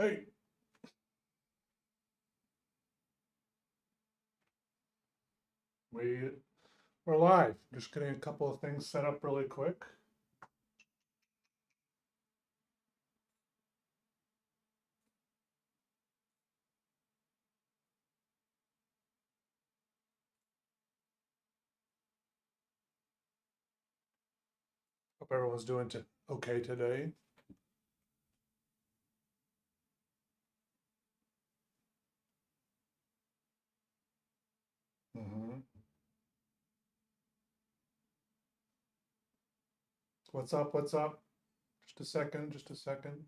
Hey, we we're live. Just getting a couple of things set up really quick. Hope everyone's doing okay today. hmm What's up? What's up? Just a second. Just a second.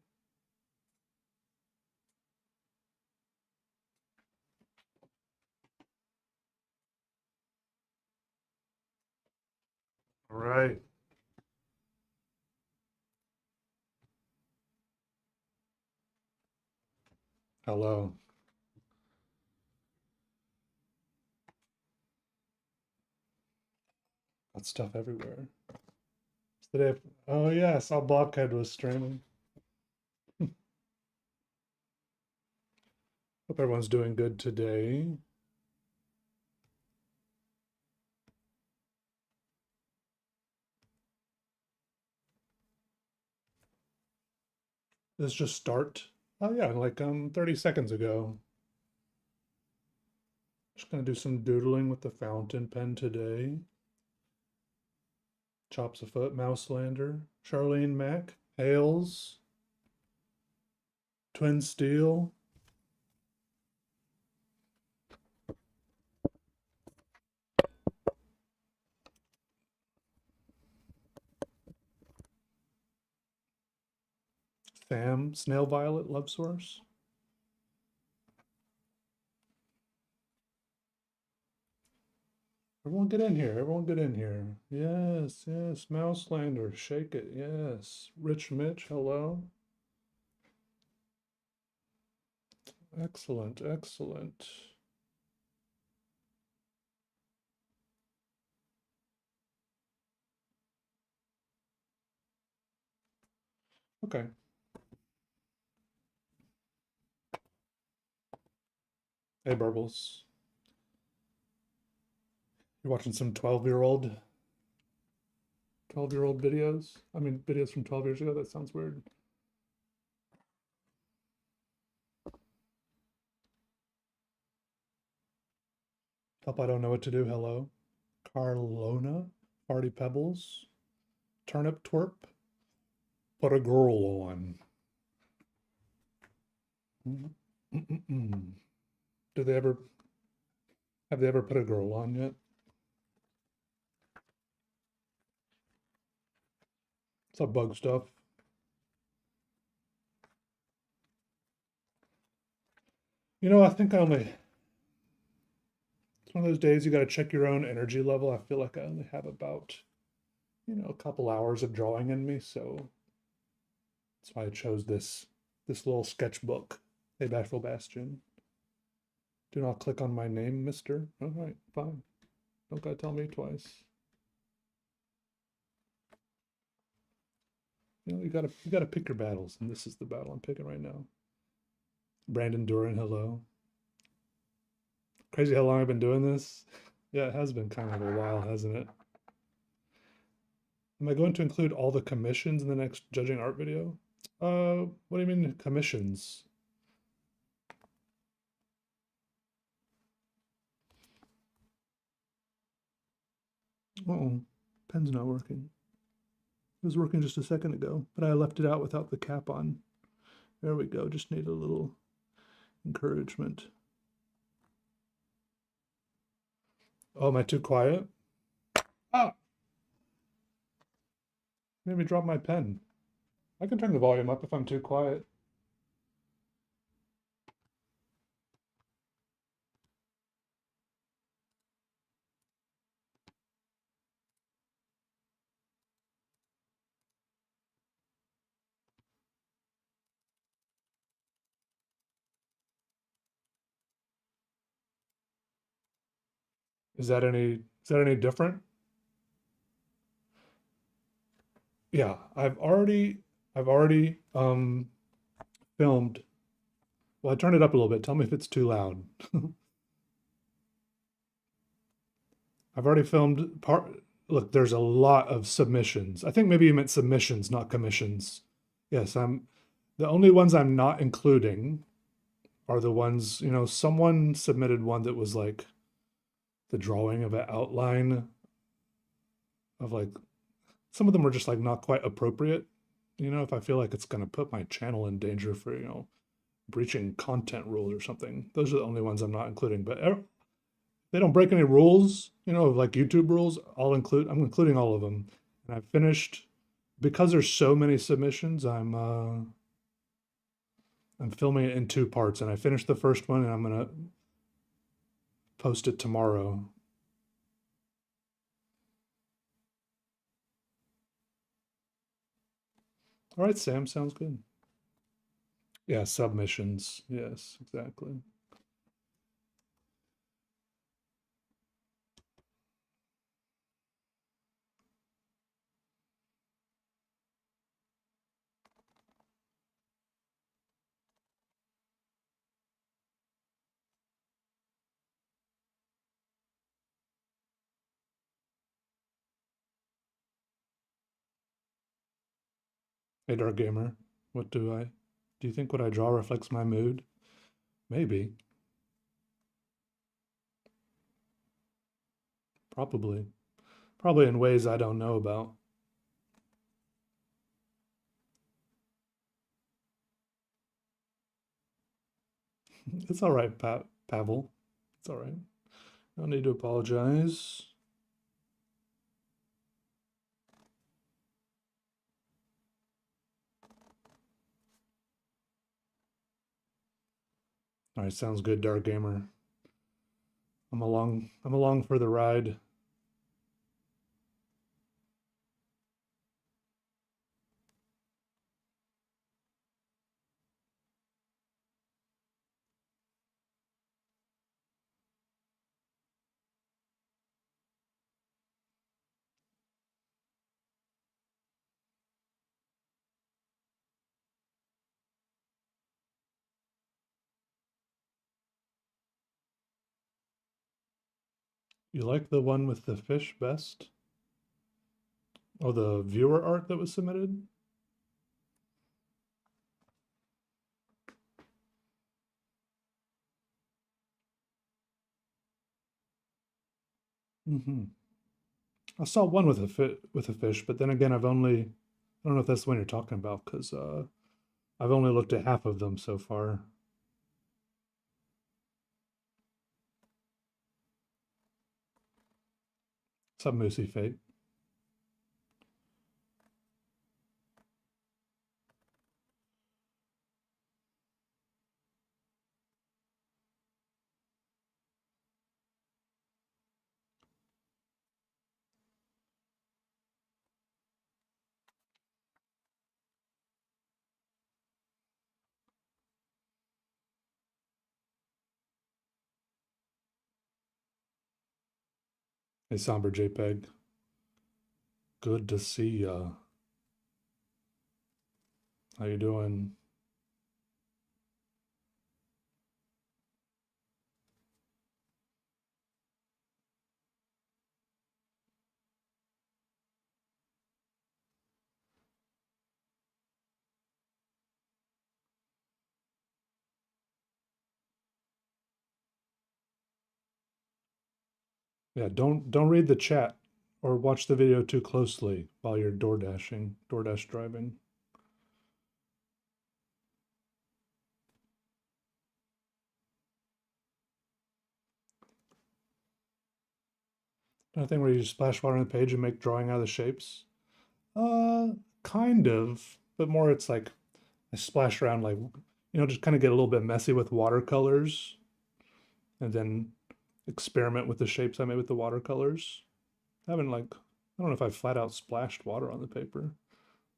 All right. Hello. Got stuff everywhere. It's the day. Oh yeah, I saw Blockhead was streaming. Hope everyone's doing good today. Let's just start. Oh yeah, like 30 seconds ago. Just gonna do some doodling with the fountain pen today. Chops a Foot, Mouselander, Charlene Mack, Hales, Twin Steel. Sam, Snail Violet, Love Source. Everyone get in here. Everyone get in here. Yes, yes. Mouselander, shake it. Yes. Rich Mitch, hello. Excellent, excellent. Okay. Hey, Burbles. You're watching some 12-year-old videos? I mean, videos from 12 years ago? That sounds weird. Help, I don't know what to do. Hello. Carlona, Party Pebbles, Turnip Twerp, Put a Girl On. Do they ever, have they ever put a girl on yet? It's all bug stuff. You know, I think I only, it's one of those days you got to check your own energy level. I feel like I only have about, a couple hours of drawing in me. So that's why I chose this little sketchbook. Hey, Bashful Bastion. Do not click on my name, mister. All right, fine. Don't gotta tell me twice. You gotta pick your battles, and this is the battle I'm picking right now. Brandon Duran, hello. Crazy how long I've been doing this. Yeah, it has been kind of a while, hasn't it? Am I going to include all the commissions in the next judging art video? What do you mean commissions? Uh-oh, pen's not working. It was working just a second ago, but I left it out without the cap on. There we go, just need a little encouragement. Oh, am I too quiet? Ah! Made me drop my pen. I can turn the volume up if I'm too quiet. Is that any different? Yeah, I've already filmed Well, I turned it up a little bit. Tell me if it's too loud. I've already filmed part. Look, there's a lot of submissions. I think maybe you meant submissions, not commissions. Yes, I'm the only ones I'm not including are the ones, someone submitted one that was like the drawing of an outline of like some of them were just like not quite appropriate. If I feel like it's going to put my channel in danger for, breaching content rules or something. Those are the only ones I'm not including, but they don't break any rules, like YouTube rules. I'm including all of them. And I've finished because there's so many submissions, I'm filming it in two parts, and I finished the first one and I'm gonna post it tomorrow. All right, Sam, sounds good. Yeah, submissions. Yes, exactly. Hey, Dark Gamer, do you think what I draw reflects my mood? Maybe, probably, probably in ways I don't know about. It's all right, Pavel. It's all right. No need to apologize. All right, sounds good, Dark Gamer. I'm along for the ride. You like the one with the fish best? Oh, the viewer art that was submitted? Mm-hmm. I saw one with a fish, but then again, I don't know if that's the one you're talking about because I've only looked at half of them so far. Some Moosey Fate. Hey, Somber JPEG. Good to see ya. How you doing? Yeah, don't read the chat or watch the video too closely while you're DoorDash driving. Kind of thing where you just splash water on the page and make drawing out of the shapes. Uh, kind of, but more it's like I splash around like, just kind of get a little bit messy with watercolors and then experiment with the shapes I made with the watercolors. I haven't like, I don't know if I flat out splashed water on the paper.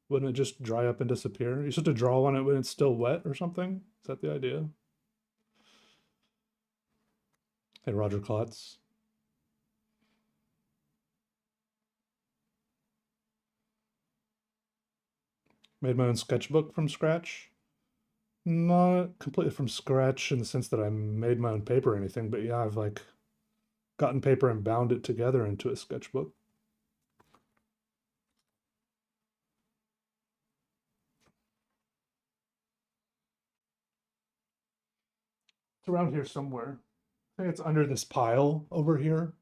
Wouldn't it just dry up and disappear? You're supposed to draw on it when it's still wet or something? Is that the idea? Hey, Roger Klotz. Made my own sketchbook from scratch. Not completely from scratch in the sense that I made my own paper or anything, but yeah, I've like gotten paper and bound it together into a sketchbook. It's around here somewhere. I think it's under this pile over here.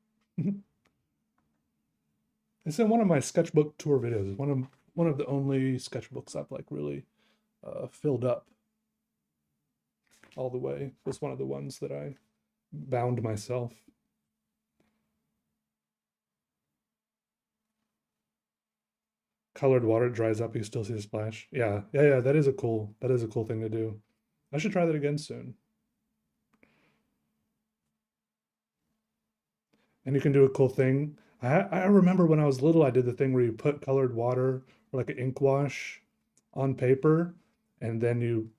It's in one of my sketchbook tour videos. One of the only sketchbooks I've like really filled up all the way. It was one of the ones that I bound myself. Colored water dries up, you still see the splash. Yeah, yeah, yeah. That is a cool thing to do. I should try that again soon. And you can do a cool thing. I remember when I was little, I did the thing where you put colored water or like an ink wash on paper, and then you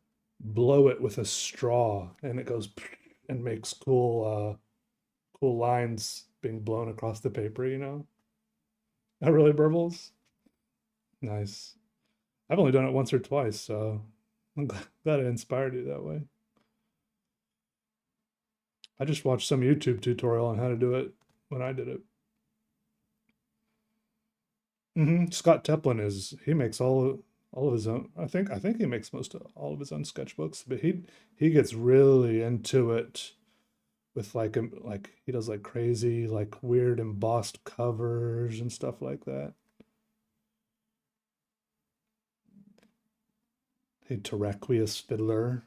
blow it with a straw, and it goes and makes cool lines being blown across the paper. That really burbles. Nice. I've only done it once or twice, so I'm glad it inspired you that way. I just watched some YouTube tutorial on how to do it when I did it. Scott Teplin he makes all of his own. I think he makes most of all of his own sketchbooks, but he gets really into it with like he does like crazy like weird embossed covers and stuff like that. Hey, Terraqueous Fiddler.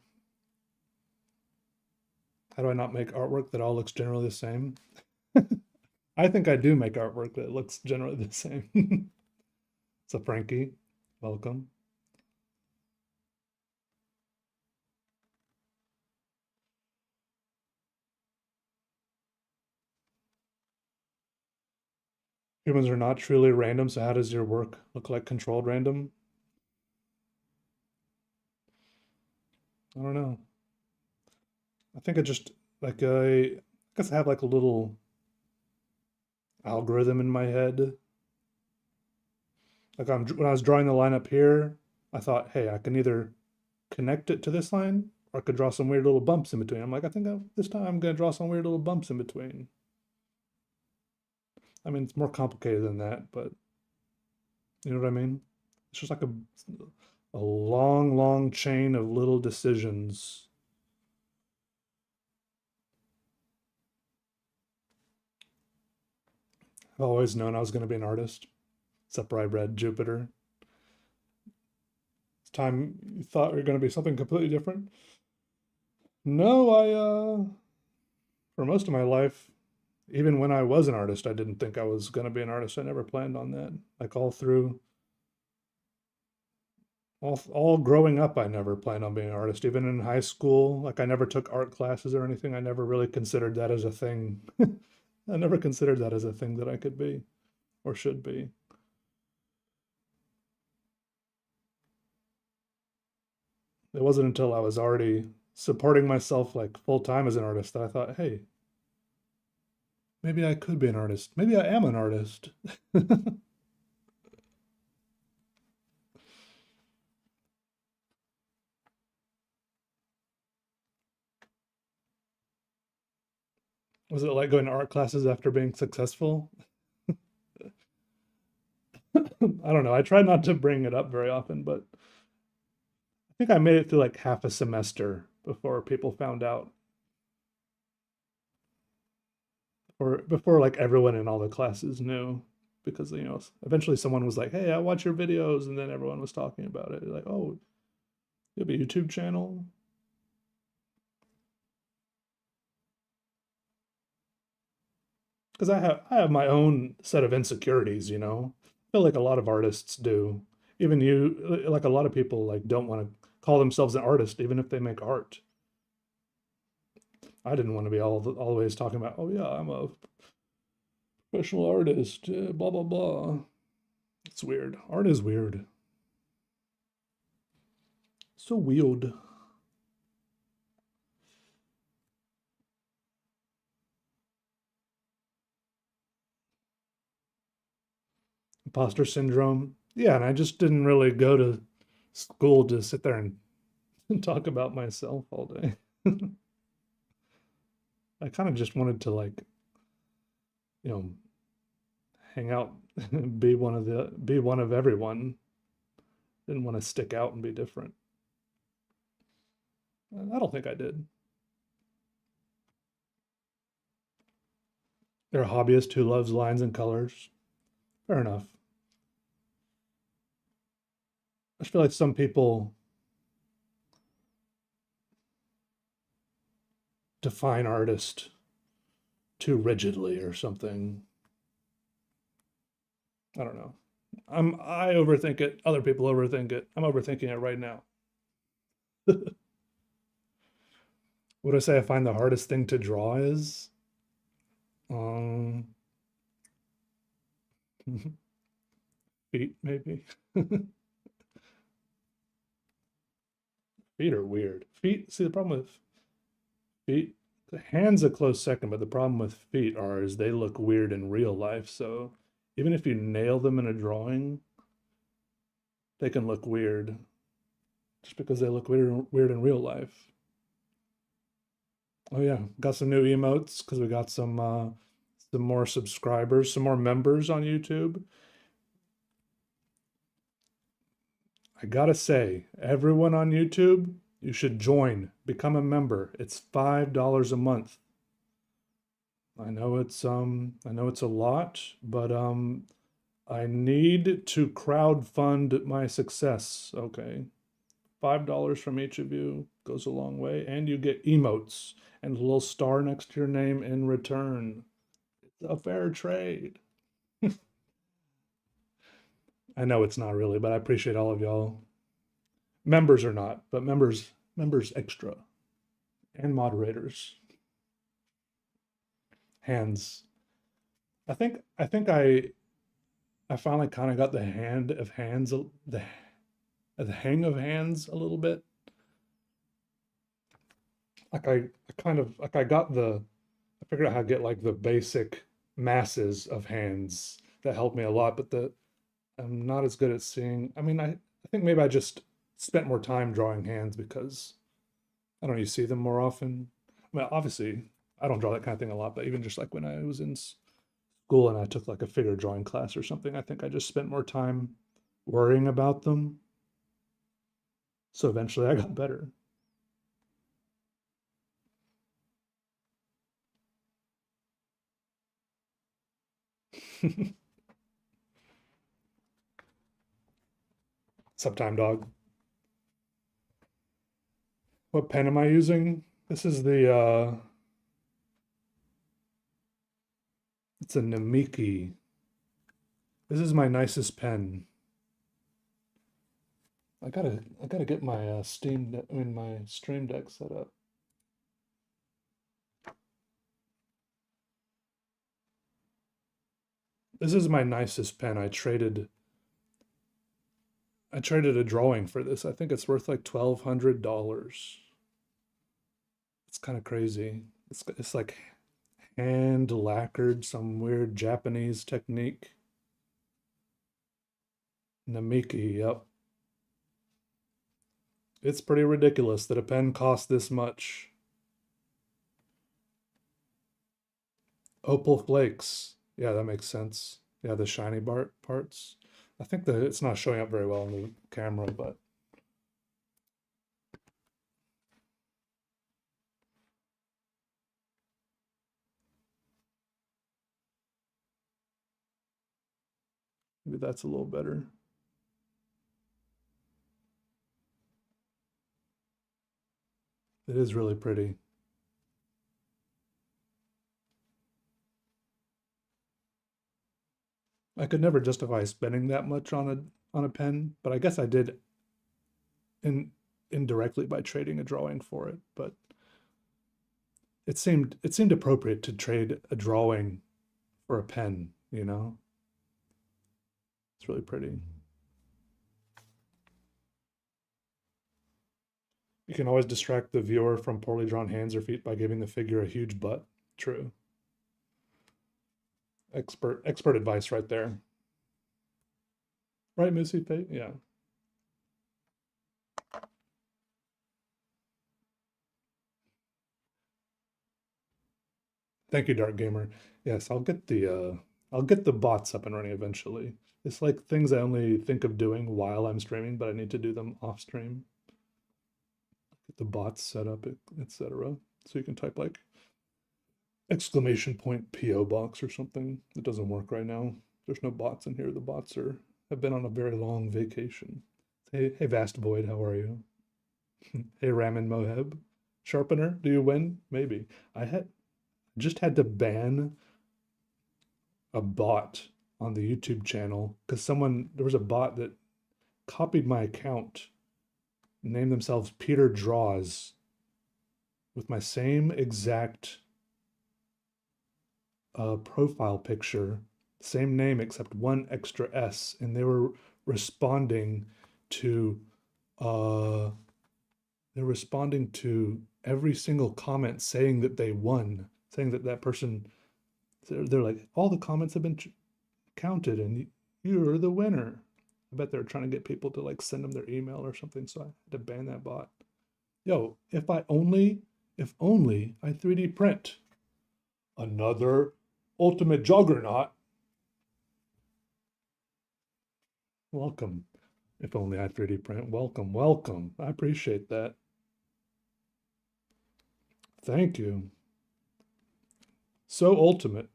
How do I not make artwork that all looks generally the same? I think I do make artwork that looks generally the same. So Frankie, welcome. Humans are not truly random, so how does your work look like controlled random? I don't know. I think I just like I guess I have like a little algorithm in my head. Like when I was drawing the line up here, I thought, hey, I can either connect it to this line or I could draw some weird little bumps in between. I'm like, this time I'm gonna draw some weird little bumps in between. I mean, it's more complicated than that, but you know what I mean? It's just like a long, long chain of little decisions. I've always known I was going to be an artist, except for I read Jupiter. It's time you thought you were going to be something completely different. No, for most of my life, even when I was an artist, I didn't think I was going to be an artist. I never planned on that. Like all growing up, I never planned on being an artist. Even in high school, like I never took art classes or anything. I never really considered that as a thing. I never considered that as a thing that I could be or should be. It wasn't until I was already supporting myself like full time as an artist that I thought, hey, maybe I could be an artist. Maybe I am an artist. Was it like going to art classes after being successful? I don't know. I try not to bring it up very often, but I think I made it through like half a semester before people found out, or before like everyone in all the classes knew, because eventually someone was like, "Hey, I watch your videos," and then everyone was talking about it. Like, "Oh, you have a YouTube channel?" Because I have my own set of insecurities. I feel like a lot of artists do. Even you, like a lot of people, like don't want to call themselves an artist, even if they make art. I didn't want to be always talking about, oh yeah, I'm a professional artist, blah blah blah. It's weird. Art is weird. So weird. Imposter syndrome. Yeah, and I just didn't really go to school to sit there and and talk about myself all day. I kind of just wanted to like, you know, hang out, be one of everyone. Didn't want to stick out and be different. I don't think I did. They're a hobbyist who loves lines and colors. Fair enough. I feel like some people define artist too rigidly or something. I don't know. I overthink it. Other people overthink it. I'm overthinking it right now. Would I say I find the hardest thing to draw is? Um, feet, maybe. Feet are weird. Feet, see, the problem with feet, the hands a close second, but the problem with feet are is they look weird in real life. So even if you nail them in a drawing, they can look weird just because they look weird in real life. Oh yeah, got some new emotes because we got some more subscribers, some more members on YouTube. I gotta say, everyone on YouTube, you should join, become a member. It's $5 a month. I know it's a lot, but I need to crowdfund my success. Okay. $5 from each of you goes a long way, and you get emotes and a little star next to your name in return. It's a fair trade. I know it's not really, but I appreciate all of y'all. Members or not, but members extra and moderators. Hands. I think I finally kind of got the hang of hands a little bit. Like I kind of like I got the I figured out how to get like the basic masses of hands that helped me a lot, but I'm not as good at seeing. I mean, I think maybe I just spent more time drawing hands because I don't know, you see them more often. I mean, obviously, I don't draw that kind of thing a lot, but even just like when I was in school and I took like a figure drawing class or something, I think I just spent more time worrying about them. So eventually I got better. Sometime dog. What pen am I using? This is it's a Namiki. This is my nicest pen. I gotta get my my Stream Deck set up. This is my nicest pen. I traded a drawing for this. I think it's worth like $1,200. It's kind of crazy. It's like hand lacquered, some weird Japanese technique. Namiki, yep. It's pretty ridiculous that a pen costs this much. Opal flakes. Yeah, that makes sense. Yeah, the shiny parts. I think that it's not showing up very well on the camera, but maybe that's a little better. It is really pretty. I could never justify spending that much on a pen, but I guess I did in indirectly by trading a drawing for it. But it seemed appropriate to trade a drawing for a pen, you know? It's really pretty. You can always distract the viewer from poorly drawn hands or feet by giving the figure a huge butt. True. Expert advice right there. Right, Missy Pate? Yeah. Thank you, Dark Gamer. Yes, I'll get the bots up and running eventually. It's like things I only think of doing while I'm streaming, but I need to do them off stream. Get the bots set up, etc. So you can type like exclamation point PO box or something. It doesn't work right now. There's no bots in here. The bots are have been on a very long vacation. Hey, Vast Void, how are you? Hey, Ramen Moheb. Sharpener, do you win? Maybe. I had just had to ban a bot on the YouTube channel because there was a bot that copied my account, named themselves Peter Draws with my same exact profile picture, same name except one extra S, and they were responding to uh, every single comment saying that they won, saying that that person. They're like, all the comments have been counted, and you're the winner. I bet they're trying to get people to like send them their email or something. So I had to ban that bot. Yo, if only I 3D print another ultimate juggernaut. Welcome. If only I 3D print. Welcome, welcome. I appreciate that. Thank you. So ultimate,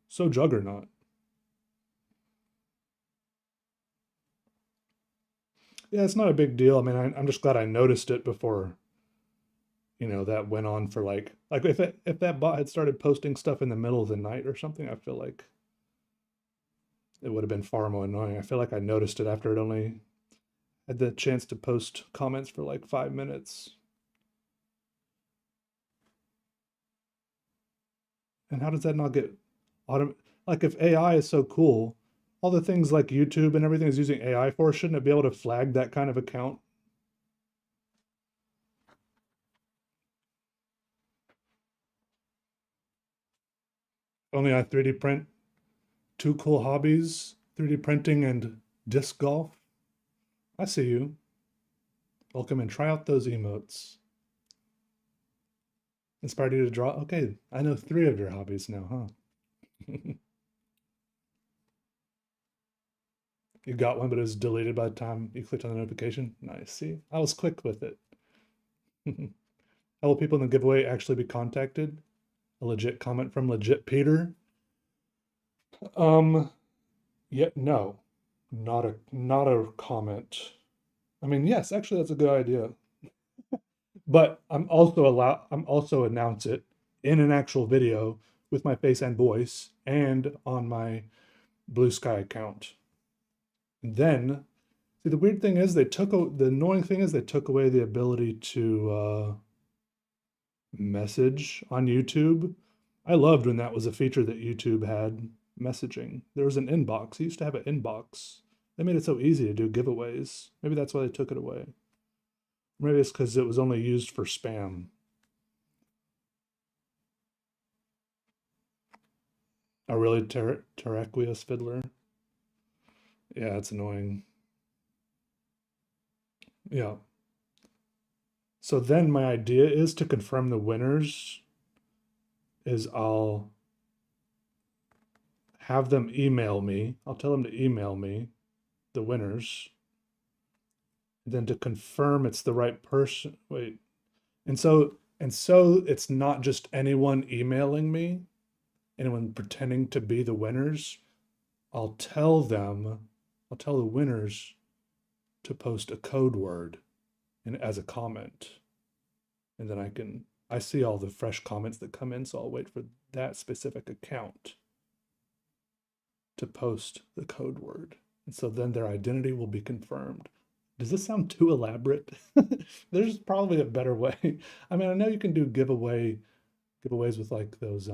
so juggernaut. Yeah, it's not a big deal. I mean, I'm just glad I noticed it before, that went on for like if that bot had started posting stuff in the middle of the night or something, I feel like it would have been far more annoying. I feel like I noticed it after it only had the chance to post comments for like 5 minutes. And how does that not get like if AI is so cool, all the things like YouTube and everything is using AI for, shouldn't it be able to flag that kind of account? Only I 3D print. Two cool hobbies, 3D printing and disc golf. I see you. Welcome and try out those emotes. Inspired you to draw? Okay, I know 3 of your hobbies now, huh? You got one, but it was deleted by the time you clicked on the notification. Nice. See, I was quick with it. How will people in the giveaway actually be contacted? A legit comment from legit Peter. Um, yeah, no, not a comment. I mean, yes, actually, that's a good idea. But I'm also announce it in an actual video with my face and voice and on my Blue Sky account. And then, see, the annoying thing is they took away the ability to message on YouTube. I loved when that was a feature that YouTube had, messaging. There was an inbox. It used to have an inbox. They made it so easy to do giveaways. Maybe that's why they took it away. Maybe it's because it was only used for spam. Oh, really? Terraqueous Fiddler? Yeah, it's annoying. Yeah. So then my idea is to confirm the winners is I'll have them email me. I'll tell them to email me the winners. Then to confirm it's the right person. Wait. And so it's not just anyone emailing me, anyone pretending to be the winners. I'll tell the winners to post a code word and as a comment. And then I see all the fresh comments that come in, so I'll wait for that specific account to post the code word. And so then their identity will be confirmed. Does this sound too elaborate? There's probably a better way. I mean, I know you can do giveaways with like those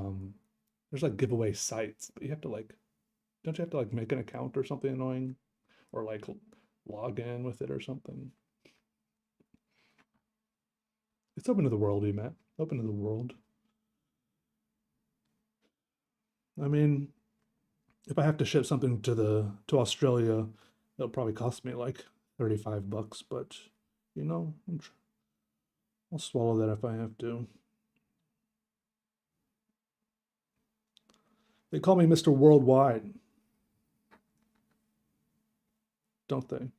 there's like giveaway sites, but don't you have to like make an account or something annoying or like log in with it or something? It's open to the world, Matt. Open to the world. I mean, if I have to ship something to Australia, it'll probably cost me like $35, but you know, I'll swallow that if I have to. They call me Mr. Worldwide, don't they?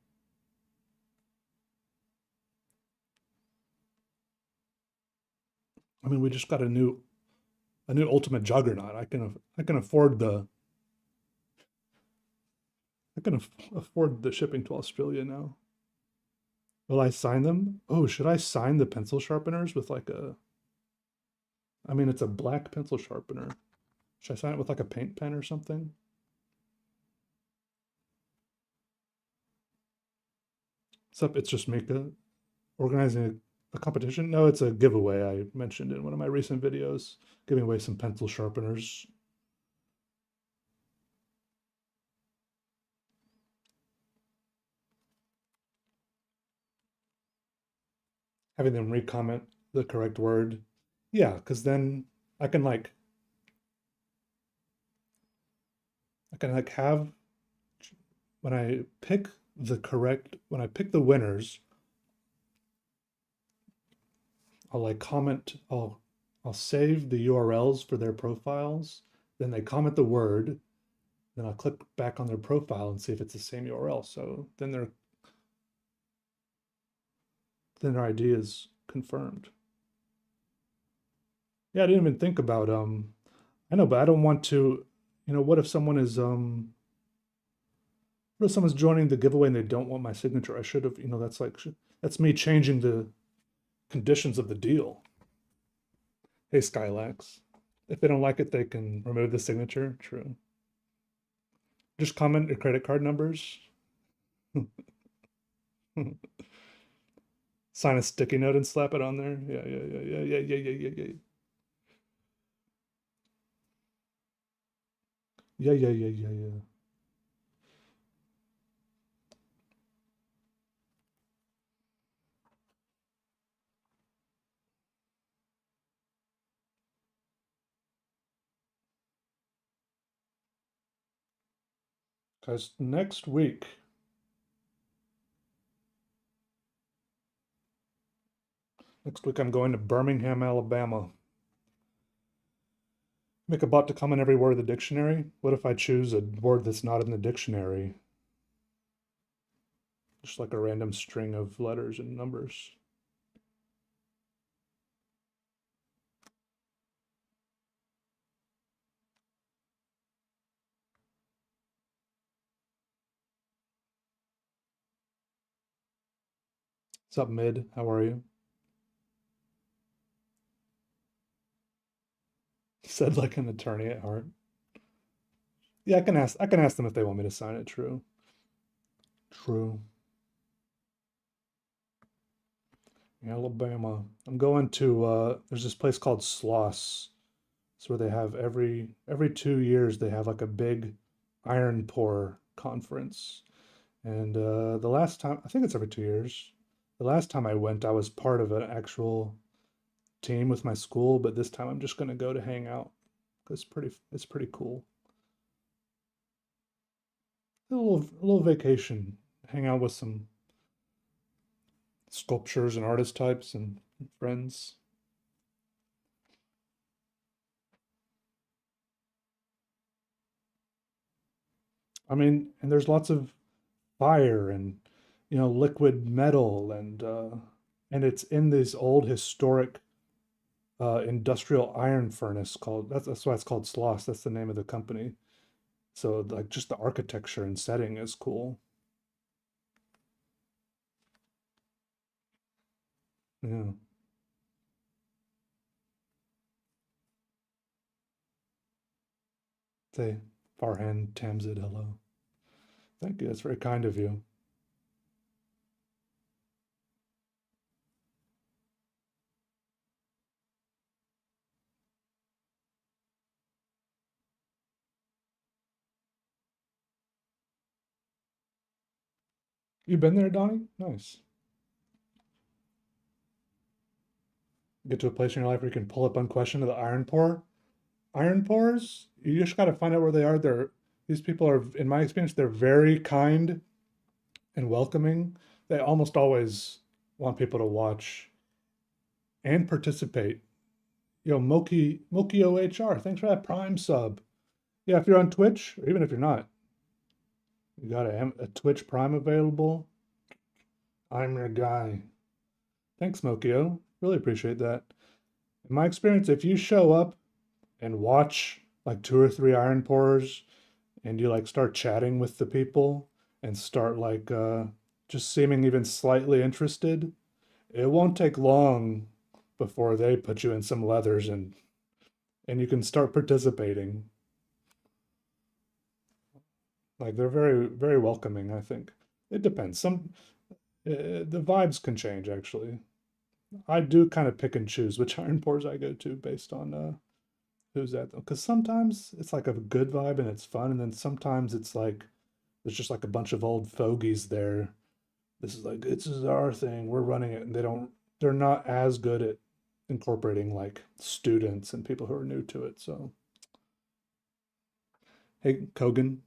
I mean, we just got a new ultimate juggernaut. I can afford the afford the shipping to Australia now. Will I sign them? Oh, should I sign the pencil sharpeners with like a? I mean, it's a black pencil sharpener. Should I sign it with like a paint pen or something? Except it's just Mika organizing a competition. No, it's a giveaway I mentioned in one of my recent videos, giving away some pencil sharpeners. Having them recomment the correct word. Yeah, because then I can like have when I pick when I pick the winners, I'll like comment, I'll save the URLs for their profiles, then they comment the word, then I'll click back on their profile and see if it's the same URL. So then their ID is confirmed. Yeah, I didn't even think about I know, but I don't want to, what if someone is what if someone's joining the giveaway and they don't want my signature? I should have, that's me changing the conditions of the deal. Hey, Skylax. If they don't like it, they can remove the signature. True. Just comment your credit card numbers. Sign a sticky note and slap it on there. Yeah, yeah, yeah, yeah, yeah, yeah, yeah, yeah, yeah. Yeah, yeah, yeah, yeah, yeah. Guys, next week I'm going to Birmingham, Alabama. Make a bot to comment every word of the dictionary. What if I choose a word that's not in the dictionary? Just like a random string of letters and numbers. What's up, Mid? How are you? Said like an attorney at heart. Yeah, I can ask them if they want me to sign it. True. True. Alabama. I'm going to there's this place called Sloss. It's where they have every 2 years they have like a big iron pour conference. And the last time, I think it's every 2 years. The last time I went, I was part of an actual team with my school, but this time I'm just going to go to hang out. It's pretty cool. A little vacation, hang out with some sculptures and artist types and friends. I mean, and there's lots of fire and liquid metal and it's in this old historic industrial iron furnace called that's why it's called Sloss. That's the name of the company. So like just the architecture and setting is cool. Yeah. Say Farhan Tamzid hello. Thank you. That's very kind of you. You been there, Donnie? Nice. Get to a place in your life where you can pull up unquestioned to the iron pour. Iron pours, you just got to find out where they are. These people are, in my experience, they're very kind and welcoming. They almost always want people to watch and participate. Moki OHR, thanks for that Prime sub. Yeah, if you're on Twitch, or even if you're not, you got a Twitch Prime available. I'm your guy. Thanks, Mokio. Really appreciate that. In my experience, if you show up and watch like 2 or 3 iron pourers and you like start chatting with the people and start like just seeming even slightly interested, it won't take long before they put you in some leathers and you can start participating. Like they're very, very welcoming, I think. It depends. The vibes can change actually. I do kind of pick and choose which iron pours I go to based on who's at them. Because sometimes it's like a good vibe and it's fun, and then sometimes it's like there's just like a bunch of old fogies there. This is our thing, we're running it, and they're not as good at incorporating like students and people who are new to it. So hey, Kogan.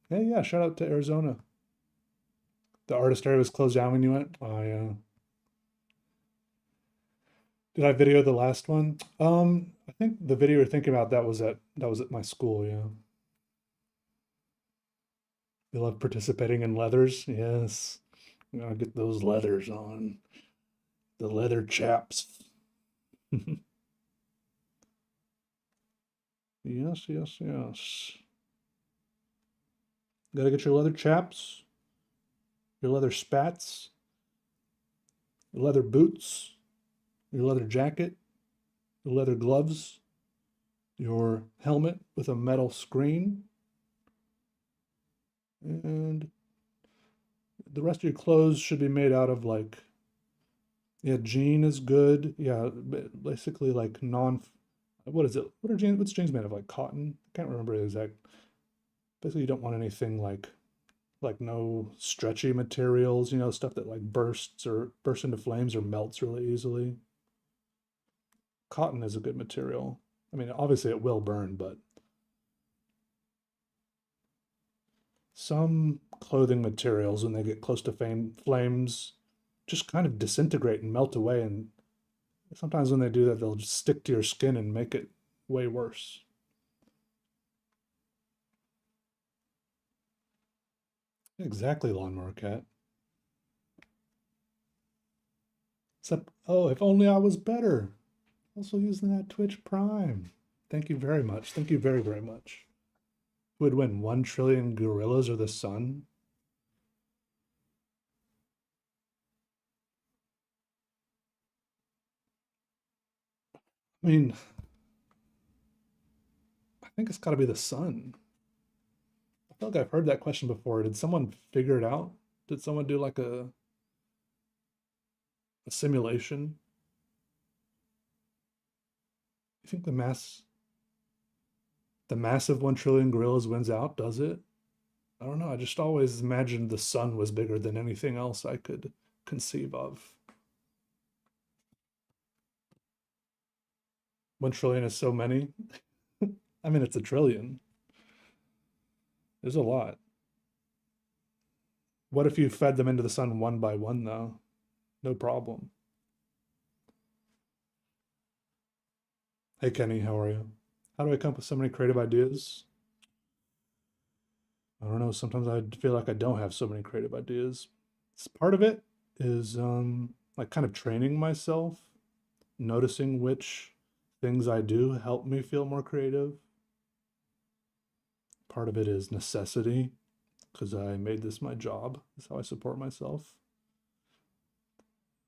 Hey, yeah, shout out to Arizona. The artist area was closed down when you went. Did I video the last one? I think the video you're thinking about that was at my school, yeah. You love participating in leathers? Yes. You gotta get those leathers on. The leather chaps. Yes, yes, yes. Gotta get your leather chaps, your leather spats, your leather boots, your leather jacket, your leather gloves, your helmet with a metal screen, and the rest of your clothes should be made out of like, yeah, jean is good. Yeah, basically like what is it? What's jeans made of? Like cotton? I can't remember the exact. Basically, you don't want anything like no stretchy materials, stuff that like bursts into flames or melts really easily. Cotton is a good material. I mean, obviously it will burn, but some clothing materials, when they get close to flames, just kind of disintegrate and melt away. And sometimes when they do that, they'll just stick to your skin and make it way worse. Exactly, Lawnmower Cat. Except, oh, if only I was better. Also using that Twitch Prime. Thank you very much. Thank you very, very much. Who would win, 1 trillion gorillas or the sun? I mean, I think it's got to be the sun. I feel like I've heard that question before. Did someone figure it out? Did someone do like a simulation? You think the massive 1 trillion gorillas wins out, does it? I don't know. I just always imagined the sun was bigger than anything else I could conceive of. 1 trillion is so many. I mean, it's a trillion. There's a lot. What if you fed them into the sun one by one, though? No problem. Hey, Kenny, how are you? How do I come up with so many creative ideas? I don't know. Sometimes I feel like I don't have so many creative ideas. Part of it is like kind of training myself, noticing which things I do help me feel more creative. Part of it is necessity because I made this my job. That's how I support myself.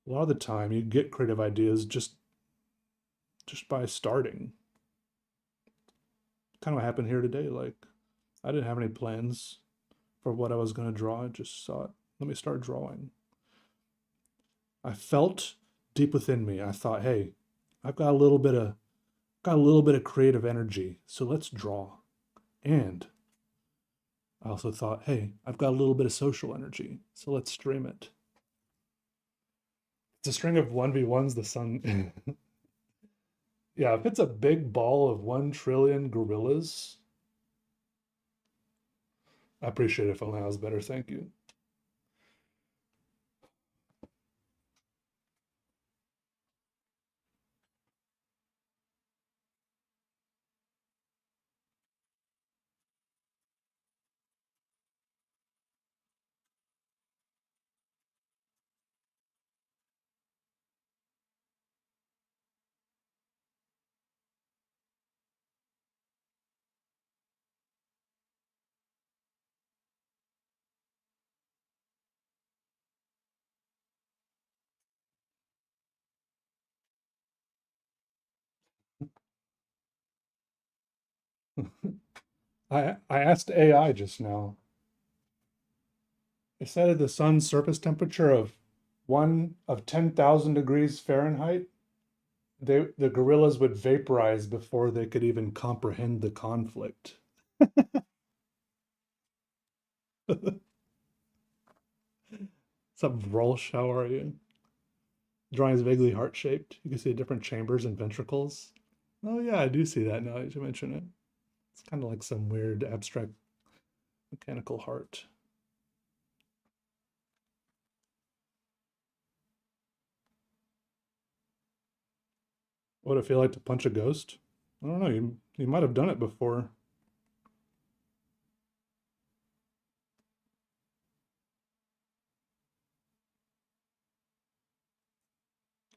A lot of the time, you get creative ideas just by starting. Kind of what happened here today. Like, I didn't have any plans for what I was going to draw. I just thought, let me start drawing. I felt deep within me. I thought, hey, I've got a little bit of creative energy, so let's draw. And I also thought, hey, I've got a little bit of social energy, so let's stream it. It's a string of 1v1s, the sun. Yeah, if it's a big ball of 1 trillion gorillas, I appreciate it if only I was better. Thank you. I asked AI just now. It said at the sun's surface temperature of 10,000 degrees Fahrenheit, the gorillas would vaporize before they could even comprehend the conflict. What's up, Rolsh? How are you? Drawing is vaguely heart-shaped. You can see different chambers and ventricles. Oh yeah, I do see that now that you mention it. It's kind of like some weird abstract mechanical heart. What would it feel like to punch a ghost? I don't know. You might have done it before.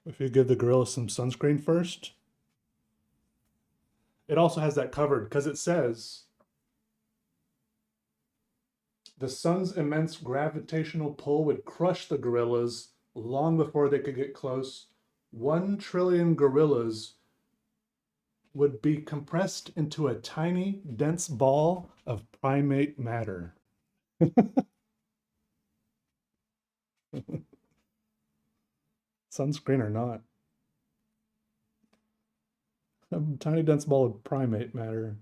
If you give the gorilla some sunscreen first. It also has that covered because it says the sun's immense gravitational pull would crush the gorillas long before they could get close. 1 trillion gorillas would be compressed into a tiny, dense ball of primate matter. Sunscreen or not. A tiny, dense ball of primate matter.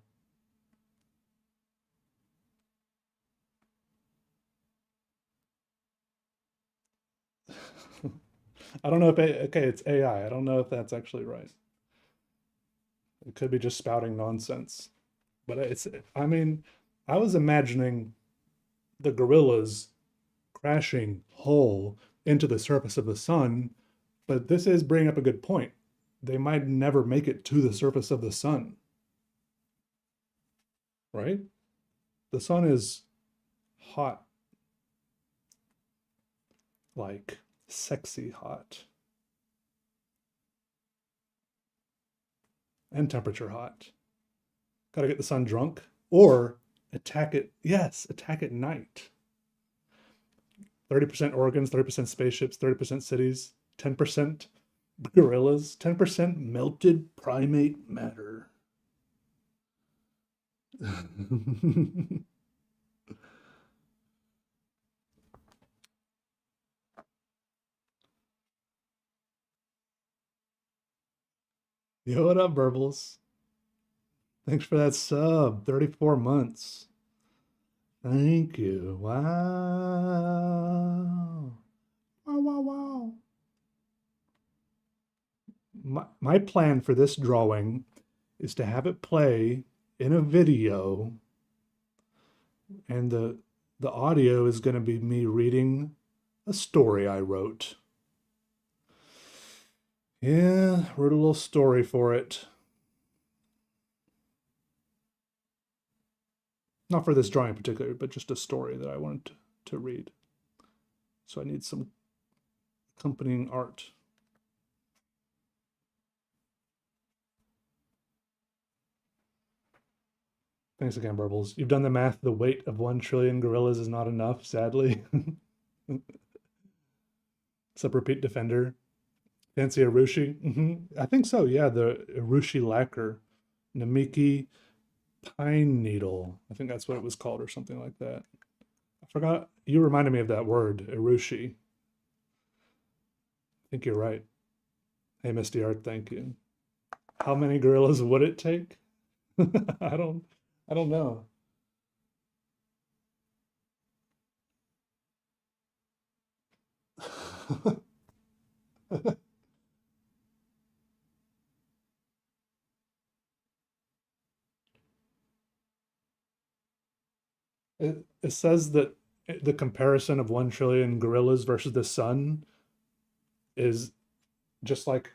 I don't know if, okay, it's AI. I don't know if that's actually right. It could be just spouting nonsense. But I mean, I was imagining the gorillas crashing whole into the surface of the sun, but this is bringing up a good point. They might never make it to the surface of the sun, right? The sun is hot, like sexy hot, and temperature hot. Got to get the sun drunk or attack it. Yes, attack at night. 30% organs, 30% spaceships, 30% cities, 10% gorillas, 10% melted primate matter. Yo, what up, Burbles? Thanks for that sub. 34 months. Thank you. Wow. Wow, wow, wow. My plan for this drawing is to have it play in a video, and the audio is going to be me reading a story I wrote. Yeah, wrote a little story for it. Not for this drawing in particular, but just a story that I wanted to read. So I need some accompanying art. Thanks again, Burbles. You've done the math. The weight of 1 trillion gorillas is not enough, sadly. Sub repeat defender. Fancy Arushi? I think so, yeah. The Arushi lacquer. Namiki pine needle. I think that's what it was called or something like that. I forgot. You reminded me of that word, Arushi. I think you're right. Hey, Misty Art, thank you. How many gorillas would it take? I don't know. It says that the comparison of 1 trillion gorillas versus the sun is just like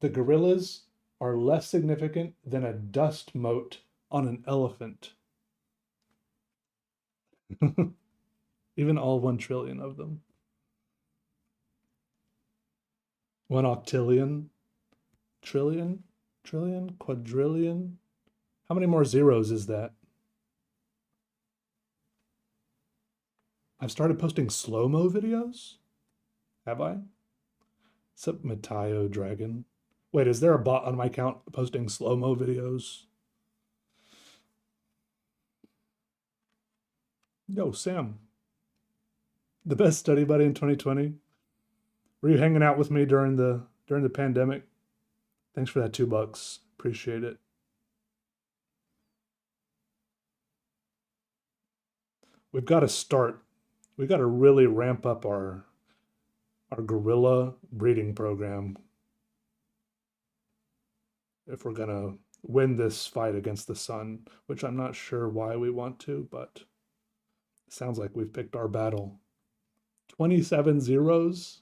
the gorillas are less significant than a dust mote on an elephant. Even all 1 trillion of them. 1 octillion, trillion, quadrillion. How many more zeros is that? I've started posting slow-mo videos? Have I? Except Matayo Dragon. Wait, is there a bot on my account posting slow-mo videos? Yo, Sam, the best study buddy in 2020. Were you hanging out with me during the pandemic? Thanks for that $2. Appreciate it. We've got to start. We've got to really ramp up our gorilla breeding program if we're gonna win this fight against the sun, which I'm not sure why we want to, but it sounds like we've picked our battle. 27 zeros?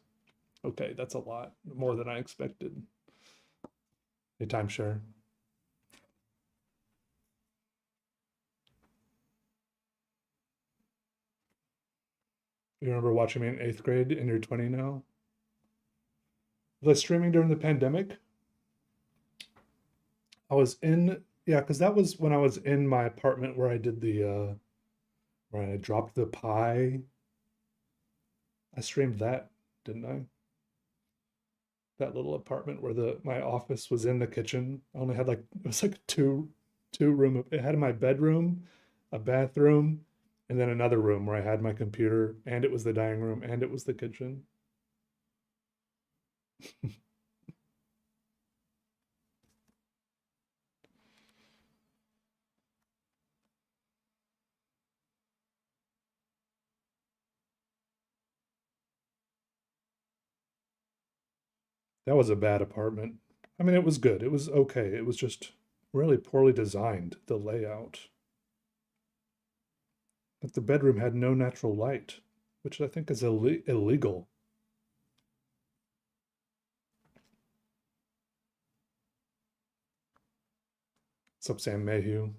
Okay, that's a lot more than I expected. A timeshare. You remember watching me in 8th grade and you're 20 now? Was I streaming during the pandemic? I was in, yeah, because that was when I was in my apartment where I did where I dropped the pie. I streamed that, didn't I? That little apartment where my office was in the kitchen. I only had like it was like two room. It had my bedroom, a bathroom, and then another room where I had my computer, and it was the dining room, and it was the kitchen. That was a bad apartment. I mean, it was good. It was okay. It was just really poorly designed, the layout. Like the bedroom had no natural light, which I think is illegal. What's up, Sam Mayhew?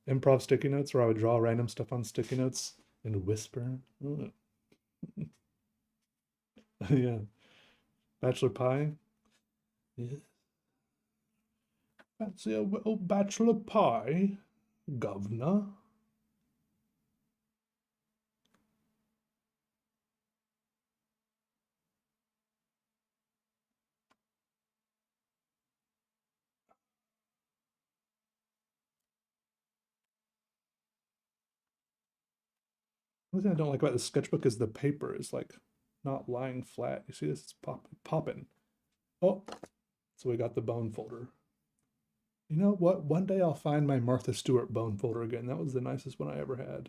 Improv sticky notes where I would draw random stuff on sticky notes and whisper. Oh. Yeah. Bachelor pie. Yeah. Fancy a little bachelor pie, governor. One thing I don't like about the sketchbook is the paper is like not lying flat. You see this? It's popping. Oh, so we got the bone folder. You know what? One day I'll find my Martha Stewart bone folder again. That was the nicest one I ever had.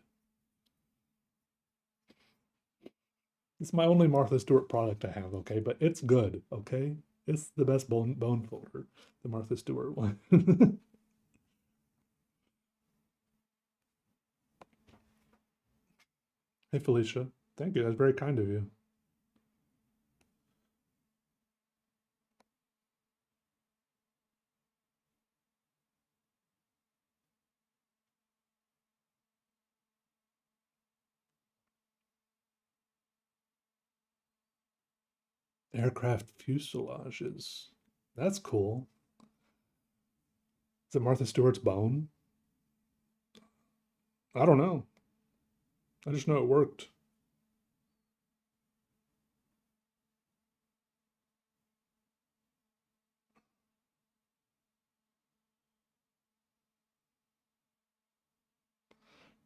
It's my only Martha Stewart product I have, okay? But it's good, okay? It's the best bone folder, the Martha Stewart one. Hey, Felicia. Thank you. That's very kind of you. Aircraft fuselages. That's cool. Is it Martha Stewart's bone? I don't know. I just know it worked.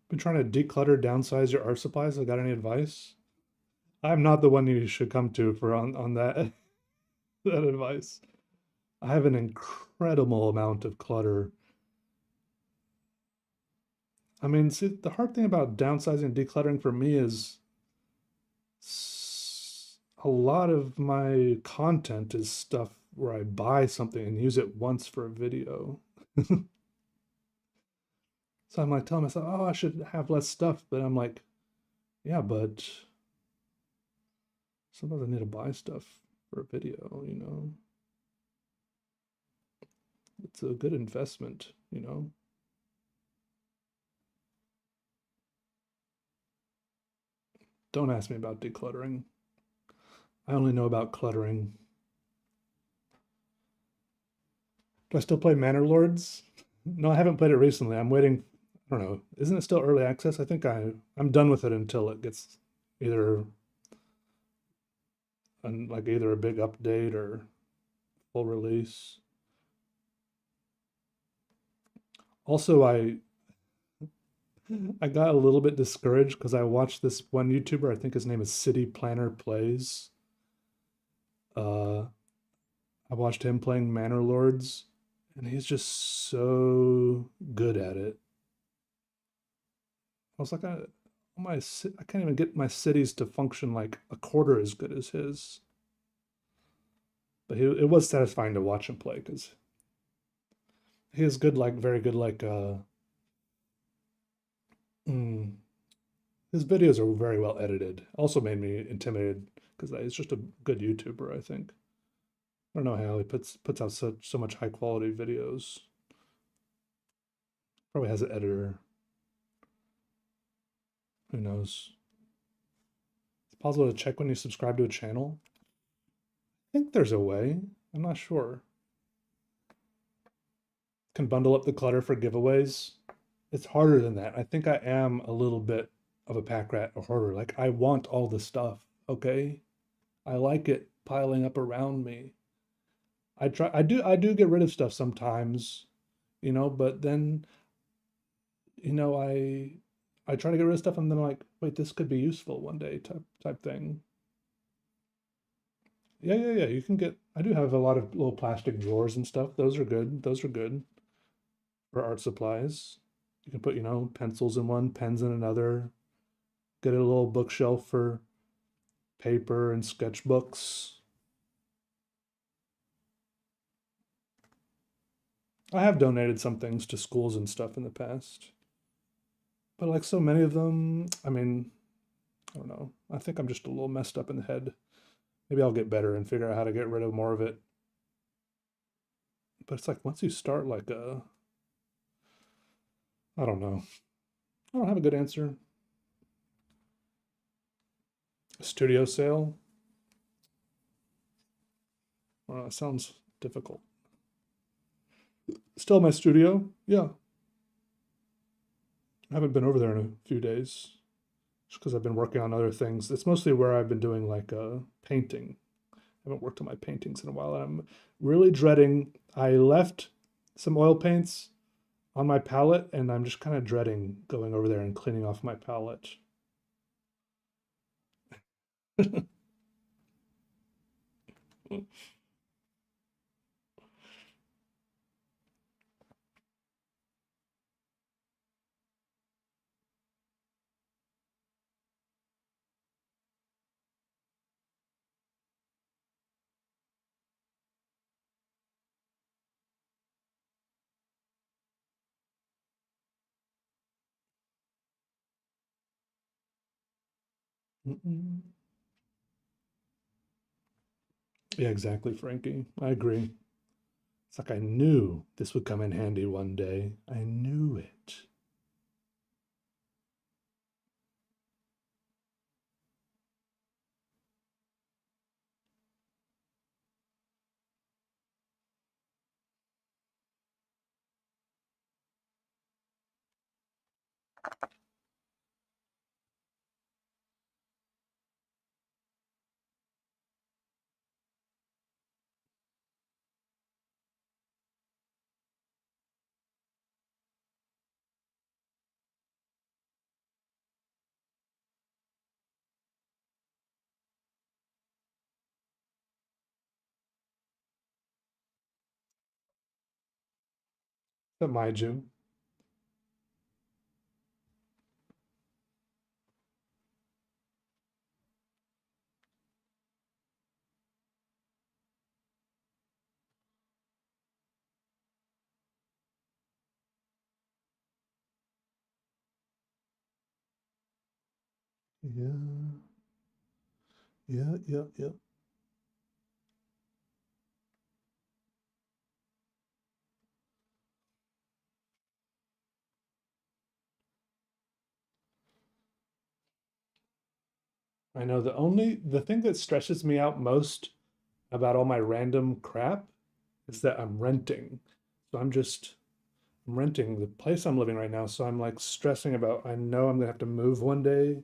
Been trying to declutter, downsize your art supplies. I got any advice? I'm not the one you should come to for on that that advice. I have an incredible amount of clutter. I mean, see, the hard thing about downsizing and decluttering for me is a lot of my content is stuff where I buy something and use it once for a video. So I'm like telling myself, oh, I should have less stuff. But I'm like, yeah, but sometimes I need to buy stuff for a video, you know? It's a good investment, you know? Don't ask me about decluttering. I only know about cluttering. Do I still play Manor Lords? No, I haven't played it recently. I'm waiting. I don't know. Isn't it still early access? I think I'm done with it until it gets either like either a big update or full release. Also, I got a little bit discouraged because I watched this one YouTuber, I think his name is City Planner Plays. Uh, I watched him playing Manor Lords, and he's just so good at it. I was like, I can't even get my cities to function like a quarter as good as his. But it was satisfying to watch him play because he is good, like very good, like mm, his videos are very well edited. Also made me intimidated because he's just a good YouTuber, I think. I don't know how he puts out so much high quality videos. Probably has an editor. Who knows? It's possible to check when you subscribe to a channel. I think there's a way. I'm not sure. Can bundle up the clutter for giveaways. It's harder than that. I think I am a little bit of a pack rat, a hoarder. Like I want all the stuff, okay? I like it piling up around me. I do get rid of stuff sometimes, but then, I try to get rid of stuff and then I'm like, wait, this could be useful one day type thing. Yeah, yeah, yeah. You can get I do have a lot of little plastic drawers and stuff. Those are good. Those are good for art supplies. You can put, pencils in one, pens in another. Get a little bookshelf for paper and sketchbooks. I have donated some things to schools and stuff in the past. But like so many of them, I mean, I don't know. I think I'm just a little messed up in the head. Maybe I'll get better and figure out how to get rid of more of it. But it's like once you start like I don't know. I don't have a good answer. A studio sale? Well, that sounds difficult. Still my studio? Yeah. I haven't been over there in a few days just because I've been working on other things. It's mostly where I've been doing like painting. I haven't worked on my paintings in a while. And I'm really dreading. I left some oil paints on my palette and I'm just kind of dreading going over there and cleaning off my palette. Yeah, exactly, Frankie. I agree. It's like I knew this would come in handy one day. I knew it. That mind you. Yeah, yeah, yeah, yeah. I know the thing that stresses me out most about all my random crap is that I'm renting. So I'm renting the place I'm living right now. So I'm like stressing about, I know I'm gonna have to move one day.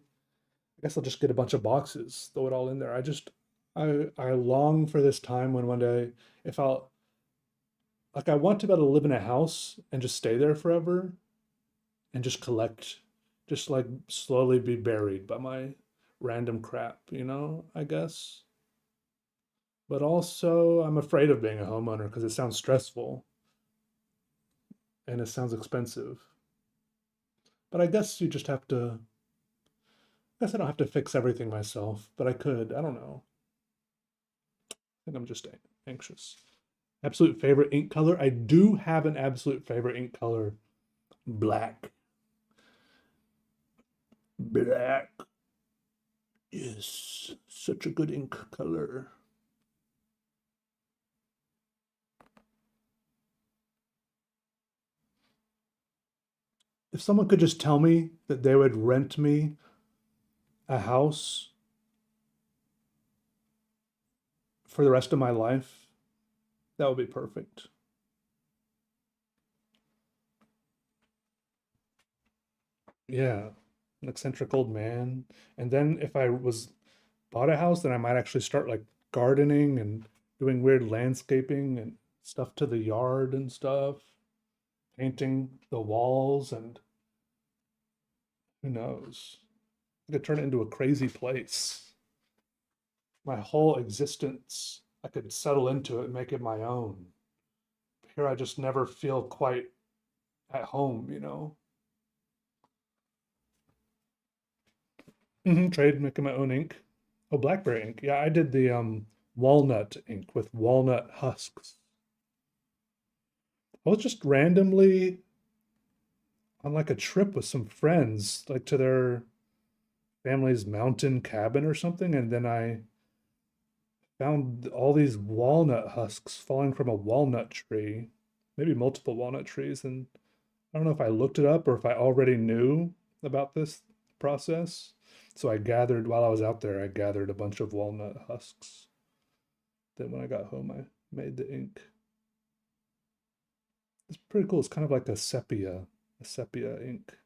I guess I'll just get a bunch of boxes, throw it all in there. I long for this time when one day, if I'll, like, I want to be able to live in a house and just stay there forever and just collect. just like slowly be buried by my random crap, I guess. But also, I'm afraid of being a homeowner because it sounds stressful and it sounds expensive. But I guess you just have to, I guess I don't have to fix everything myself, but I could. I don't know. I think I'm just anxious. Absolute favorite ink color? I do have an absolute favorite ink color, black. Black is such a good ink color. If someone could just tell me that they would rent me a house for the rest of my life, that would be perfect. Yeah, an eccentric old man. And then if I was bought a house, then I might actually start like gardening and doing weird landscaping and stuff to the yard and stuff, painting the walls, and who knows? I could turn it into a crazy place. My whole existence, I could settle into it and make it my own. Here I just never feel quite at home. Trade making my own ink. Oh, blackberry ink. Yeah, I did the walnut ink with walnut husks. I was just randomly on like a trip with some friends, like to their family's mountain cabin or something, and then I found all these walnut husks falling from a walnut tree, maybe multiple walnut trees, and I don't know if I looked it up or if I already knew about this process. So I gathered, while I was out there, I gathered a bunch of walnut husks. Then when I got home, I made the ink. It's pretty cool. It's kind of like a sepia ink.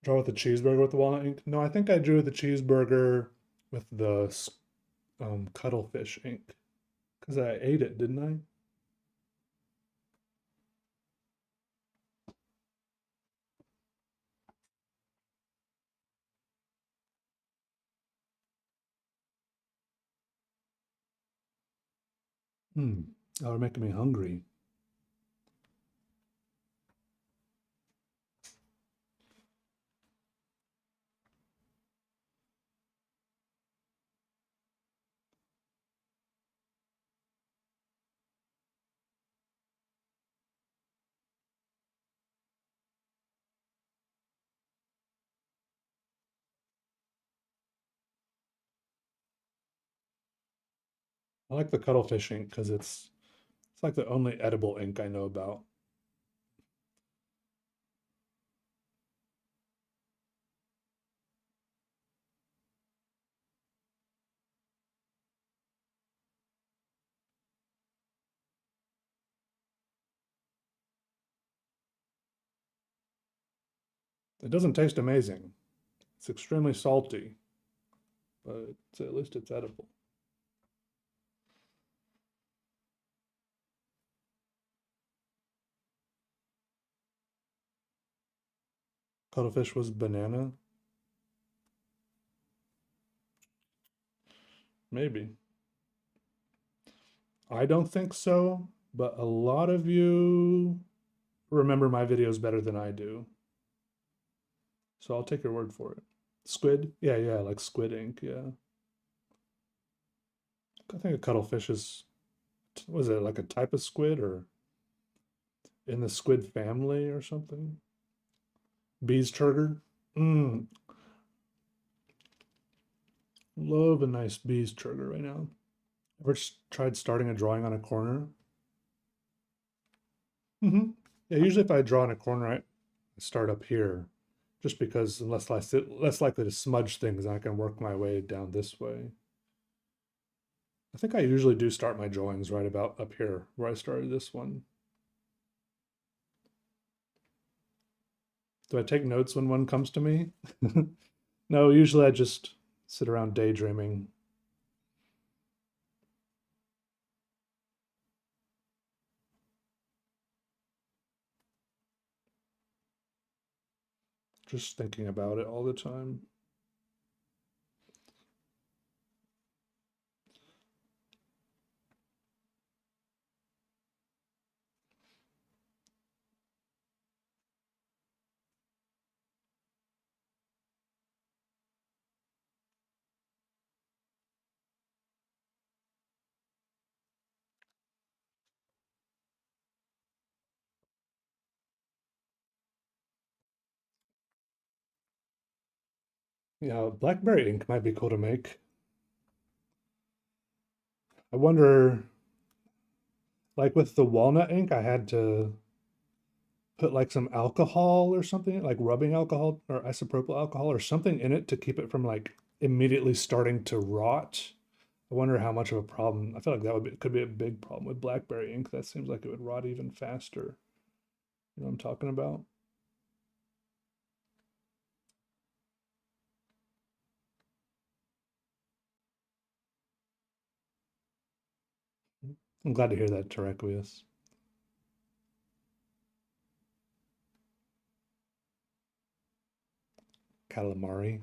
Draw with the cheeseburger with the walnut ink? No, I think I drew the cheeseburger with the cuttlefish ink because I ate it, didn't I? Hmm. Oh, you're making me hungry. I like the cuttlefish ink because it's like the only edible ink I know about. It doesn't taste amazing. It's extremely salty, but at least it's edible. Cuttlefish was banana? Maybe. I don't think so, but a lot of you remember my videos better than I do. So I'll take your word for it. Squid? Yeah, yeah, like squid ink, yeah. I think a cuttlefish is, was it like a type of squid or in the squid family or something? Bees turger? Mmm, love a nice bees turger right now. Ever tried starting a drawing on a corner? Yeah, usually if I draw in a corner, I start up here just because unless I sit less likely to smudge things, I can work my way down this way. I think I usually do start my drawings right about up here where I started this one. Do I take notes when one comes to me? No, usually I just sit around daydreaming. just thinking about it all the time. Yeah, blackberry ink might be cool to make. I wonder, like with the walnut ink, I had to put like some alcohol or something, like rubbing alcohol or isopropyl alcohol or something in it to keep it from like immediately starting to rot. I wonder how much of a problem. I feel like that would be, could be a big problem with blackberry ink. That seems like it would rot even faster. You know what I'm talking about? I'm glad to hear that, Terraquius. Calamari.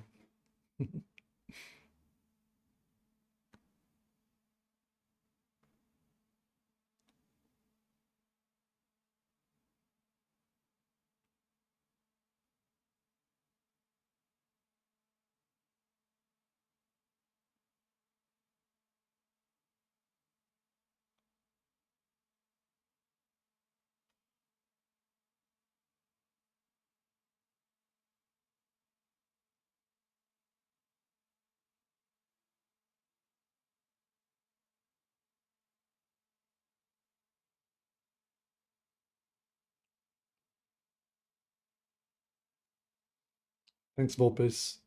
Thanks, Vulpus.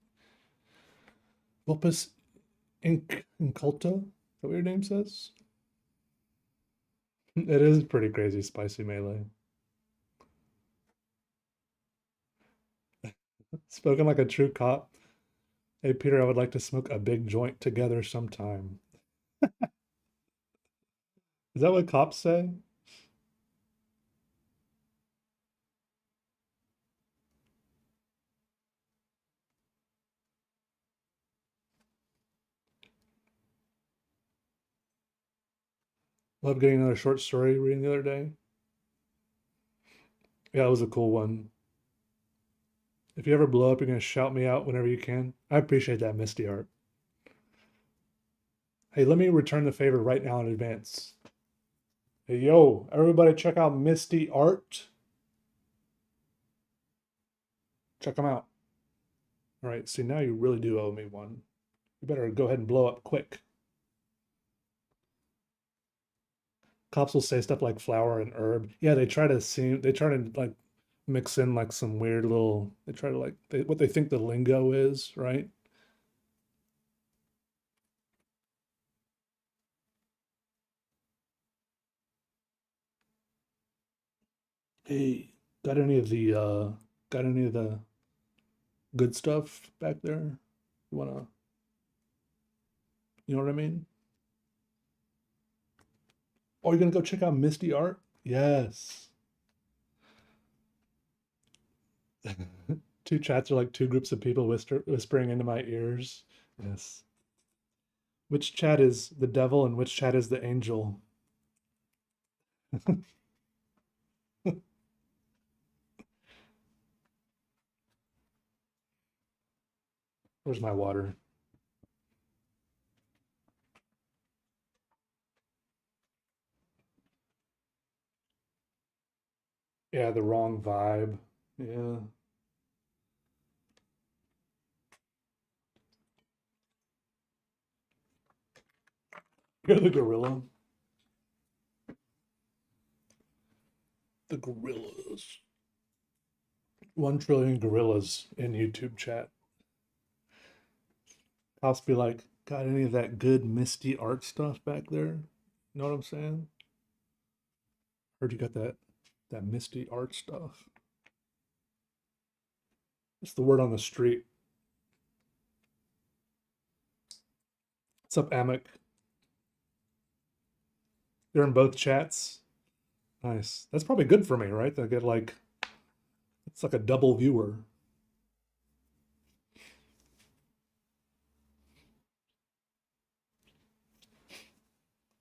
Vulpus Inculta? Is that what your name says? It is pretty crazy, spicy melee. Spoken like a true cop. Hey, Peter, I would like to smoke a big joint together sometime. Is that what cops say? Love getting another short story reading the other day. Yeah, it was a cool one. If you ever blow up, you're gonna shout me out whenever you can. I appreciate that, Misty Art. Hey, let me return the favor right now in advance. Hey, yo, everybody check out Misty Art. Check them out. All right, see, now you really do owe me one. You better go ahead and blow up quick. Cops will say stuff like flower and herb. Yeah, they try to like mix in like some weird little, they try to like, what they think the lingo is, right? Hey, got any of the, got any of the good stuff back there? You wanna, you know what I mean? Oh, you're gonna go check out Misty Art? Yes. Two chats are like two groups of people whispering into my ears. Yes. Which chat is the devil and which chat is the angel? Where's my water? Yeah, the wrong vibe. Yeah. You're the gorilla. The gorillas. 1 trillion gorillas in YouTube chat. Cops be like, got any of that good misty art stuff back there? You know what I'm saying? Heard you got that misty art stuff. It's the word on the street. What's up, Amik? You're in both chats. Nice. That's probably good for me, right? I get like it's like a double viewer.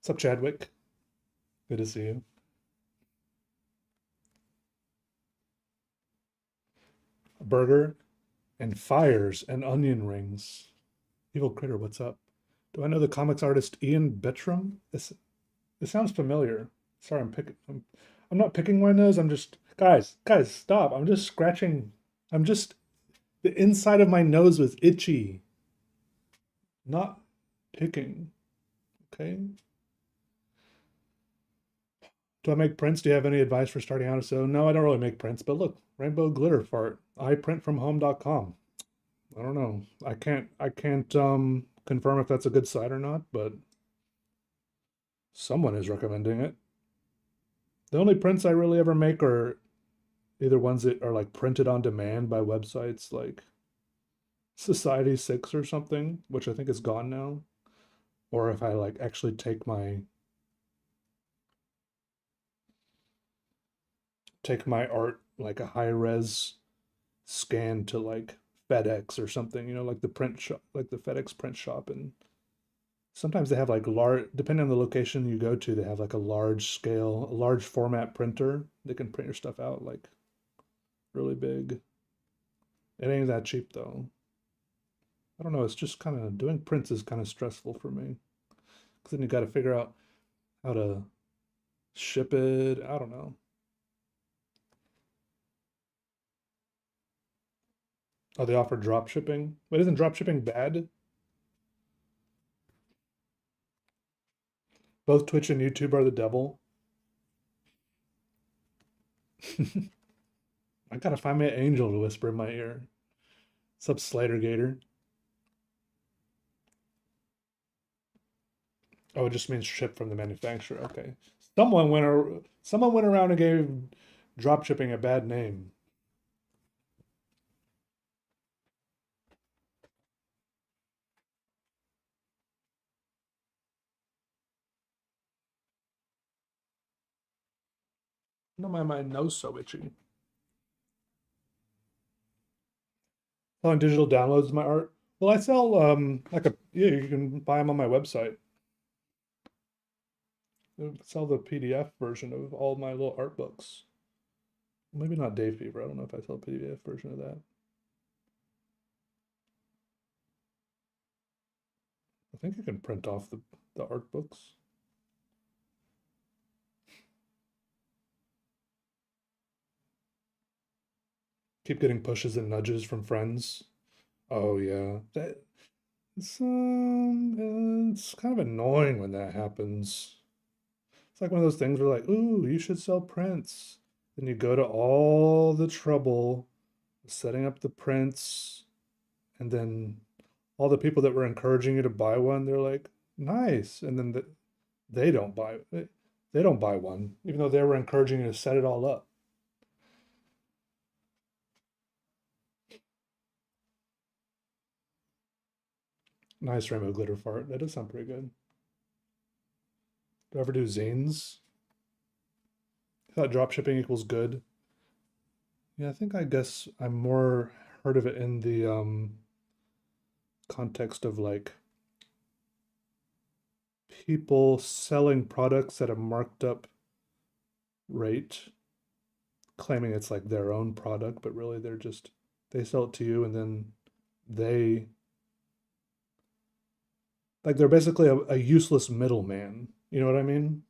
What's up, Chadwick? Good to see you. A burger and fires and onion rings. Evil Critter, what's up? Do I know the comics artist Ian Bettram? This sounds familiar. Sorry, I'm not picking my nose. I'm just guys, stop. I'm just scratching. I'm just the inside of my nose was itchy. Not picking. Okay. Do I make prints? Do you have any advice for starting out? So no, I don't really make prints, but look, rainbow glitter fart. I print from home.com. I don't know. I can't confirm if that's a good site or not, but someone is recommending it. The only prints I really ever make are either ones that are like printed on demand by websites like Society 6 or something, which I think is gone now, or if I like actually take my art like a high res scan to like FedEx or something, like the print shop, like the FedEx print shop. And sometimes they have like large, depending on the location you go to, they have like a large scale, a large format printer. They can print your stuff out like really big. It ain't that cheap though. I don't know. It's just kind of doing prints is kind of stressful for me because then you got to figure out how to ship it. I don't know. Oh, they offer drop shipping. But isn't drop shipping bad? Both Twitch and YouTube are the devil. I gotta find me an angel to whisper in my ear. What's up, Slater Gator? Oh, it just means ship from the manufacturer. Okay. Someone went around and gave drop shipping a bad name. No, my nose so itchy. Selling digital downloads of my art. Well, I sell yeah, you can buy them on my website. I sell the PDF version of all my little art books. Maybe not Day Fever. I don't know if I sell a PDF version of that. I think you can print off the art books. Keep getting pushes and nudges from friends. Oh yeah, it's kind of annoying when that happens. It's like one of those things where like, ooh, you should sell prints. Then you go to all the trouble of setting up the prints, and then all the people that were encouraging you to buy one, they're like, nice, and then they don't buy it. They don't buy one, even though they were encouraging you to set it all up. Nice rainbow glitter fart. That does sound pretty good. Do I ever do zines? I thought drop shipping equals good. Yeah, I guess I'm more heard of it in the context of like people selling products at a marked up rate, claiming it's like their own product, but really they sell it to you and then they like they're basically a useless middleman. You know what I mean?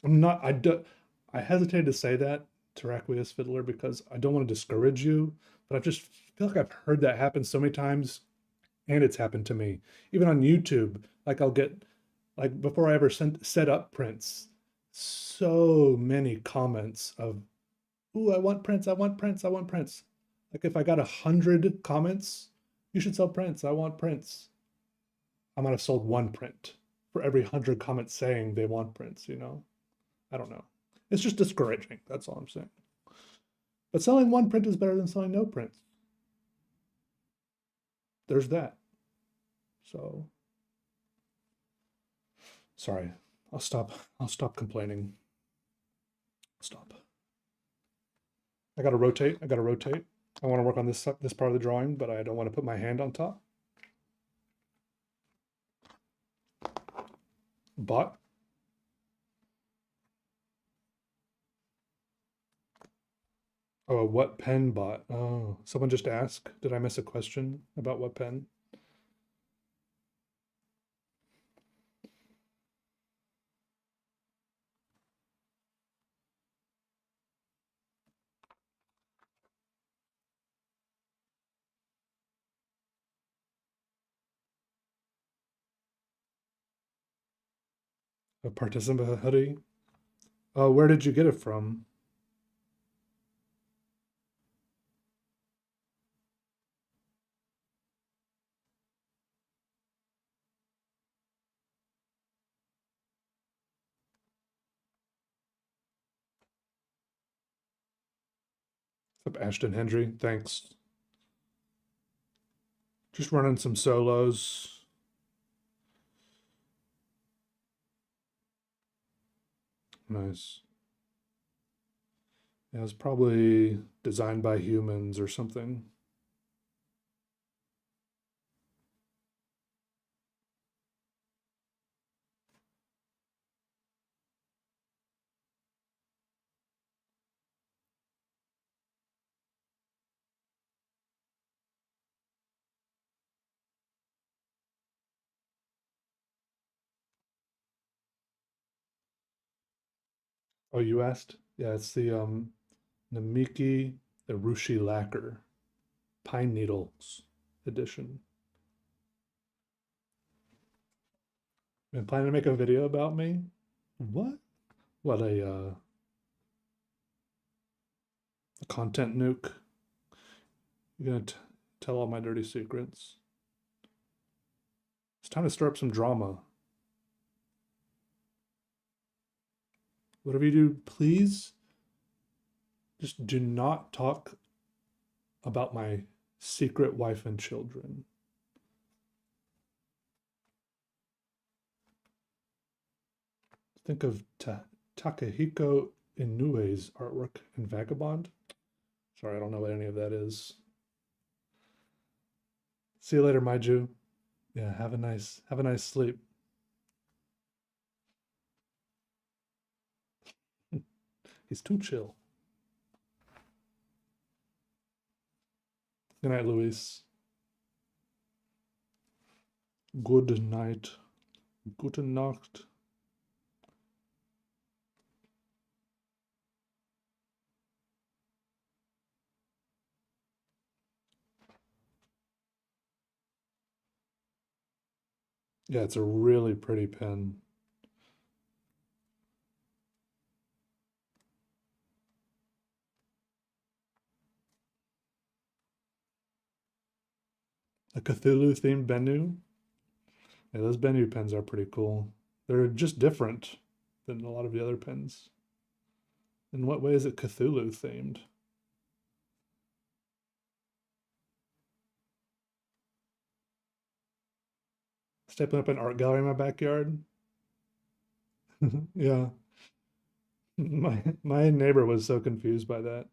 I'm not I do I hesitate to say that to Requiesce Fiddler because I don't want to discourage you, but I just feel like I've heard that happen so many times and it's happened to me. Even on YouTube, like I'll get like before I ever set up prints, so many comments of, "Ooh, I want prints, I want prints, I want prints." Like if I got 100 comments, you should sell prints, I want prints. I might have sold one print for every 100 comments saying they want prints. I don't know. It's just discouraging. That's all I'm saying. But selling one print is better than selling no prints. There's that. So sorry. I'll stop complaining. Stop. I gotta rotate. I want to work on this part of the drawing, but I don't want to put my hand on top. Bot? Oh, what pen bot? Oh, someone just asked. Did I miss a question about what pen? A participant hoodie? Oh, where did you get it from? What's up, Ashton Hendry? Thanks. Just running some solos. Nice. Yeah, it was probably designed by humans or something. Oh, you asked? Yeah, it's the Namiki Urushi Lacquer Pine Needles edition. Been planning to make a video about me? What? What a content nuke? You're gonna tell all my dirty secrets? It's time to stir up some drama. Whatever you do, please just do not talk about my secret wife and children. Think of Takahiko Inoue's artwork in Vagabond. Sorry, I don't know what any of that is. See you later, Maiju. Yeah, have a nice sleep. He's too chill. Good night, Luis. Good night. Gute Nacht. Yeah, it's a really pretty pen. A Cthulhu themed Bennu. Yeah, those Bennu pens are pretty cool. They're just different than a lot of the other pens. In what way is it Cthulhu themed? Stepping up an art gallery in my backyard. Yeah. My neighbor was so confused by that.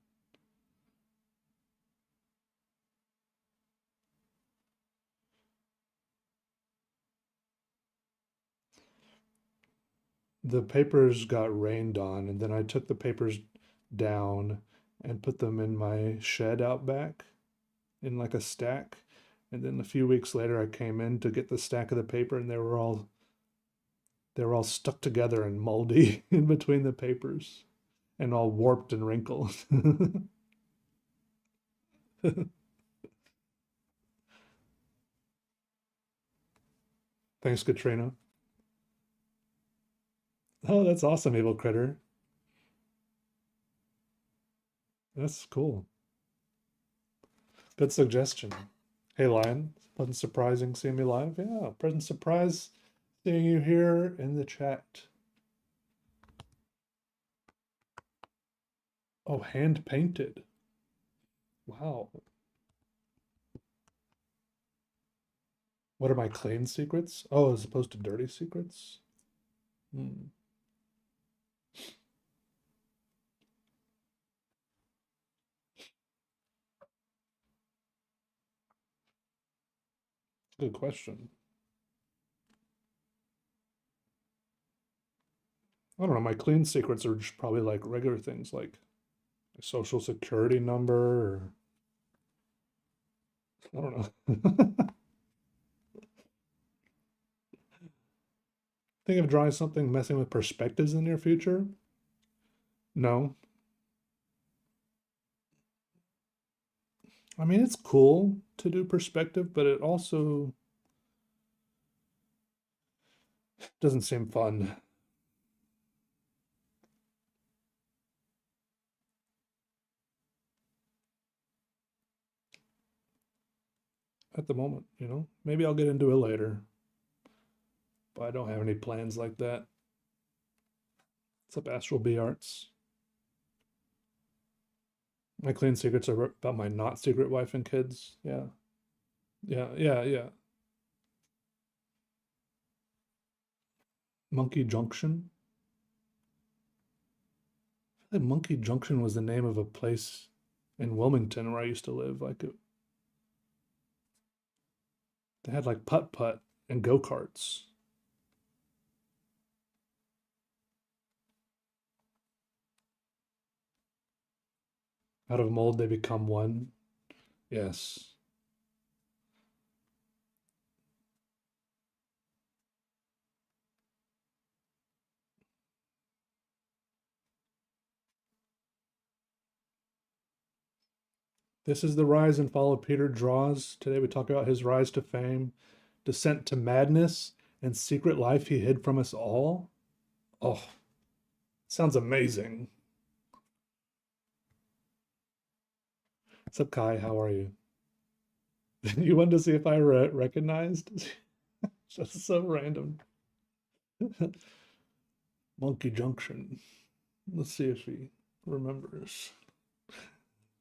The papers got rained on, and then I took the papers down and put them in my shed out back in like a stack. And then a few weeks later, I came in to get the stack of the paper, and they were all stuck together and moldy in between the papers, and all warped and wrinkled. Thanks, Katrina. Oh, that's awesome, Evil Critter. That's cool. Good suggestion. Hey, Lion. Pleasant surprising seeing me live. Yeah, pleasant surprise seeing you here in the chat. Oh, hand painted. Wow. What are my clean secrets? Oh, as opposed to dirty secrets? Hmm. Good question. I don't know, my clean secrets are just probably like regular things like my social security number or I don't know. Think of drawing something messing with perspectives in the near future? No. I mean, it's cool to do perspective, but it also doesn't seem fun at the moment, you know? Maybe I'll get into it later, but I don't have any plans like that. What's up, Astral B Arts? My clean secrets are about my not secret wife and kids. Yeah. Yeah. Monkey Junction. I feel like Monkey Junction was the name of a place in Wilmington where I used to live. Like they had like putt putt and go karts. Out of mold, they become one. Yes. This is the rise and fall of Peter Draws. Today we talk about his rise to fame, descent to madness, and secret life he hid from us all. Oh, sounds amazing. What's up, Kai? How are you? You wanted to see if I recognized? That's so random. Monkey Junction. Let's see if he remembers.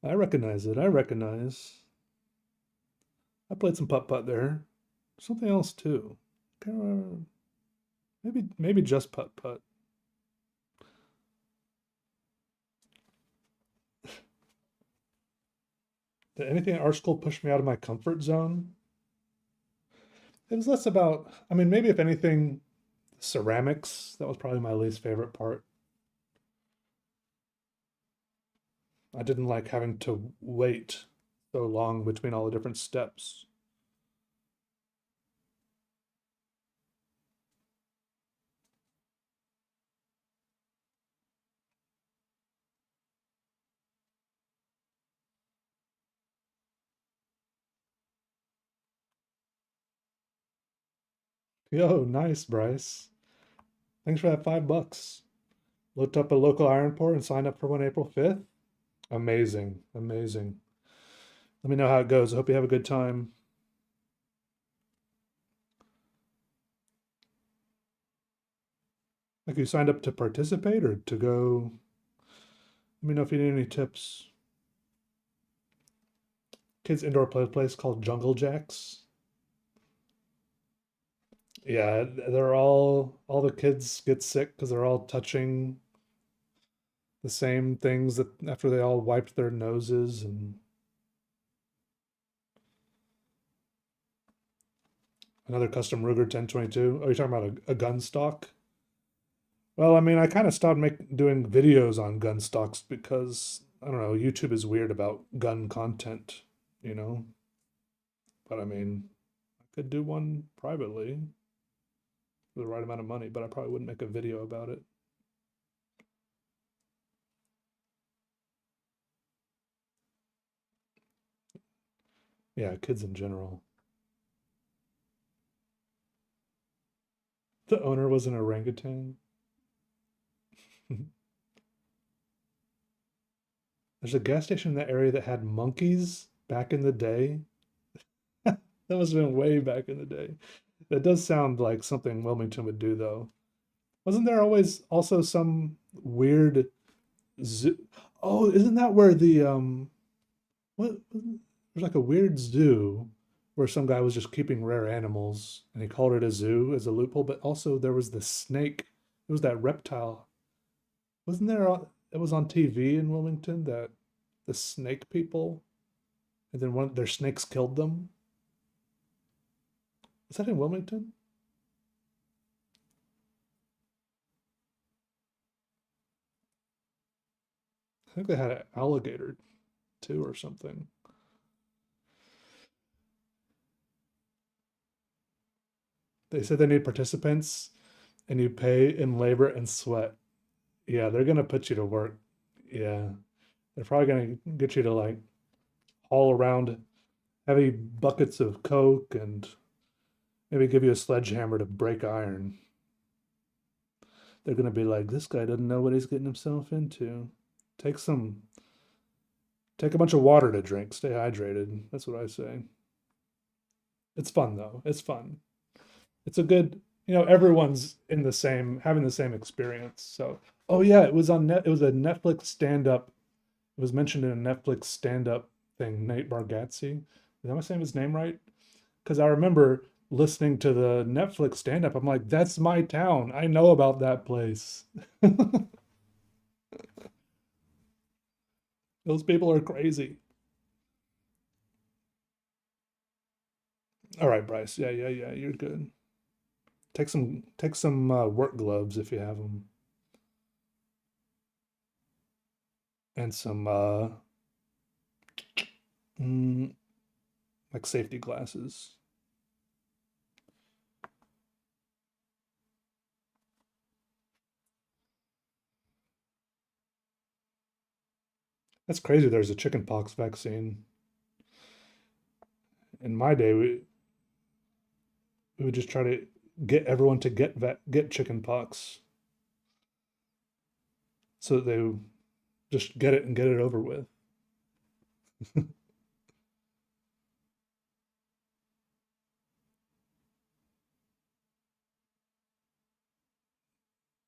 I recognize it. I recognize. I played some putt putt there. Something else too. Can't remember. Maybe just putt putt. Did anything at art school push me out of my comfort zone? It was less about, I mean, maybe if anything, ceramics. That was probably my least favorite part. I didn't like having to wait so long between all the different steps. Yo, nice, Bryce. Thanks for that $5. Looked up a local iron pour and signed up for one April 5th. Amazing, amazing. Let me know how it goes. I hope you have a good time. Like you signed up to participate or to go? Let me know if you need any tips. Kids indoor play place called Jungle Jacks. Yeah, they're all the kids get sick because they're all touching the same things that after they all wiped their noses and another custom Ruger 1022. Oh, you're talking about a gun stock? Well, I mean, I kind of stopped doing videos on gun stocks because I don't know, YouTube is weird about gun content, you know. But I mean, I could do one privately for the right amount of money, but I probably wouldn't make a video about it. Yeah, kids in general. The owner was an orangutan. There's a gas station in that area that had monkeys back in the day. That must have been way back in the day. That does sound like something Wilmington would do, though. Wasn't there always also some weird zoo? Oh, isn't that where the what? There's like a weird zoo where some guy was just keeping rare animals and he called it a zoo as a loophole, but also there was the snake. It was that reptile. Wasn't there? It was on TV in Wilmington that the snake people, and then one of their snakes killed them. Is that in Wilmington? think they had an alligator too or something. They said they need participants and you pay in labor and sweat. Yeah, they're gonna put you to work. Yeah. They're probably gonna get you to like haul around heavy buckets of coke and maybe give you a sledgehammer to break iron. They're gonna be like, this guy doesn't know what he's getting himself into. Take some, take a bunch of water to drink. Stay hydrated. That's what I say. It's fun though. It's fun. It's a good, everyone's in the same, having the same experience. So, oh yeah, it was on net. It was a Netflix stand-up. It was mentioned in a Netflix stand-up thing. Nate Bargatze. Am I saying his name right? Because I remember listening to the Netflix stand-up. I'm like, that's my town. I know about that place. Those people are crazy. All right, Bryce. Yeah, yeah, yeah. You're good. Take some work gloves if you have them, and some mm, like safety glasses. That's crazy. There's a chickenpox vaccine. In my day, we would just try to get everyone to get chickenpox so that they just get it and get it over with.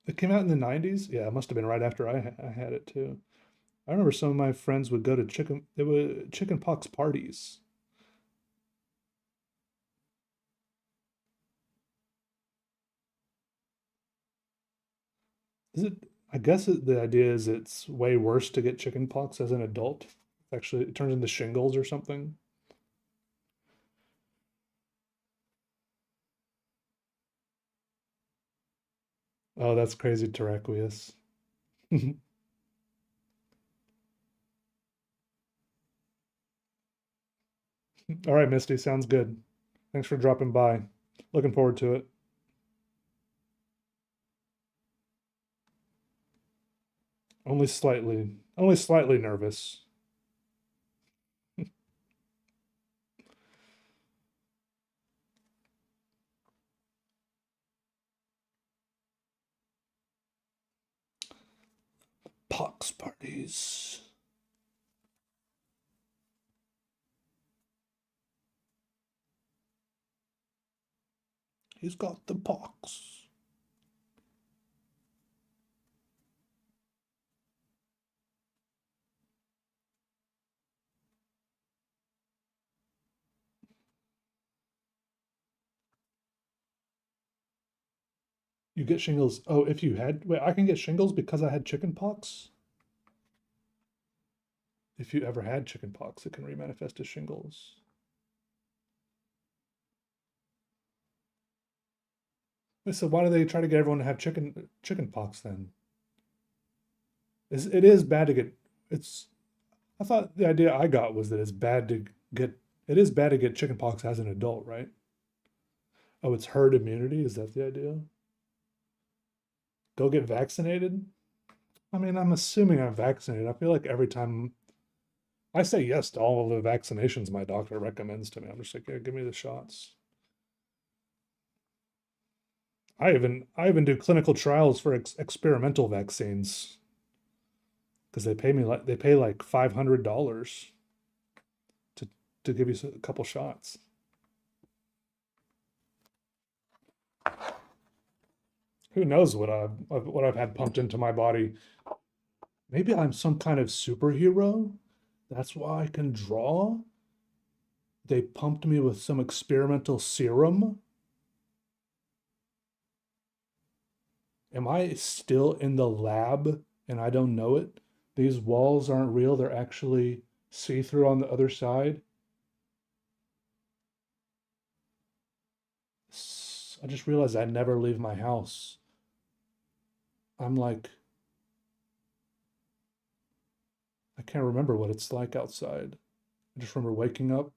It came out in the 90s. Yeah, it must have been right after I had it too. I remember some of my friends would go to they were chickenpox parties. Is it? I guess the idea is it's way worse to get chickenpox as an adult. Actually, it turns into shingles or something. Oh, that's crazy, Terraqueous. All right, Misty, sounds good. Thanks for dropping by. Looking forward to it. Only slightly nervous. Pox parties. He's got the pox. You get shingles. Oh, if you had, wait, I can get shingles because I had chicken pox? If you ever had chicken pox, it can remanifest as shingles. Wait, so why do they try to get everyone to have chicken pox then? It is bad to get, it's, I thought the idea I got was that get, it is bad to get chicken pox as an adult, right? Oh, it's herd immunity? Is that the idea? Go get vaccinated? I mean, I'm assuming I'm vaccinated. I feel like every time I say yes to all of the vaccinations my doctor recommends to me, I'm just like, yeah, give me the shots. I even do clinical trials for experimental vaccines because they pay like $500 to give you a couple shots. Who knows what I've had pumped into my body? Maybe I'm some kind of superhero. That's why I can draw. They pumped me with some experimental serum. Am I still in the lab and I don't know it? These walls aren't real, they're actually see-through on the other side. I just realized I never leave my house. I'm like, I can't remember what it's like outside. I just remember waking up,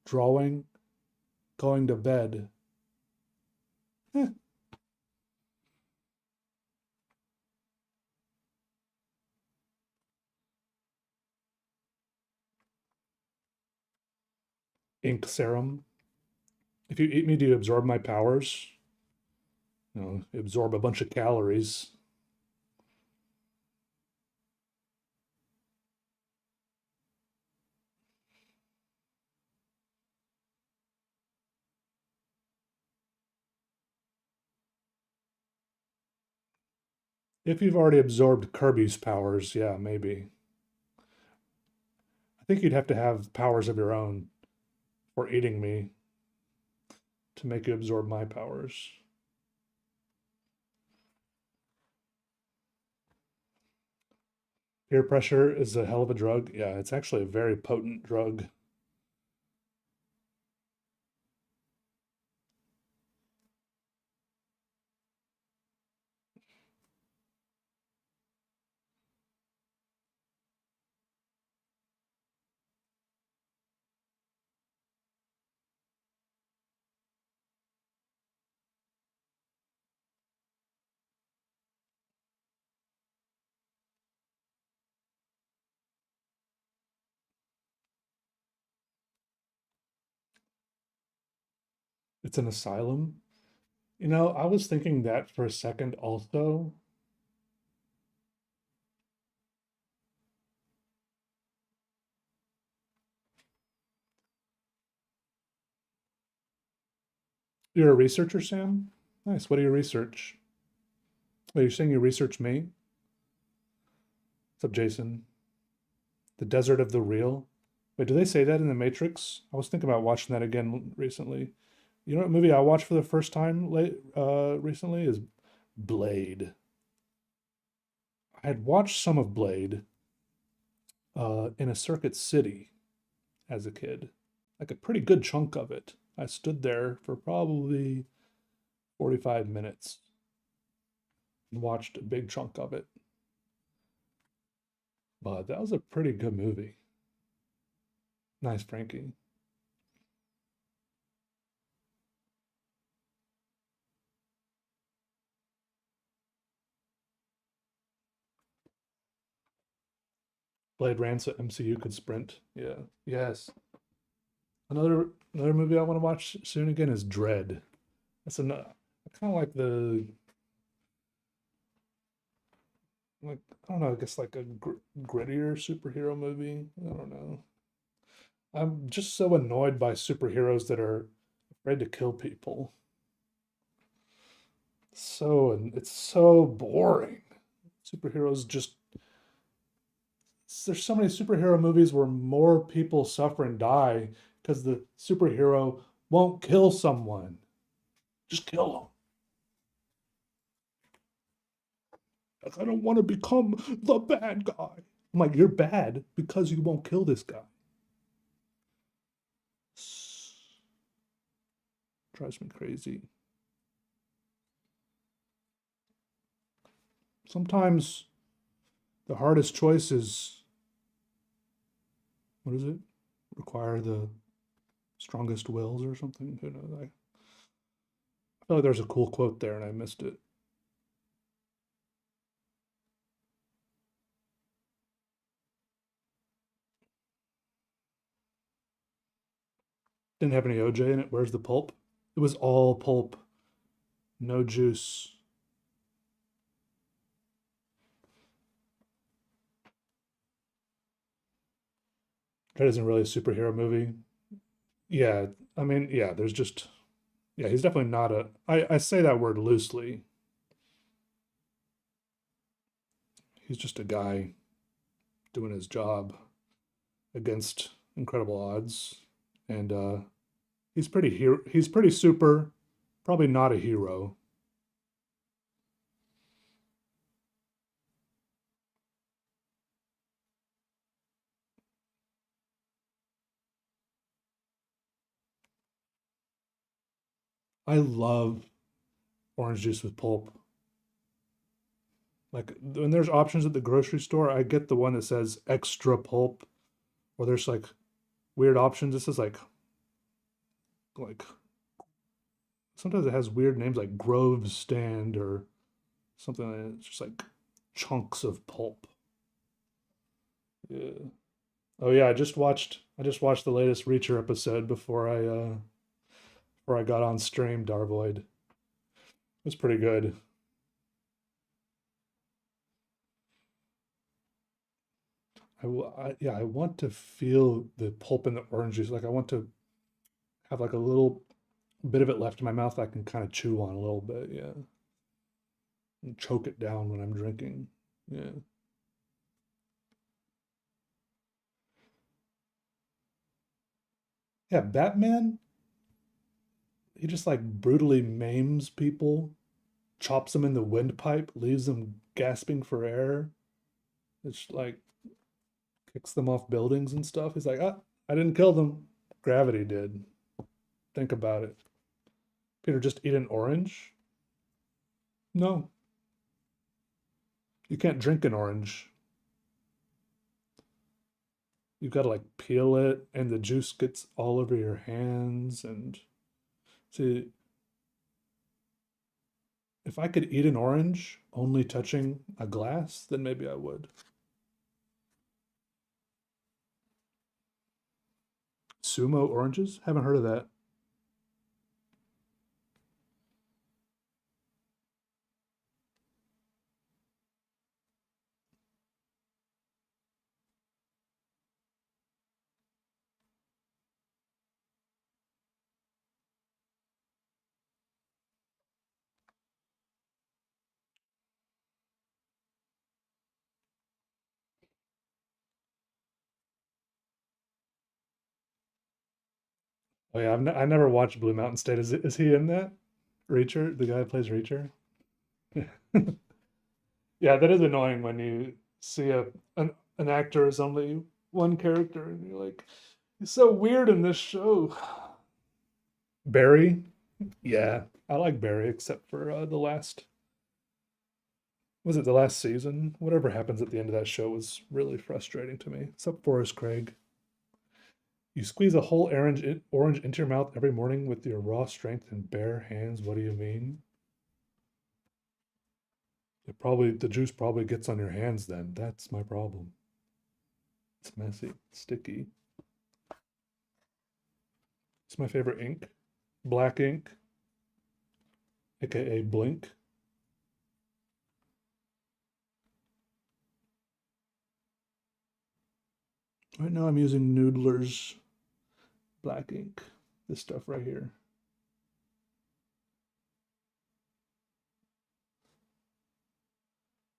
drawing, going to bed. Eh, ink serum. If you eat me, do you absorb my powers? You know, absorb a bunch of calories. If you've already absorbed Kirby's powers, yeah, maybe. I think you'd have to have powers of your own for eating me to make you absorb my powers. Peer pressure is a hell of a drug. Yeah, it's actually a very potent drug. It's an asylum. You know, I was thinking that for a second also. You're a researcher, Sam? Nice. What do you research? Are you saying you research me? What's up, Jason? The Desert of the Real? Wait, do they say that in The Matrix? I was thinking about watching that again recently. You know what movie I watched for the first time recently is Blade. I had watched some of Blade in a Circuit City as a kid, like a pretty good chunk of it. I stood there for probably 45 minutes and watched a big chunk of it. But that was a pretty good movie. Nice, Frankie. Blade ran so MCU could sprint. Yeah. Yes. Another movie I want to watch soon again is Dread. That's another. I kind of like the like I don't know. I guess like a grittier superhero movie. I don't know. I'm just so annoyed by superheroes that are afraid to kill people. It's so boring. Superheroes just there's so many superhero movies where more people suffer and die because the superhero won't kill someone. Just kill them. Like, I don't want to become the bad guy. I'm like, you're bad because you won't kill this guy. Drives me crazy. Sometimes the hardest choice is what is it? Require the strongest wills or something. Who knows? I feel like there's a cool quote there and I missed it. Didn't have any OJ in it. Where's the pulp? It was all pulp, no juice. That isn't really a superhero movie. Yeah, I mean, yeah, there's just yeah, he's definitely not a I say that word loosely. He's just a guy doing his job against incredible odds. And he's pretty super, probably not a hero. I love orange juice with pulp. Like when there's options at the grocery store, I get the one that says extra pulp, or there's like weird options. This is like sometimes it has weird names like Grove Stand or something like that. It's just like chunks of pulp. Yeah. Oh yeah, I just watched the latest Reacher episode before I got on stream, Darvoid. It was pretty good. Yeah, I want to feel the pulp in the orange juice. Like I want to have like a little bit of it left in my mouth I can kind of chew on a little bit, yeah. And choke it down when I'm drinking. Yeah. Yeah, Batman, he just like brutally maims people, chops them in the windpipe, leaves them gasping for air. It's like kicks them off buildings and stuff. He's like, ah, I didn't kill them. Gravity did. Think about it. Peter, just eat an orange? No, you can't drink an orange. You've got to like peel it, and the juice gets all over your hands. And see, if I could eat an orange only touching a glass, then maybe I would. Sumo oranges? Haven't heard of that. Oh yeah, I never watched Blue Mountain State. Is he in that? Reacher, the guy who plays Reacher. Yeah, that is annoying when you see an actor is only one character, and you're like, he's so weird in this show. Barry, yeah, I like Barry, except for the last, was it the last season? Whatever happens at the end of that show was really frustrating to me. Except Forrest Craig. You squeeze a whole orange into your mouth every morning with your raw strength and bare hands. What do you mean? The juice probably gets on your hands then. That's my problem. It's messy, sticky. It's my favorite ink. Black ink, aka Blink. Right now I'm using Noodler's black ink. This stuff right here.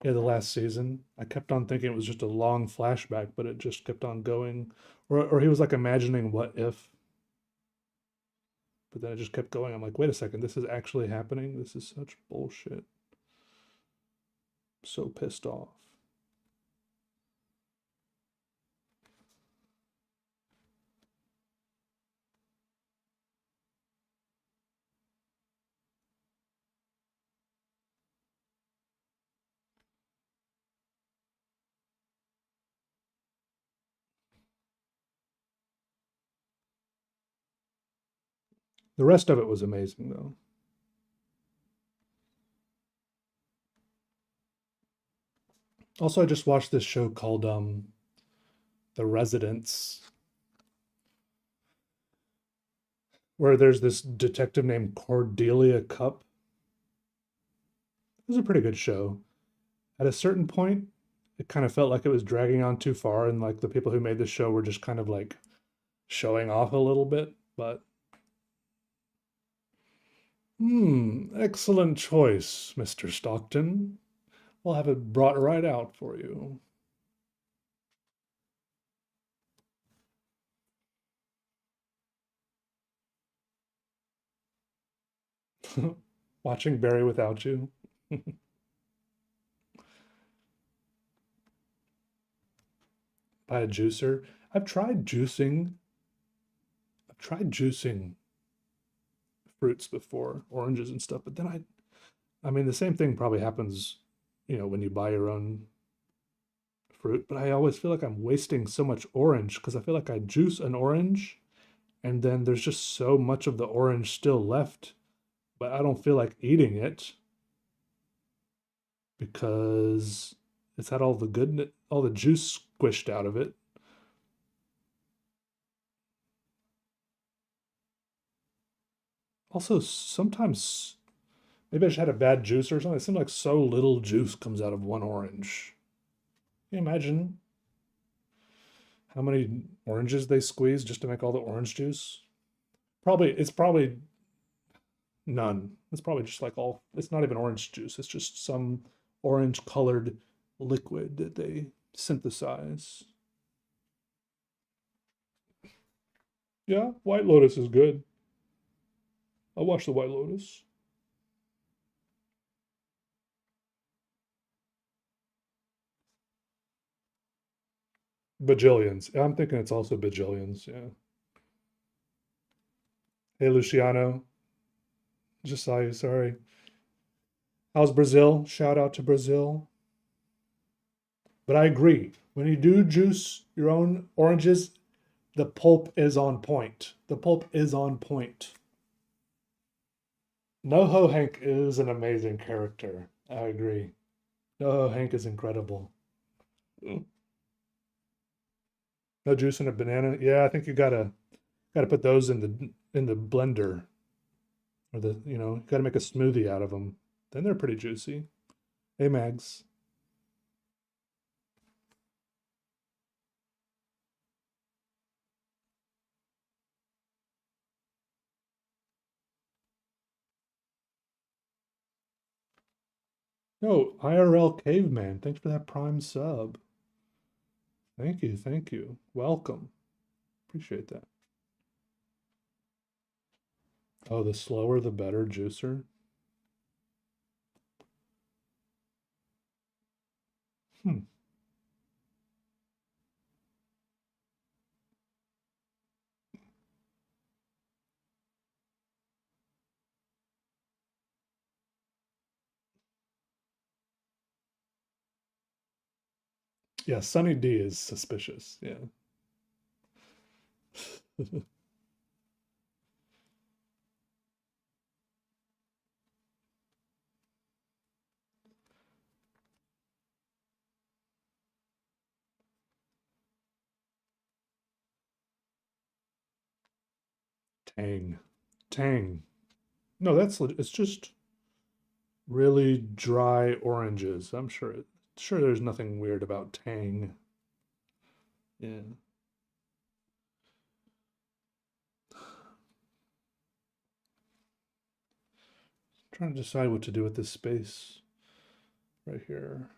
Yeah, the last season. I kept on thinking it was just a long flashback, but it just kept on going. Or he was like imagining what if, but then it just kept going. I'm like, wait a second, this is actually happening? This is such bullshit. I'm so pissed off. The rest of it was amazing though. Also, I just watched this show called The Residents, where there's this detective named Cordelia Cup. It was a pretty good show. At a certain point, it kind of felt like it was dragging on too far, and like the people who made the show were just kind of like showing off a little bit. But excellent choice, Mr. Stockton. We'll have it brought right out for you. Watching Barry without you. Buy a juicer. I've tried juicing. I've tried juicing fruits before, oranges and stuff, but then I mean, the same thing probably happens when you buy your own fruit, but I always feel like I'm wasting so much orange because I feel like I juice an orange and then there's just so much of the orange still left, but I don't feel like eating it because it's had all the juice squished out of it. Also, sometimes maybe I just had a bad juice or something. It seems like so little juice comes out of one orange. Can you imagine how many oranges they squeeze just to make all the orange juice? It's probably none. It's probably just like it's not even orange juice. It's just some orange colored liquid that they synthesize. Yeah, White Lotus is good. I'll watch the White Lotus. Bajillions. Yeah, I'm thinking it's also bajillions. Yeah. Hey, Luciano. Just saw you. Sorry. How's Brazil? Shout out to Brazil. But I agree. When you do juice your own oranges, the pulp is on point. The pulp is on point. NoHo Hank is an amazing character. I agree. NoHo Hank is incredible. No juice in a banana. Yeah, I think you gotta put those in the blender or you gotta make a smoothie out of them. Then they're pretty juicy. Hey, Mags. No, IRL Caveman. Thanks for that Prime sub. Thank you, thank you. Welcome. Appreciate that. Oh, the slower the better juicer. Hmm. Yeah, Sunny D is suspicious. Yeah. Tang. Tang. No, it's just really dry oranges. I'm sure there's nothing weird about tang. Yeah. Trying to decide what to do with this space right here.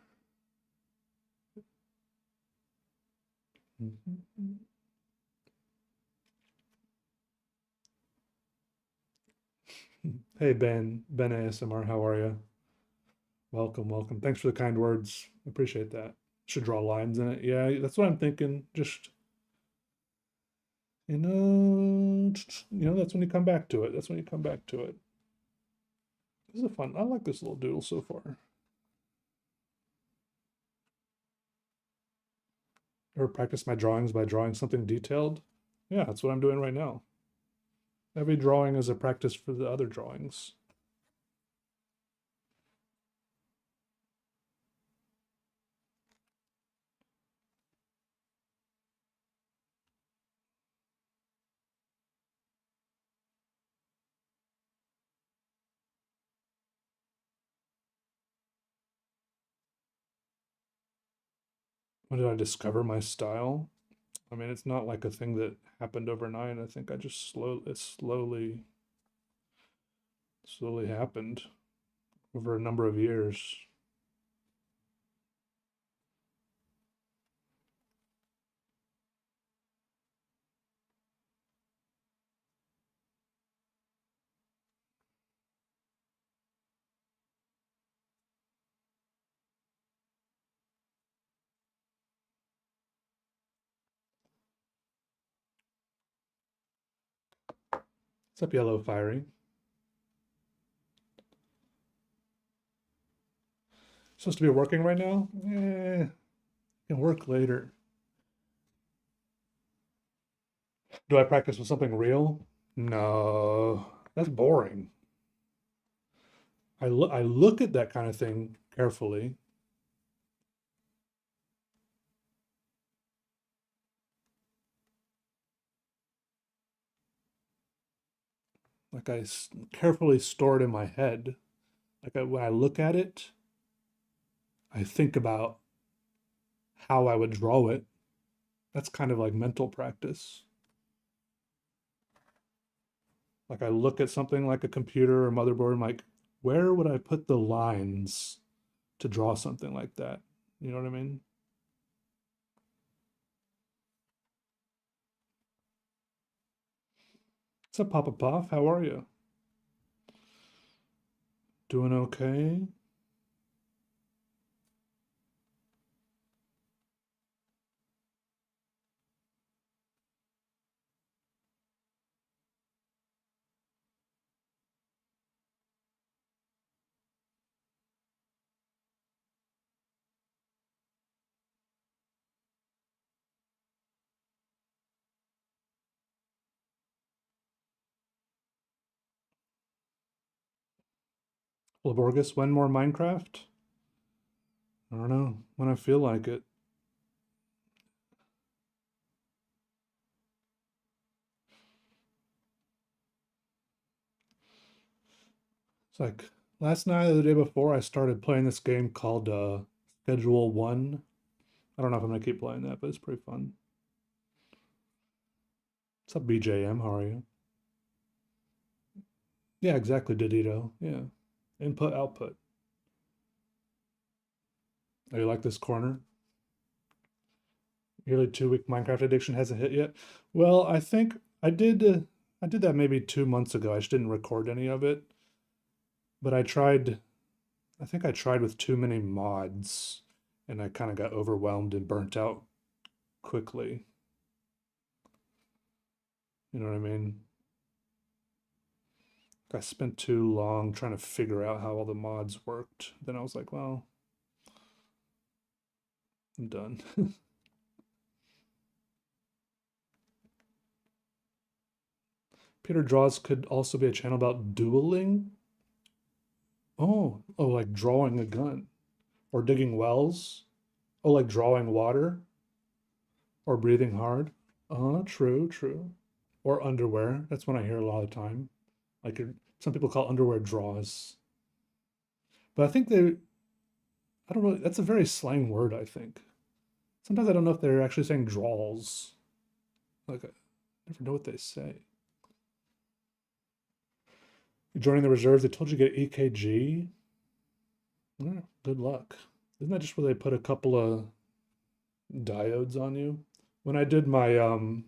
Mhm. Hey Ben ASMR, how are you? Welcome, welcome. Thanks for the kind words. Appreciate that. Should draw lines in it. Yeah, that's what I'm thinking. Just that's when you come back to it. That's when you come back to it. This is a fun. I like this little doodle so far. Or practice my drawings by drawing something detailed. Yeah, that's what I'm doing right now. Every drawing is a practice for the other drawings. When did I discover my style? I mean, it's not like a thing that happened overnight. I think I just slowly happened over a number of years. What's up, Yellow Fiery? Supposed to be working right now? Can work later. Do I practice with something real? No, that's boring. I look at that kind of thing carefully. Like carefully store it in my head. When I look at it, I think about how I would draw it. That's kind of like mental practice. Like I look at something like a computer or motherboard, I'm like, where would I put the lines to draw something like that? You know what I mean? What's up, Papa Puff? How are you? Doing okay? Laborgus, when more Minecraft? I don't know. When I feel like it. It's like last night or the day before, I started playing this game called Schedule 1. I don't know if I'm gonna keep playing that, but it's pretty fun. What's up, BJM? How are you? Yeah, exactly, Didito. Yeah. Input, output. Oh, you like this corner? Nearly 2 week Minecraft addiction hasn't hit yet. Well, I think I did that maybe 2 months ago. I just didn't record any of it. But I think I tried with too many mods and I kind of got overwhelmed and burnt out quickly. You know what I mean? I spent too long trying to figure out how all the mods worked. Then I was like, well, I'm done. Peter Draws could also be a channel about dueling. Oh, like drawing a gun or digging wells. Oh, like drawing water or breathing hard. True, true. Or underwear. That's one I hear a lot of the time. Like some people call underwear draws. But I don't know, that's a very slang word, I think. Sometimes I don't know if they're actually saying draws. Like, I never know what they say. You're joining the reserves, they told you to get EKG. Yeah, good luck. Isn't that just where they put a couple of diodes on you? When I did my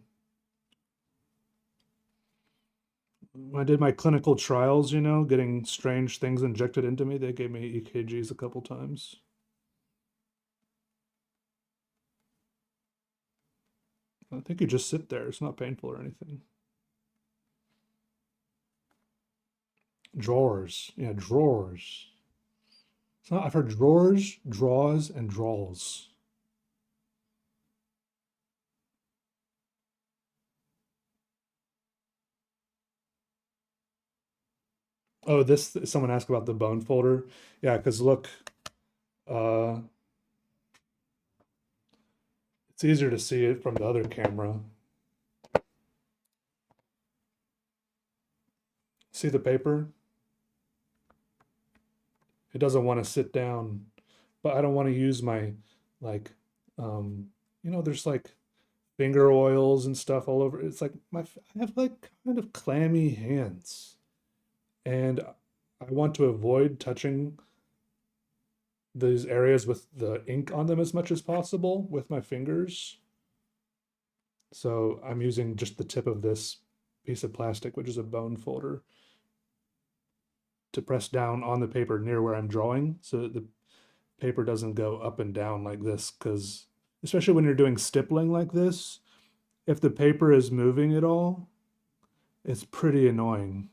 clinical trials, getting strange things injected into me, they gave me EKGs a couple times. I think you just sit there. It's not painful or anything. Drawers. Yeah, drawers. I've heard drawers, draws, and draws. Oh, someone asked about the bone folder. Yeah, because look, uh, it's easier to see it from the other camera. See the paper? It doesn't want to sit down, but I don't want to use my, like, there's like finger oils and stuff all over. It's like I have like kind of clammy hands, and I want to avoid touching these areas with the ink on them as much as possible with my fingers. So I'm using just the tip of this piece of plastic, which is a bone folder, to press down on the paper near where I'm drawing so that the paper doesn't go up and down like this, because especially when you're doing stippling like this, if the paper is moving at all, it's pretty annoying.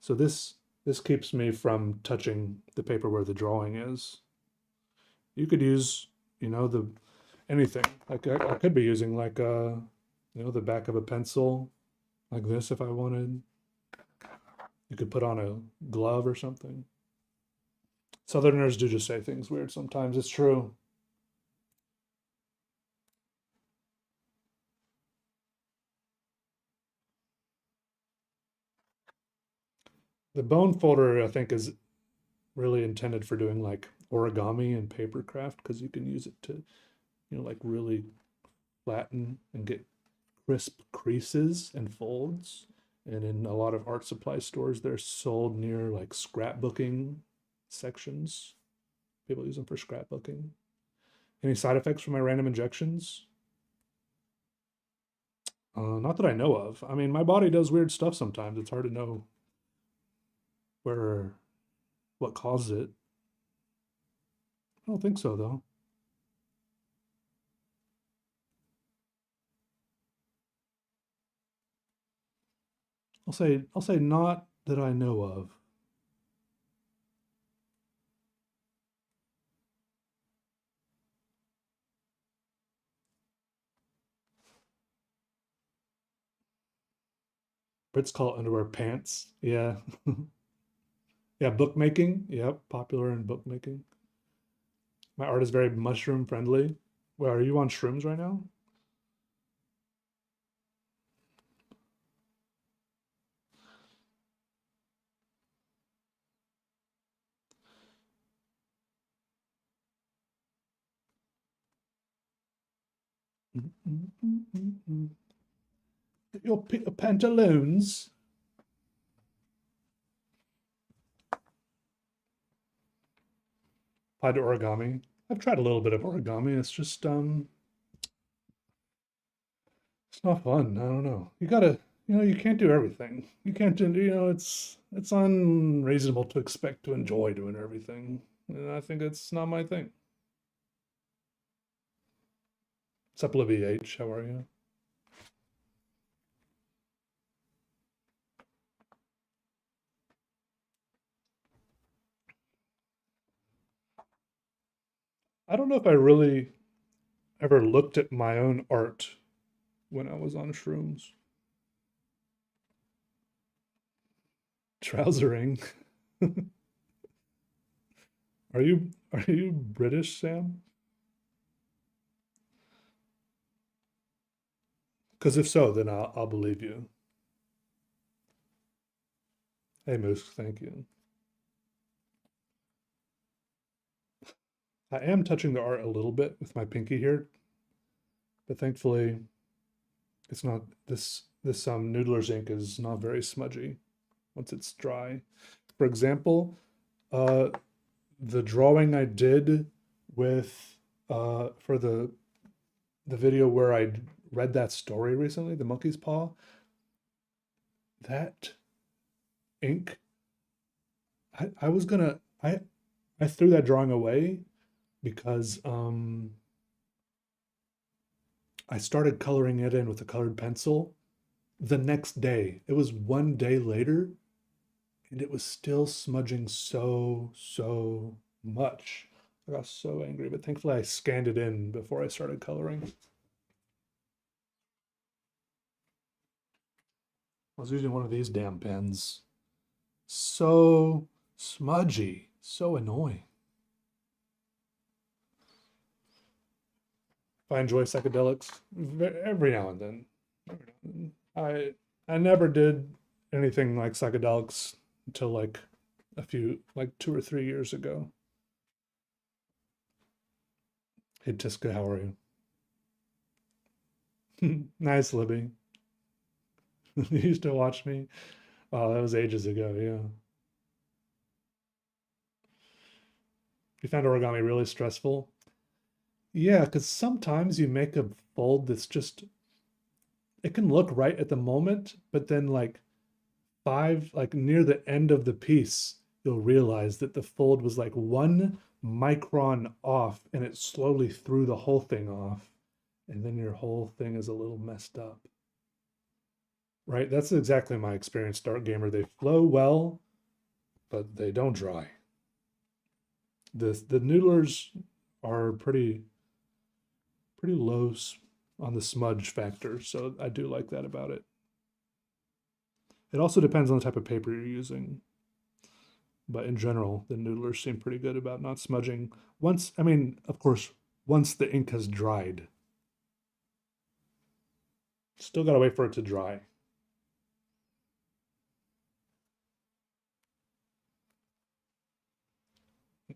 So this This keeps me from touching the paper where the drawing is. You could use, the anything. Like I could be using like the back of a pencil like this if I wanted. You could put on a glove or something. Southerners do just say things weird sometimes. It's true. The bone folder, I think, is really intended for doing like origami and paper craft because you can use it to, like really flatten and get crisp creases and folds. And in a lot of art supply stores, they're sold near like scrapbooking sections. People use them for scrapbooking. Any side effects from my random injections? Not that I know of. I mean, my body does weird stuff sometimes. It's hard to know where what caused it. I don't think so though. I'll say not that I know of. Brits call it underwear pants. Yeah. Yeah, bookmaking. Yep, popular in bookmaking. My art is very mushroom friendly. Well, are you on shrooms right now? Your pantaloons. Applied to origami. I've tried a little bit of origami. It's just it's not fun. I don't know. You gotta, you can't do everything. You can't do, it's unreasonable to expect to enjoy doing everything. And I think it's not my thing. What's up, Libby H? How are you? I don't know if I really ever looked at my own art when I was on shrooms. Trousering. Are you British, Sam? Because if so, then I'll believe you. Hey Moose, thank you. I am touching the art a little bit with my pinky here, but thankfully it's not this Noodler's ink is not very smudgy once it's dry. For example, uh the drawing I did with for the video where I read that story recently, The Monkey's Paw, that ink, I was gonna I threw that drawing away because I started coloring it in with a colored pencil the next day. It was one day later and it was still smudging so much. I got so angry, but thankfully I scanned it in before I started coloring. I was using one of these damn pens. So smudgy, so annoying. I enjoy psychedelics every now and then. Every now and then. I never did anything like psychedelics until like like 2 or 3 years ago. Hey Tiska, how are you? Nice, Libby. You used to watch me. Oh, that was ages ago. Yeah. You found origami really stressful? Yeah, because sometimes you make a fold that's just, it can look right at the moment, but then like near the end of the piece, you'll realize that the fold was like 1 micron off and it slowly threw the whole thing off. And then your whole thing is a little messed up. Right? That's exactly my experience, Dark Gamer. They flow well, but they don't dry. The noodlers are pretty low on the smudge factor, so I do like that about it. It also depends on the type of paper you're using. But in general, the noodlers seem pretty good about not smudging. Once, I mean, of course, once the ink has dried. Still gotta wait for it to dry.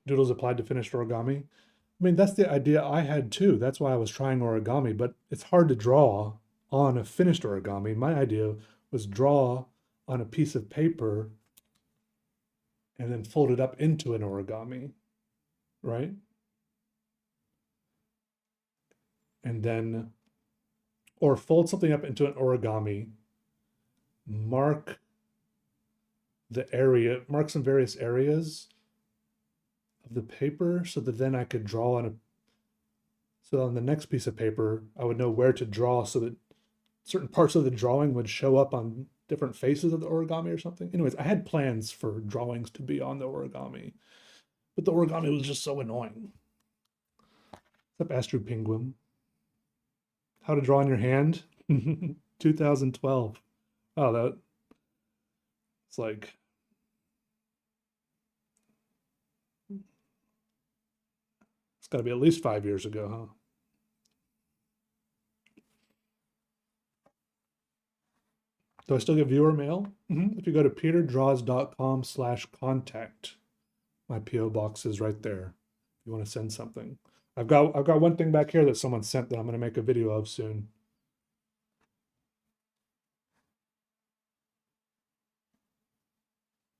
Doodles applied to finished origami. I mean, that's the idea I had too. That's why I was trying origami, but it's hard to draw on a finished origami. My idea was draw on a piece of paper and then fold it up into an origami, right? And then, or fold something up into an origami, mark the area, mark some various areas of the paper so that then I could draw on a, so on the next piece of paper, I would know where to draw so that certain parts of the drawing would show up on different faces of the origami or something. Anyways, I had plans for drawings to be on the origami, but the origami was just so annoying. What's up, Astro Penguin? How to draw on your hand? 2012. Oh, that it's like it's got to be at least 5 years ago, huh? Do I still get viewer mail? If you go to peterdraws.com/contact, my PO box is right there. If you want to send something, I've got one thing back here that someone sent that I'm going to make a video of soon.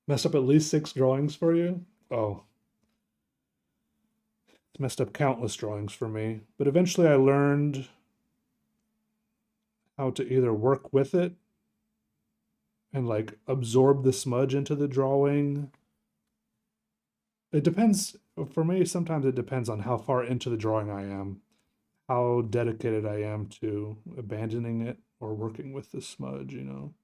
Messed up at least 6 drawings for you? Oh, it's messed up countless drawings for me. But eventually I learned how to either work with it and like absorb the smudge into the drawing. It depends. For me, sometimes it depends on how far into the drawing I am, how dedicated I am to abandoning it or working with the smudge, you know.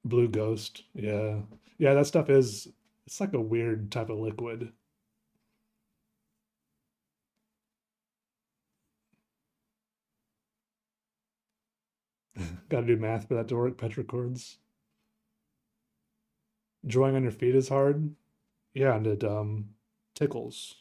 Blue Ghost. Yeah. Yeah, that stuff is, it's like a weird type of liquid. Got to do math for that to work, petrichords. Drawing on your feet is hard. Yeah, and it tickles.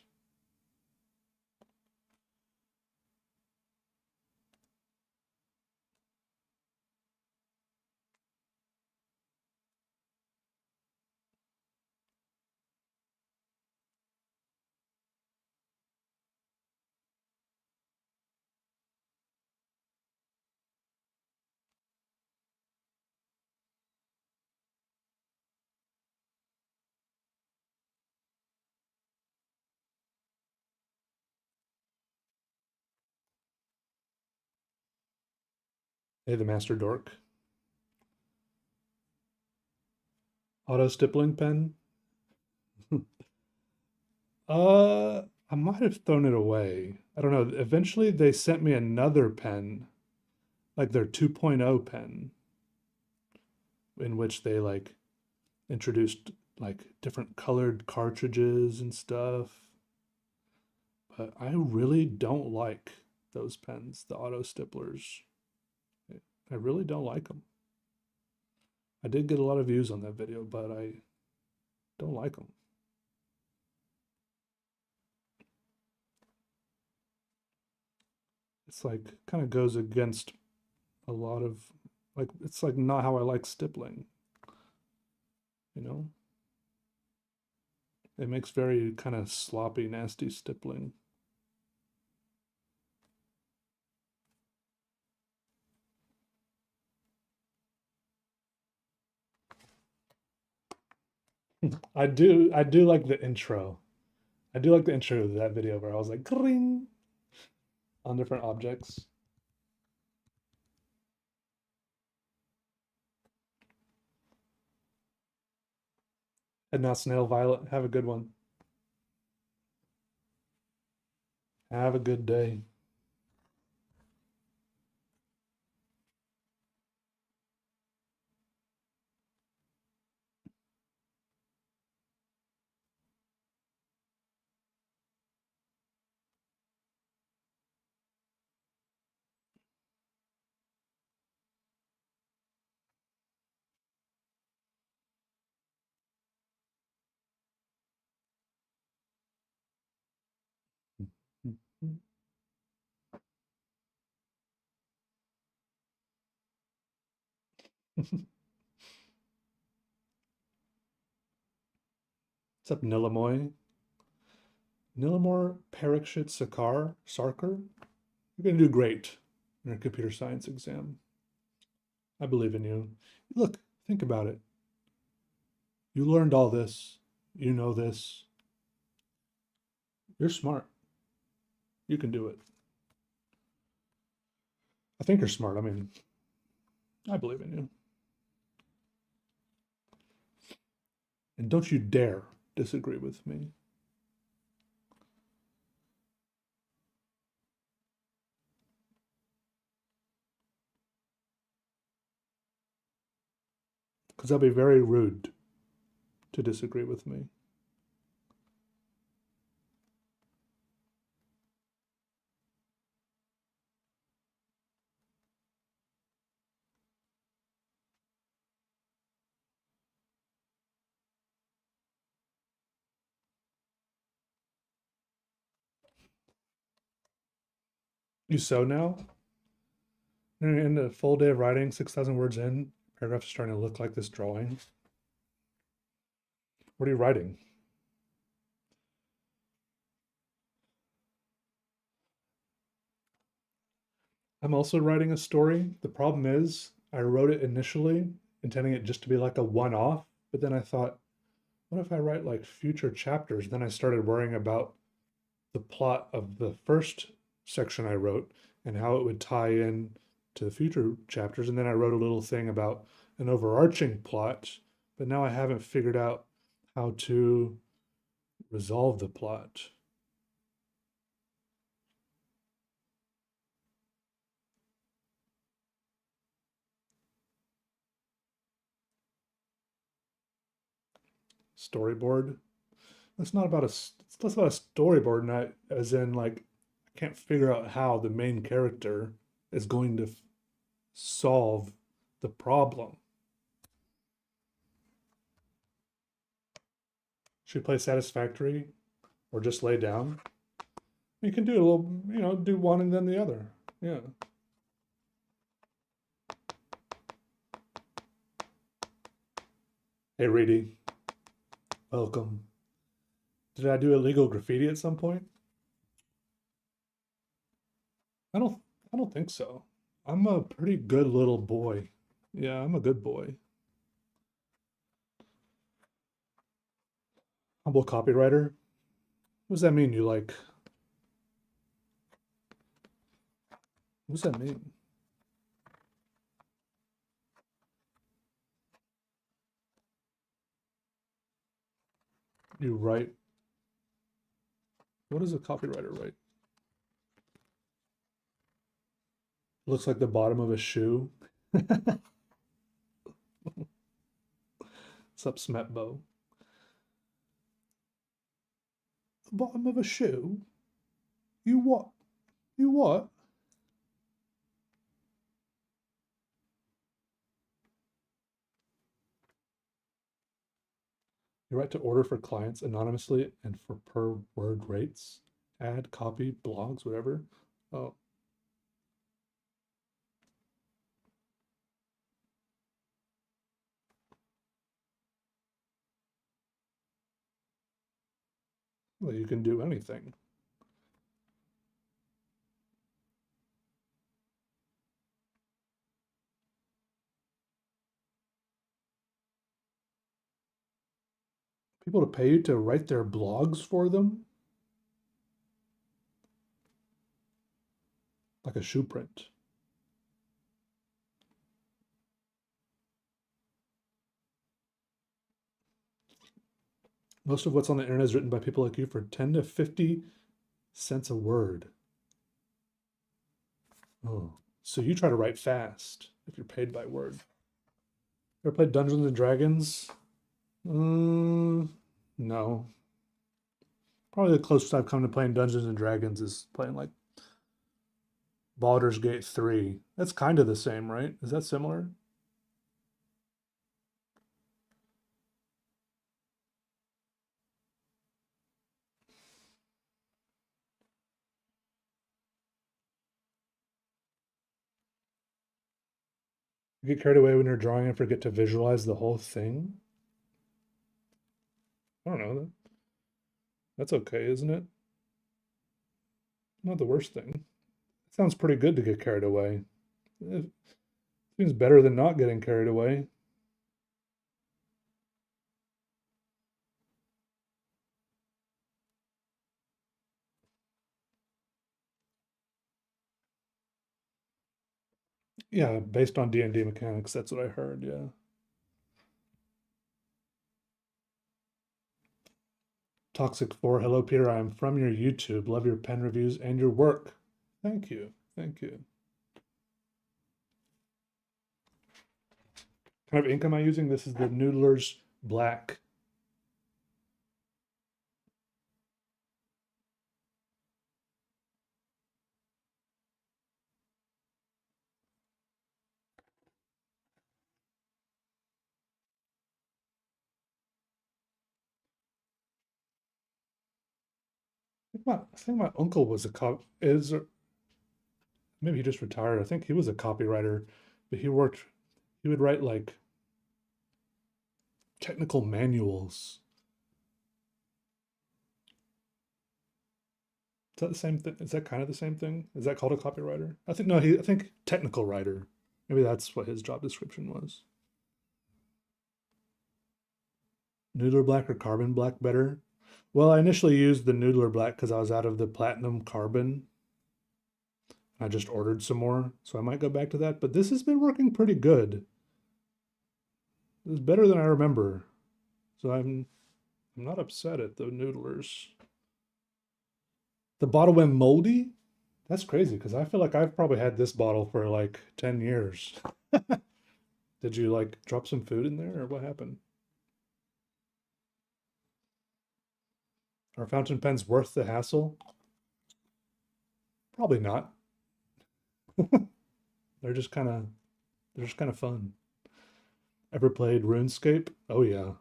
Hey, the master dork. Auto stippling pen. I might have thrown it away. I don't know. Eventually, they sent me another pen, like their 2.0 pen, in which they like introduced like different colored cartridges and stuff. But I really don't like those pens, the auto stipplers. I really don't like them. I did get a lot of views on that video, but I don't like them. It's like kind of goes against a lot of like it's like not how I like stippling, you know? It makes very kind of sloppy, nasty stippling. I do like the intro. I do like the intro of that video where I was like "Kring" on different objects. And now Snail Violet, have a good one. Have a good day. What's up, Nilamoy? Nilamor Parikshit Sarkar? You're going to do great in your computer science exam. I believe in you. Look, think about it. You learned all this. You know this. You're smart. You can do it. I think you're smart. I mean, I believe in you. And don't you dare disagree with me. Because that'll be very rude to disagree with me. You sew now? In a full day of writing, 6,000 words in, paragraph's starting to look like this drawing. What are you writing? I'm also writing a story. The problem is, I wrote it initially intending it just to be like a one-off, but then I thought, what if I write like future chapters? Then I started worrying about the plot of the first section I wrote and how it would tie in to the future chapters. And then I wrote a little thing about an overarching plot, but now I haven't figured out how to resolve the plot. Storyboard. It's not about it's less about a storyboard, not as in like I can't figure out how the main character is going to solve the problem. Should we play satisfactory or just lay down? You can do a little, do one and then the other. Yeah. Hey, Reedy. Welcome. Did I do illegal graffiti at some point? I don't I don't think so. I'm a pretty good little boy. Yeah, I'm a good boy. Humble copywriter. What does that mean? What does that mean? You write. What does a copywriter write? Looks like the bottom of a shoe. What's up, Smetbo? The bottom of a shoe? You what? You what? You write to order for clients anonymously and for per word rates. Ad, copy, blogs, whatever. Oh, well, you can do anything. People to pay you to write their blogs for them? Like a shoe print. Most of what's on the internet is written by people like you for 10 to 50 cents a word. Oh, so you try to write fast if you're paid by word. Ever played Dungeons and Dragons? No. Probably the closest I've come to playing Dungeons and Dragons is playing like Baldur's Gate 3. That's kind of the same, right? Is that similar? You get carried away when you're drawing and forget to visualize the whole thing? I don't know. That's okay, isn't it? Not the worst thing. It sounds pretty good to get carried away. It seems better than not getting carried away. Yeah, based on D&D mechanics, that's what I heard, yeah. Toxic 4, hello Peter, I'm from your YouTube. Love your pen reviews and your work. Thank you. Thank you. What kind of ink am I using? This is the Noodler's Black. I think my uncle was a maybe he just retired. I think he was a copywriter, but he would write like technical manuals. Is that the same thing? Is that kind of the same thing? Is that called a copywriter? I think no, I think technical writer. Maybe that's what his job description was. Noodler black or carbon black better? Well, I initially used the Noodler black because I was out of the platinum carbon. I just ordered some more, so I might go back to that. But this has been working pretty good. It's better than I remember. So I'm not upset at the noodlers. The bottle went moldy? That's crazy because I feel like I've probably had this bottle for like 10 years. Did you like drop some food in there or what happened? Are fountain pens worth the hassle? Probably not. They're just kind of fun. Ever played RuneScape? Oh yeah.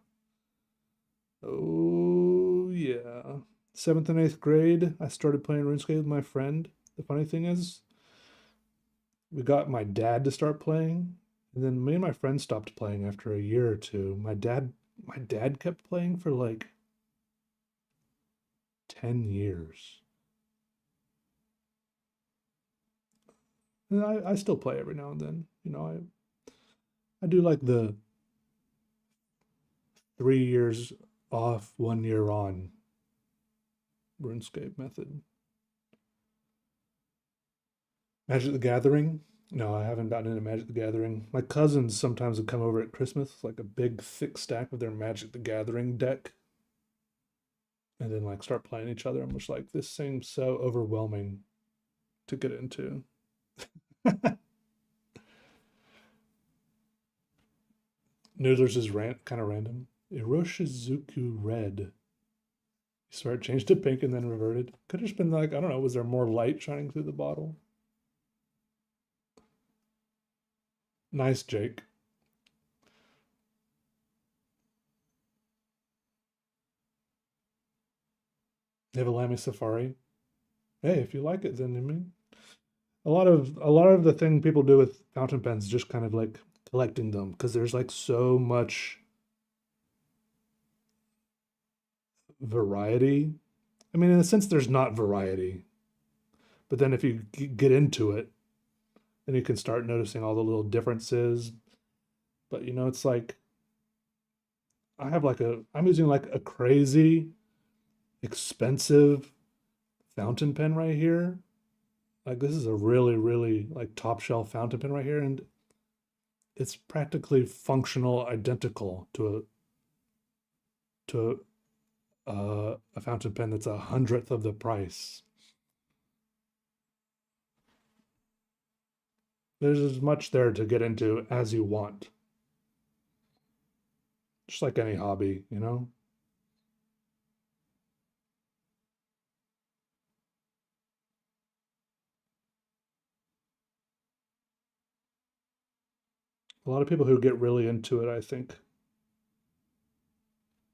Oh yeah. 7th and 8th grade, I started playing RuneScape with my friend. The funny thing is, we got my dad to start playing, and then me and my friend stopped playing after a year or two. My dad kept playing for like 10 years. And I still play every now and then. I do like the 3 years off, 1 year on RuneScape method. Magic the Gathering? No, I haven't gotten into Magic the Gathering. My cousins sometimes would come over at Christmas, like a big thick stack of their Magic the Gathering deck, and then like start playing each other. I'm just like, this seems so overwhelming to get into. Noodlers is kind of random. Iroshizuku Red. You swear it changed to pink and then reverted. Could have just been like, I don't know, was there more light shining through the bottle? Nice, Jake. You have a Lamy Safari? Hey, if you like it, then I mean, a lot of the thing people do with fountain pens is just kind of like collecting them because there's like so much variety. I mean, in a sense, there's not variety, but then if you get into it, then you can start noticing all the little differences. But it's like I'm using like a crazy expensive fountain pen right here. Like this is a really, really like top shelf fountain pen right here, and it's practically functional identical to a fountain pen that's 1/100th of the price. There's as much there to get into as you want, just like any hobby. A lot of people who get really into it, I think,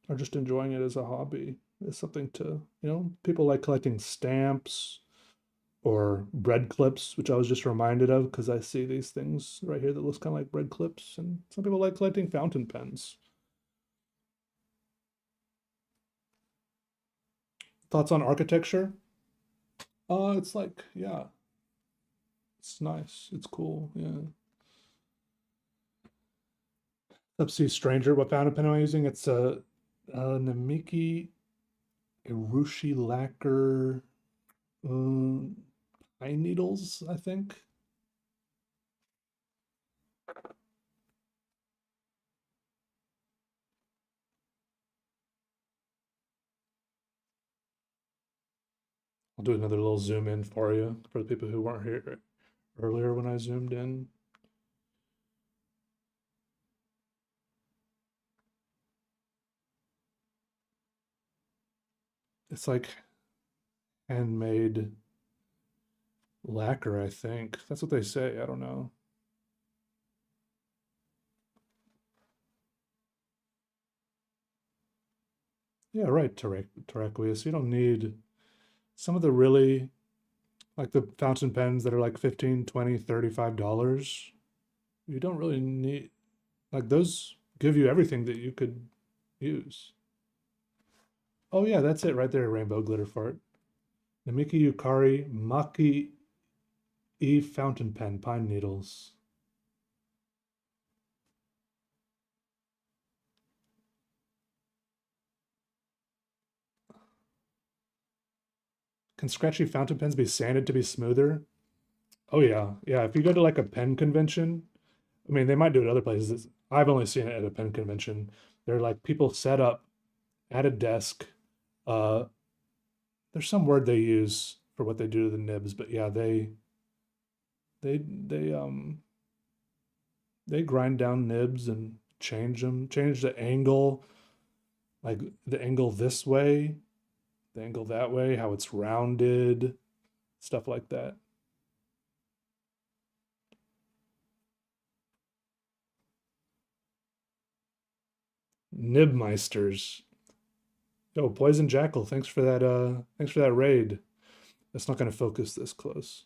are just enjoying it as a hobby. It's something to, people like collecting stamps or bread clips, which I was just reminded of because I see these things right here that looks kind of like bread clips, and some people like collecting fountain pens. Thoughts on architecture? It's like, yeah, it's nice. It's cool. Yeah. Let's see, Stranger. What fountain pen am I using? It's a Namiki Irushi lacquer um, pine needles, I think. I'll do another little zoom in for you for the people who weren't here earlier when I zoomed in. It's like handmade lacquer, I think. That's what they say. I don't know. Yeah, right, Terraqueous. You don't need some of the really like the fountain pens that are like 15, 20, $35. You don't really need like those give you everything that you could use. Oh yeah, that's it right there, rainbow glitter fart. Namiki Yukari Maki E fountain pen, pine needles. Can scratchy fountain pens be sanded to be smoother? Oh yeah, yeah. If you go to like a pen convention, I mean, they might do it other places. I've only seen it at a pen convention. They're like people set up at a desk. Uh, there's some word they use for what they do to the nibs, but yeah, they they grind down nibs and change them, change the angle, like the angle this way, the angle that way, how it's rounded, stuff like that. Nibmeisters. Yo, Poison Jackal, thanks for that raid. That's not gonna focus this close.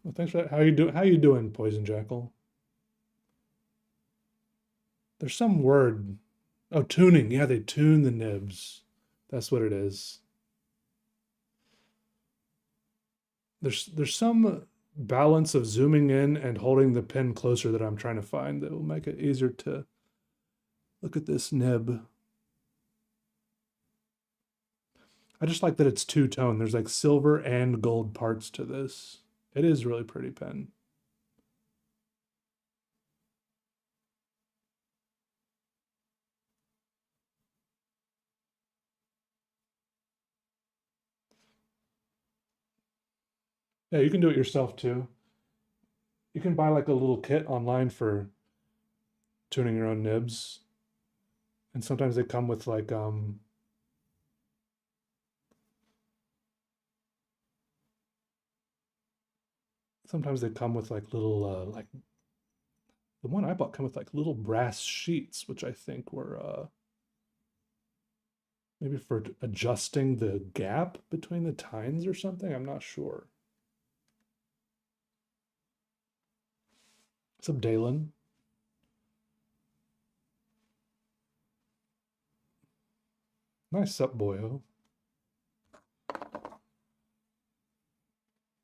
Well, thanks for that. How you doing, Poison Jackal? There's some word. Oh, tuning. Yeah, they tune the nibs. That's what it is. There's some balance of zooming in and holding the pen closer that I'm trying to find that will make it easier to look at this nib. I just like that it's two-tone. There's like silver and gold parts to this. It is really pretty pen. Yeah, you can do it yourself too. You can buy like a little kit online for tuning your own nibs. And sometimes they come with like sometimes they come with like little like the one I bought come with like little brass sheets, which I think were maybe for adjusting the gap between the tines or something. I'm not sure. What's up, Dalen? Nice up, boyo.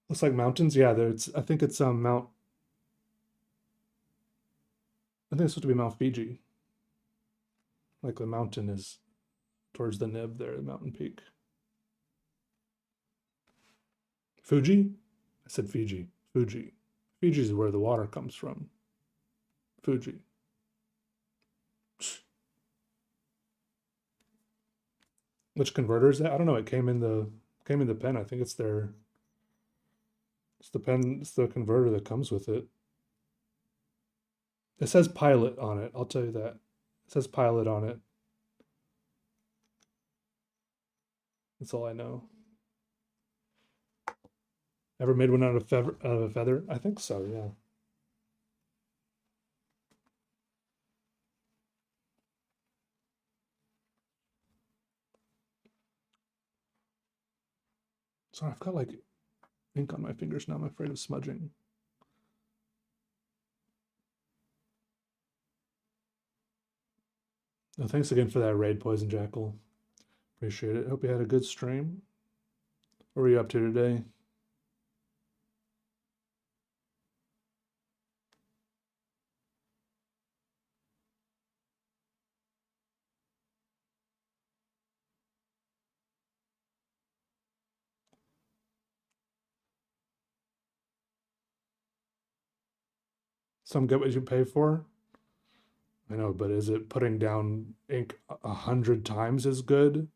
Looks like mountains. Yeah, there's. I think it's Mount. I think it's supposed to be Mount Fiji. Like the mountain is towards the nib there, the mountain peak. Fuji? I said Fiji. Fuji. Fiji is where the water comes from. Fuji. Which converter is that? I don't know. It came in the pen. I think it's their it's the pen, it's the converter that comes with it. It says pilot on it. I'll tell you that. It says pilot on it. That's all I know. Ever made one out of feather? I think so, yeah. Sorry, I've got like ink on my fingers now. I'm afraid of smudging. Oh, thanks again for that raid, Poison Jackal. Appreciate it. Hope you had a good stream. What were you up to today? Some get what you pay for. I know, but is it putting down ink 100 times as good?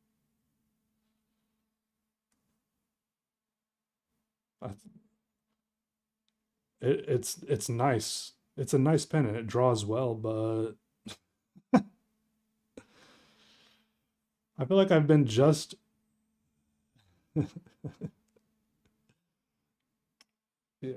It's nice. It's a nice pen and it draws well, but I feel like I've been just yeah.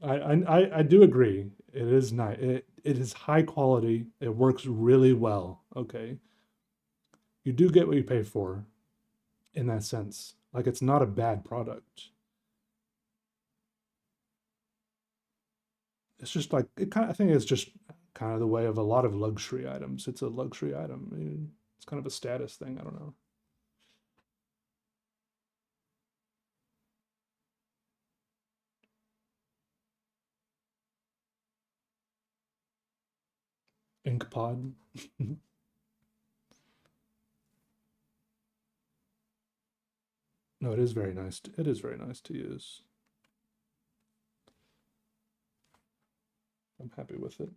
I do agree. It is nice. It is high quality. It works really well. Okay. You do get what you pay for in that sense. Like it's not a bad product. It's just like it kind of, I think it's just kind of the way of a lot of luxury items. It's a luxury item. I mean, it's kind of a status thing. I don't know. Ink pod. No, it is very nice. It is very nice to use. I'm happy with it.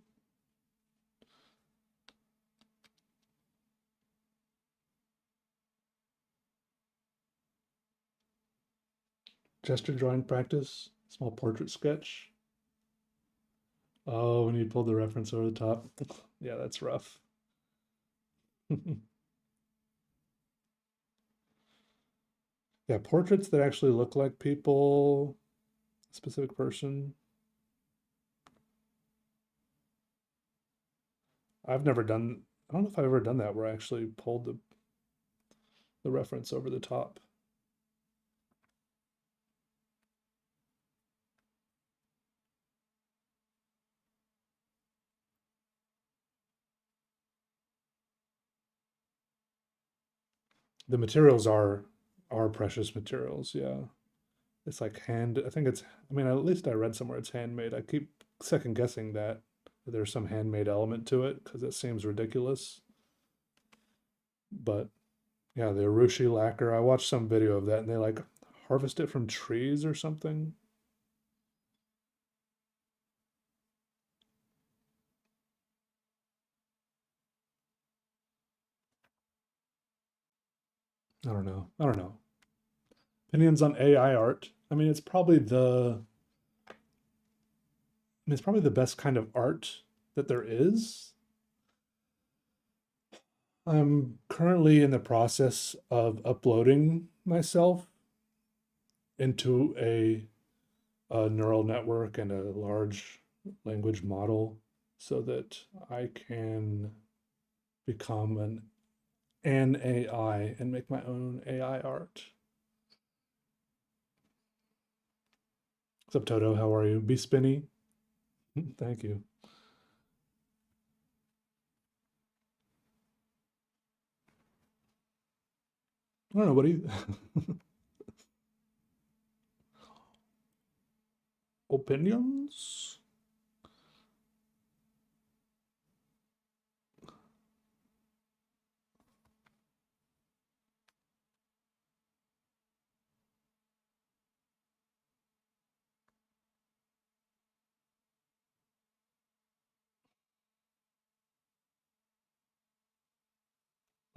Gesture drawing practice, small portrait sketch. Oh, when you pulled the reference over the top. Yeah, that's rough. Yeah, portraits that actually look like people, a specific person. I've never done, I don't know if I've ever done that where I actually pulled the reference over the top. The materials are precious materials, yeah. It's like hand, I think it's, I mean, at least I read somewhere it's handmade. I keep second guessing that there's some handmade element to it because it seems ridiculous. But yeah, the urushi lacquer, I watched some video of that and they like harvest it from trees or something. I don't know. I don't know. Opinions on AI art. I mean, it's probably the best kind of art that there is. I'm currently in the process of uploading myself into a neural network and a large language model so that I can become an AI and make my own AI art. What's up, Toto? How are you? Be spinny. Thank you. I don't know. What do you? Opinions?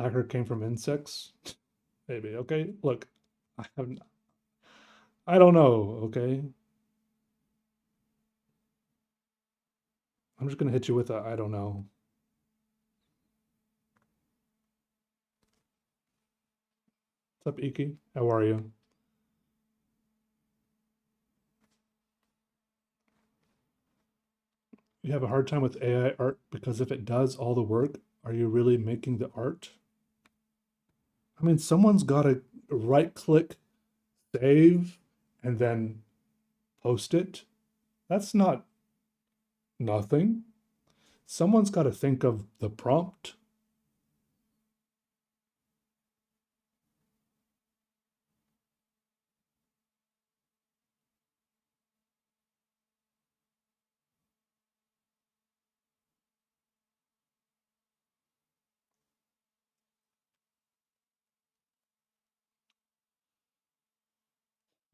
Lacquer came from insects? Maybe. Okay. Look, I haven't. I don't know. Okay. I'm just gonna hit you with a I don't know. What's up, Iki? How are you? you have a hard time with AI art because if it does all the work, are you really making the art? I mean, someone's got to right click, save, and then post it. That's not nothing. Someone's got to think of the prompt.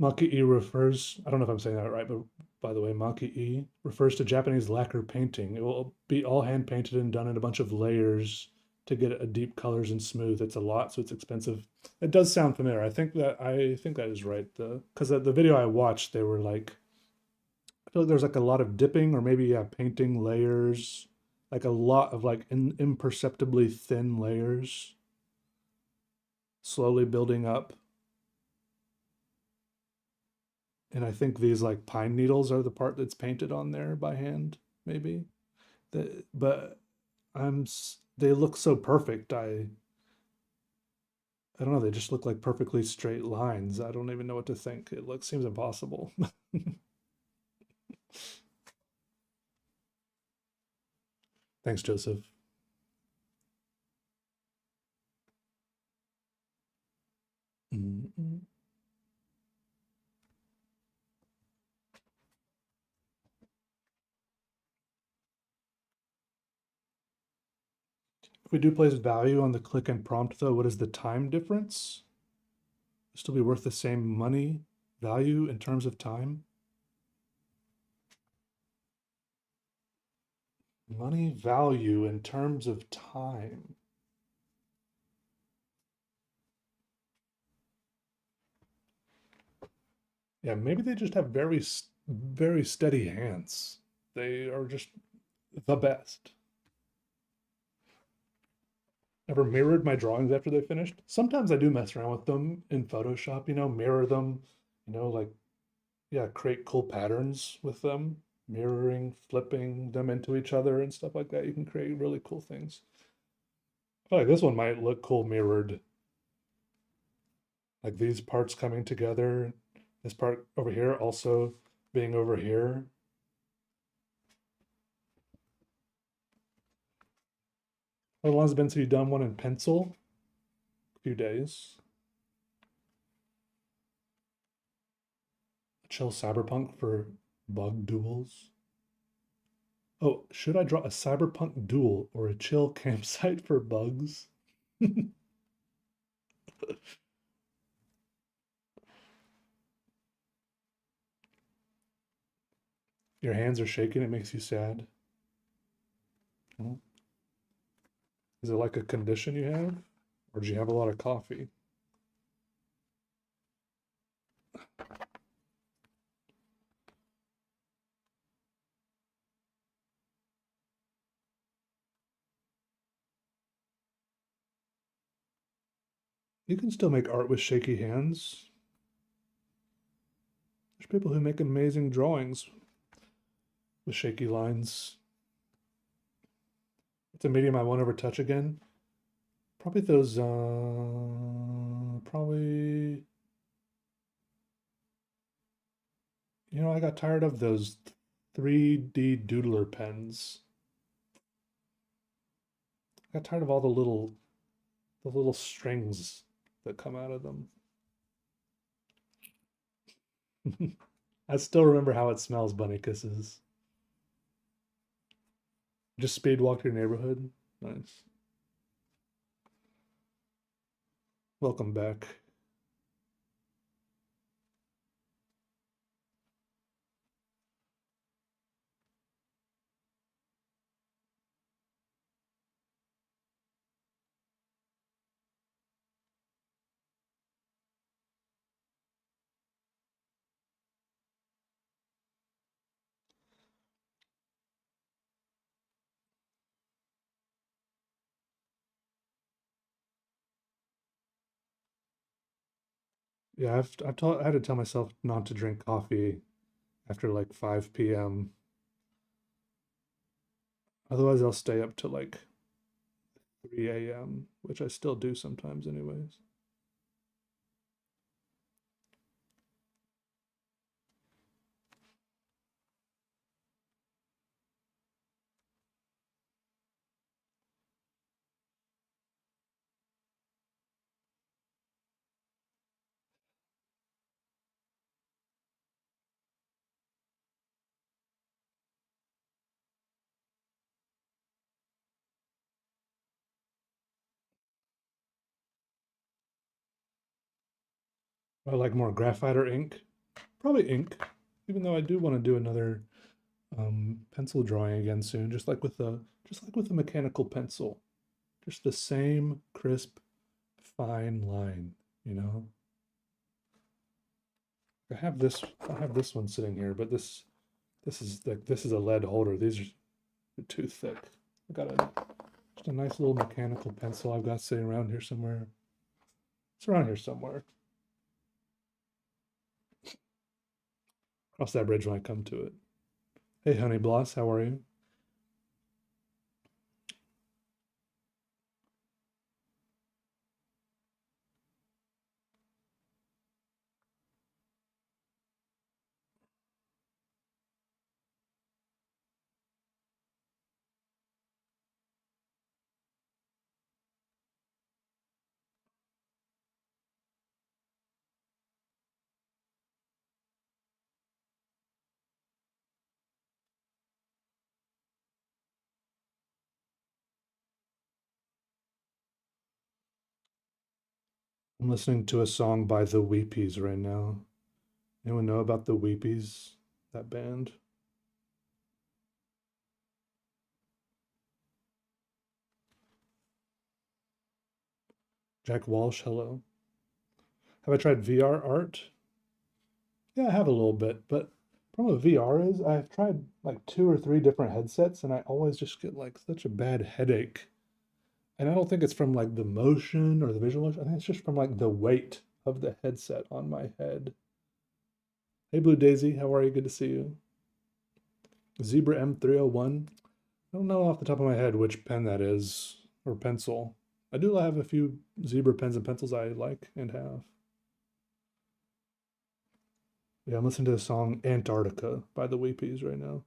Maki-e refers, I don't know if I'm saying that right, but by the way, Maki-e refers to Japanese lacquer painting. It will be all hand painted and done in a bunch of layers to get a deep colors and smooth. It's a lot, so it's expensive. It does sound familiar. I think that is right. Because the video I watched, they were like, I feel like there's like a lot of dipping or maybe yeah, painting layers, like a lot of like imperceptibly thin layers, slowly building up. And I think these like pine needles are the part that's painted on there by hand, maybe. But they look so perfect. I don't know, they just look like perfectly straight lines. I don't even know what to think. Seems impossible. Thanks, Joseph. Mm-mm. If we do place value on the click and prompt though, what is the time difference? Still be worth the same money value in terms of time? Money value in terms of time. Yeah, maybe they just have very steady hands. They are just the best. Ever mirrored my drawings after they finished? Sometimes I do mess around with them in Photoshop, mirror them, like, yeah, create cool patterns with them, mirroring, flipping them into each other and stuff like that. You can create really cool things. I feel like this one might look cool mirrored, like these parts coming together, this part over here also being over here. How long has it been since you've done one in pencil? A few days. Chill cyberpunk for bug duels. Oh, should I draw a cyberpunk duel or a chill campsite for bugs? Your hands are shaking, it makes you sad. Well, is it like a condition you have? Or do you have a lot of coffee? You can still make art with shaky hands. There's people who make amazing drawings with shaky lines. It's a medium I won't ever touch again. Probably those, probably, I got tired of those 3D doodler pens. I got tired of all the little strings that come out of them. I still remember how it smells, bunny kisses. Just speed walk your neighborhood. Nice. Welcome back. Yeah, I had to tell myself not to drink coffee after like 5 p.m. Otherwise, I'll stay up to like 3 a.m., which I still do sometimes, anyways. I like more graphite or ink. Probably ink, even though I do want to do another pencil drawing again soon, just like with a mechanical pencil. Just the same crisp, fine line, you know? I have this one sitting here, but this is a lead holder. These are too thick. I got just a nice little mechanical pencil I've got sitting around here somewhere. It's around here somewhere. Cross that bridge when I come to it. Hey, Honey Bloss, how are you? I'm listening to a song by the Weepies right now. Anyone know about the Weepies? That band? Jack Walsh, hello. Have I tried VR art? Yeah, I have a little bit, but problem with VR is I've tried like 2 or 3 different headsets and I always just get like such a bad headache. And I don't think it's from like the motion or the visual motion. I think it's just from like the weight of the headset on my head. Hey Blue Daisy, how are you? Good to see you. Zebra M301. I don't know off the top of my head which pen that is or pencil. I do have a few Zebra pens and pencils I like and have. Yeah, I'm listening to the song Antarctica by the Weepies right now.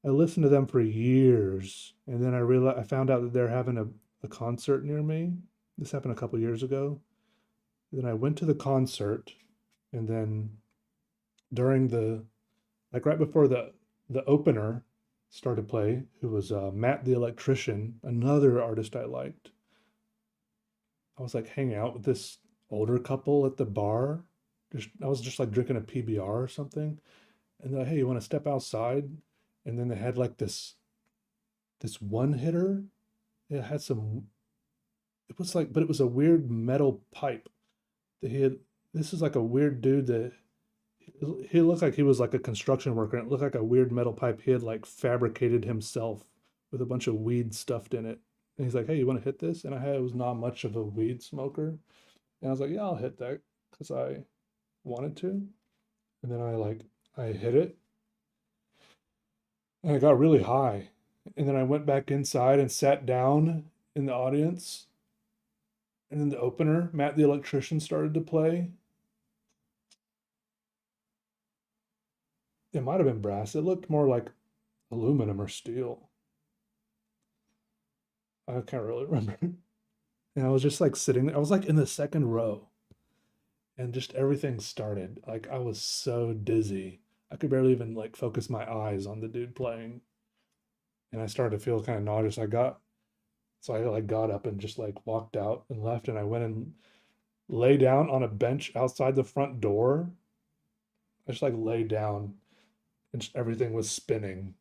I listened to them for years, and then I found out that they're having a concert near me. This happened a couple years ago. Then I went to the concert, and then during like right before the opener started to play, who was Matt the Electrician, another artist I liked. I was like hanging out with this older couple at the bar. I was just like drinking a PBR or something, and they're like, "Hey, you want to step outside?" And then they had like this one hitter. It had some. It was like, but it was a weird metal pipe that he had. This is like a weird dude that he looked like he was like a construction worker. And it looked like a weird metal pipe he had like fabricated himself with a bunch of weed stuffed in it. And he's like, "Hey, you want to hit this?" And I was not much of a weed smoker, and I was like, "Yeah, I'll hit that," because I wanted to. And then I hit it, and I got really high. And then I went back inside and sat down in the audience. And then the opener, Matt the Electrician, started to play. It might have been brass. It looked more like aluminum or steel. I can't really remember. And I was just like sitting there. I was like in the second row, and just everything started. Like I was so dizzy. I could barely even like focus my eyes on the dude playing. And I started to feel kind of nauseous. So I like got up and just like walked out and left. And I went and lay down on a bench outside the front door. I just like lay down and just everything was spinning.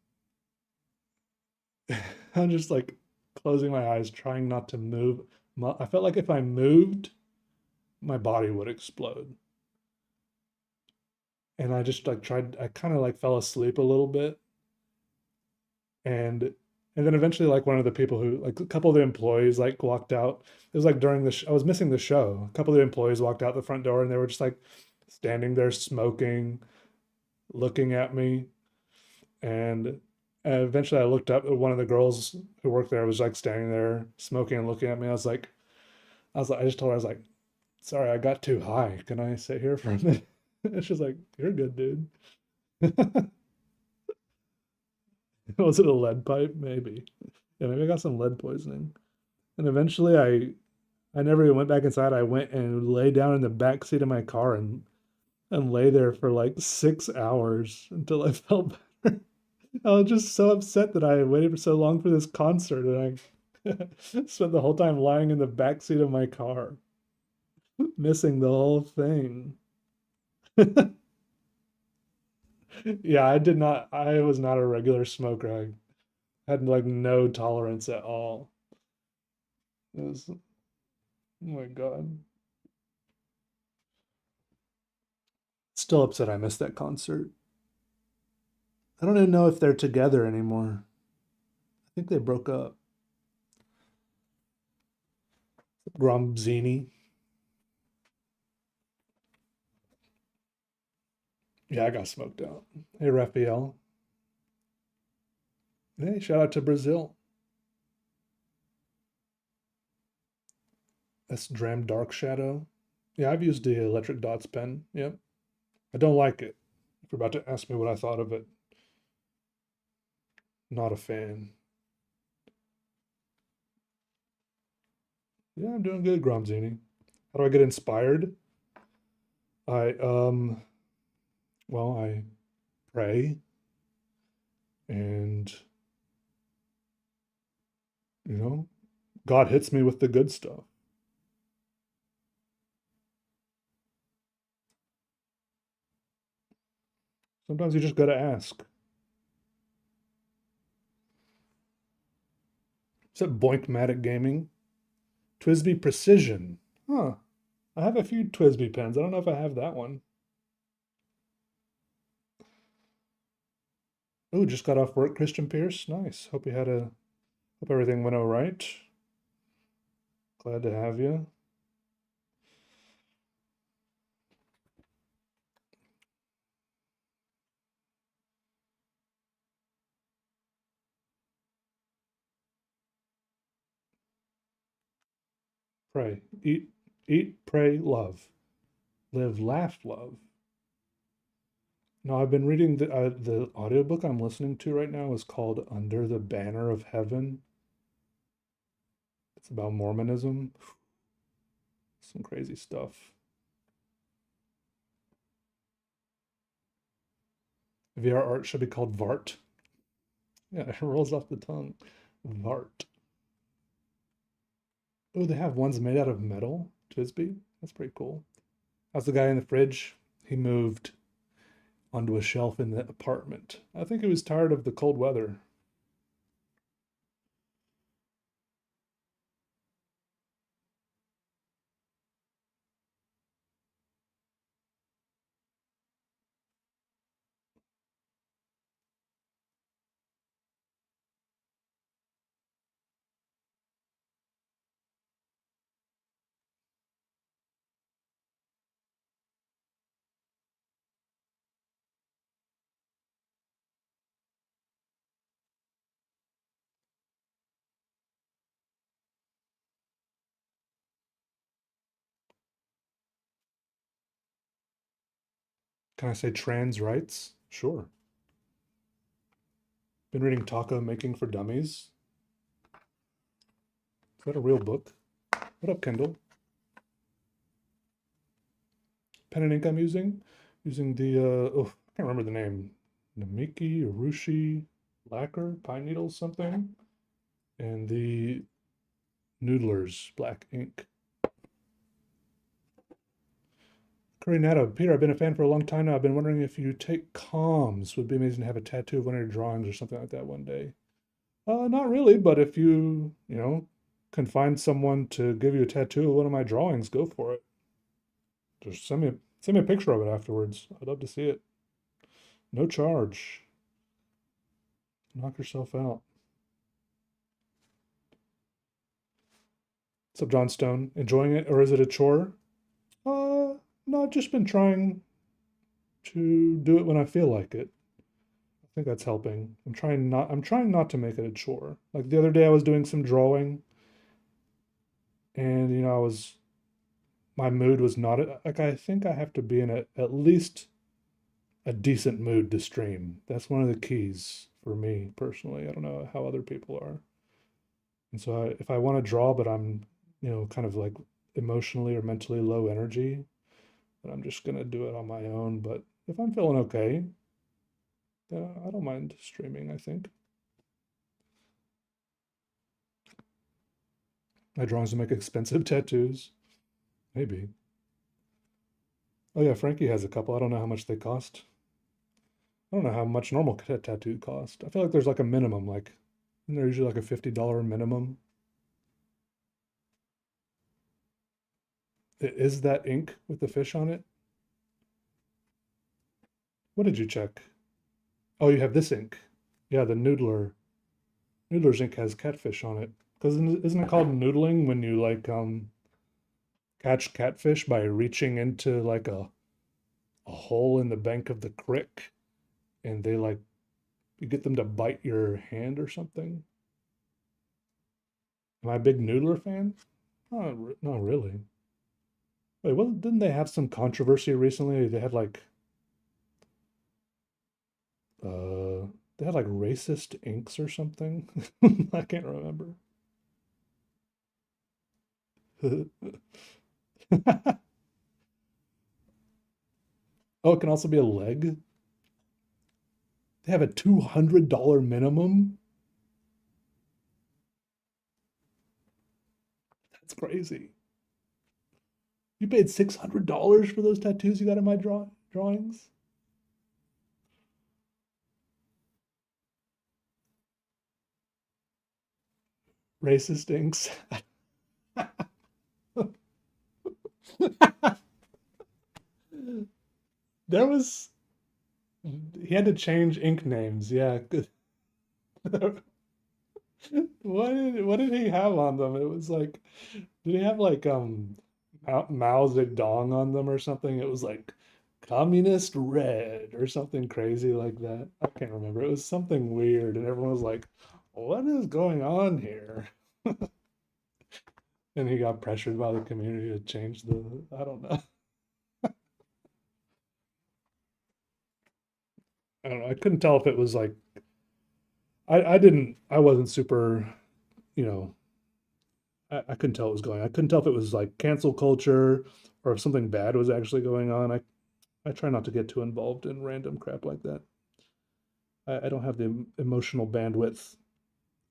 I'm just like closing my eyes, trying not to move. I felt like if I moved, my body would explode. And I just like I kind of like fell asleep a little bit. And and then eventually like one of the people who like a couple of the employees like walked out. It was like during I was missing the show. A couple of the employees walked out the front door and they were just like standing there smoking, looking at me. And And eventually I looked up at one of the girls who worked there was like standing there smoking and looking at me. I just told her, I was like, sorry, I got too high. Can I sit here for a minute? And she's like, you're good, dude. Was it a lead pipe? Maybe. Yeah, maybe I got some lead poisoning. And eventually I never even went back inside. I went and lay down in the back seat of my car and lay there for like 6 hours until I felt better. I was just so upset that I waited for so long for this concert and I spent the whole time lying in the back seat of my car, missing the whole thing. Yeah, I was not a regular smoker. I had like no tolerance at all. It was, oh my God. Still upset I missed that concert. I don't even know if they're together anymore. I think they broke up. Gromzini. Yeah, I got smoked out. Hey, Raphael. Hey, shout out to Brazil. That's Dram Dark Shadow. Yeah, I've used the electric dots pen. Yep. I don't like it. If you're about to ask me what I thought of it, not a fan. Yeah, I'm doing good, Gromzini. How do I get inspired? I well, I pray and you know, God hits me with the good stuff. Sometimes you just gotta ask. Is that Boinkmatic Gaming? Twisby Precision. Huh. I have a few Twisby pens. I don't know if I have that one. Oh, just got off work, Christian Pierce. Nice. Hope everything went all right. Glad to have you. Pray. Eat, pray, love. Live, laugh, love. No, I've been reading the audiobook I'm listening to right now is called Under the Banner of Heaven. It's about Mormonism. Some crazy stuff. VR art should be called Vart. Yeah, it rolls off the tongue. Vart. Oh, they have ones made out of metal. Twisby. That's pretty cool. How's the guy in the fridge? He moved onto a shelf in the apartment. I think he was tired of the cold weather. Can I say trans rights? Sure. Been reading Taco Making for Dummies. Is that a real book? What up, Kendall? Pen and ink I'm using the oh, I can't remember the name. Namiki Urushi lacquer, pine needles something, and the Noodlers black ink. Corinetta, Peter, I've been a fan for a long time now. I've been wondering if you take comms. Would be amazing to have a tattoo of one of your drawings or something like that one day. Not really, but if you can find someone to give you a tattoo of one of my drawings, go for it. Just send me a picture of it afterwards. I'd love to see it. No charge. Knock yourself out. What's up, John Stone? Enjoying it, or is it a chore? No, I've just been trying to do it when I feel like it. think that's helping. I'm trying not to make it a chore. Like the other day I was doing some drawing and I was my mood was not like I think I have to be in at least a decent mood to stream. That's one of the keys for me personally. I don't know how other people are. And so if I want to draw, but I'm, kind of like emotionally or mentally low energy, then I'm just gonna do it on my own. But if I'm feeling okay, I don't mind streaming, I think. My drawings will make expensive tattoos. Maybe. Oh yeah, Frankie has a couple. I don't know how much they cost. I don't know how much normal tattoo cost. I feel like there's like a minimum, like isn't there usually like a $50 minimum? Is that ink with the fish on it? What did you check? Oh, you have this ink. Yeah, the Noodler. Noodler's ink has catfish on it. Because isn't it called noodling when you like catch catfish by reaching into like a hole in the bank of the creek and they like you get them to bite your hand or something? Am I a big Noodler fan? Not really. Wait, didn't they have some controversy recently? Uh they had like racist inks or something. I can't remember. Oh, it can also be a leg. They have a $200 minimum. That's crazy. You paid $600 for those tattoos you got in my drawings? Racist inks. There was he had to change ink names. Yeah. What did he have on them? It was like did he have like Mao Zedong on them or something? It was like communist red or something crazy like that. I can't remember. It was something weird and everyone was like, "What is going on here?" And he got pressured by the community to change I don't know. I don't know. I couldn't tell if it was like I wasn't super, you know, I couldn't tell what was going on. I couldn't tell if it was like cancel culture or if something bad was actually going on. I try not to get too involved in random crap like that. I don't have the emotional bandwidth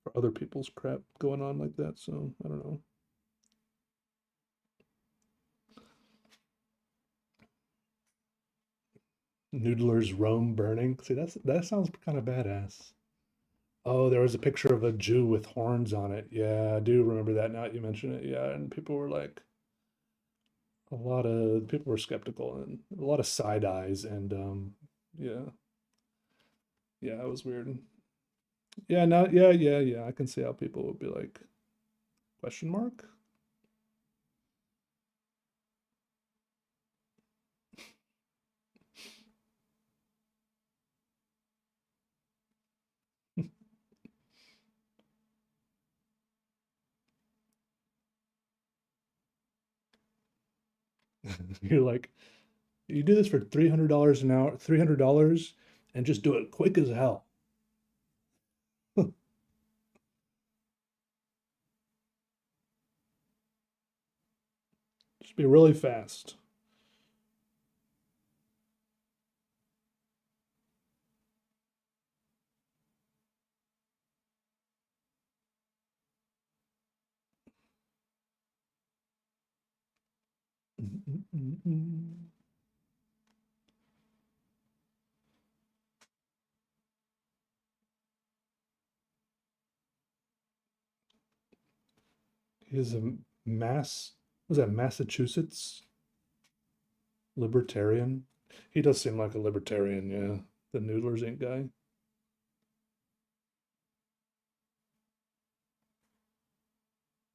for other people's crap going on like that, so I don't know. Noodler's Rome burning. See, that sounds kind of badass. Oh, there was a picture of a Jew with horns on it. Yeah, I do remember that now that you mention it. Yeah, and people were like, a lot of people were skeptical and a lot of side eyes and yeah, yeah, it was weird. Yeah, no, yeah. I can see how people would be like, question mark? You're like, you do this for $300 an hour, $300 and just do it quick as hell. Just be really fast. He's a was that Massachusetts libertarian? He does seem like a libertarian, yeah. The Noodlers Inc. guy.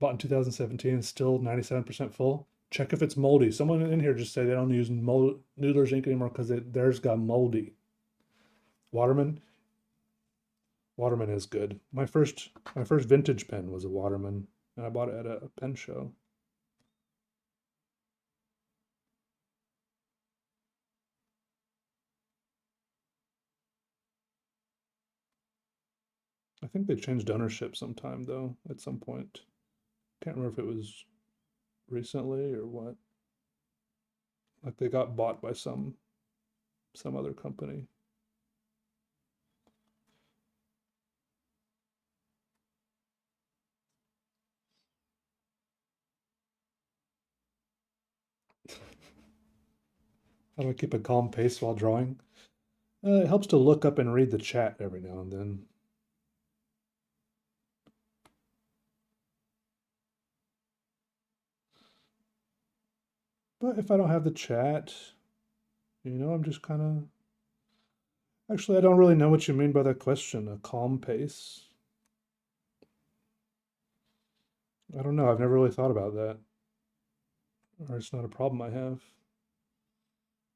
Bought in 2017, still 97% full. Check if it's moldy. Someone in here just said they don't use Noodlers Inc. anymore because theirs got moldy. Waterman, Waterman is good. My first vintage pen was a Waterman, and I bought it at a pen show. I think they changed ownership sometime though, at some point. Can't remember if it was recently or what. Like they got bought by some other company. How do I keep a calm pace while drawing? It helps to look up and read the chat every now and then. But if I don't have the chat, I'm just kind of. Actually, I don't really know what you mean by that question. A calm pace? I don't know. I've never really thought about that. Or it's not a problem I have.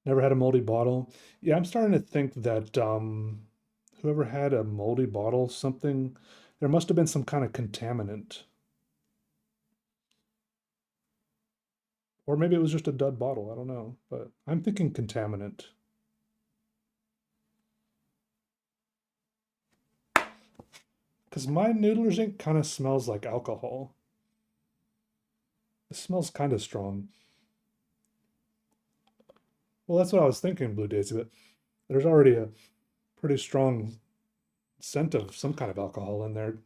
Never had a moldy bottle. Yeah, I'm starting to think that whoever had a moldy bottle, there must have been some kind of contaminant. Or maybe it was just a dud bottle. I don't know. But I'm thinking contaminant. Because my Noodler's ink kind of smells like alcohol. It smells kind of strong. Well, that's what I was thinking, Blue Daisy, but there's already a pretty strong scent of some kind of alcohol in there.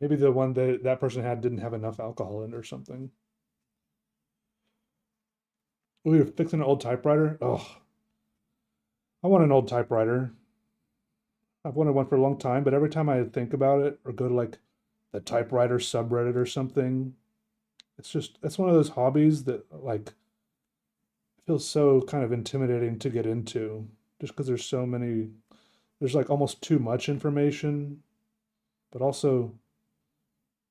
Maybe the one that person had didn't have enough alcohol in it or something. We were fixing an old typewriter. Oh, I want an old typewriter. I've wanted one for a long time, but every time I think about it or go to like the typewriter subreddit or something, it's one of those hobbies that like feels so kind of intimidating to get into just because there's like almost too much information, but also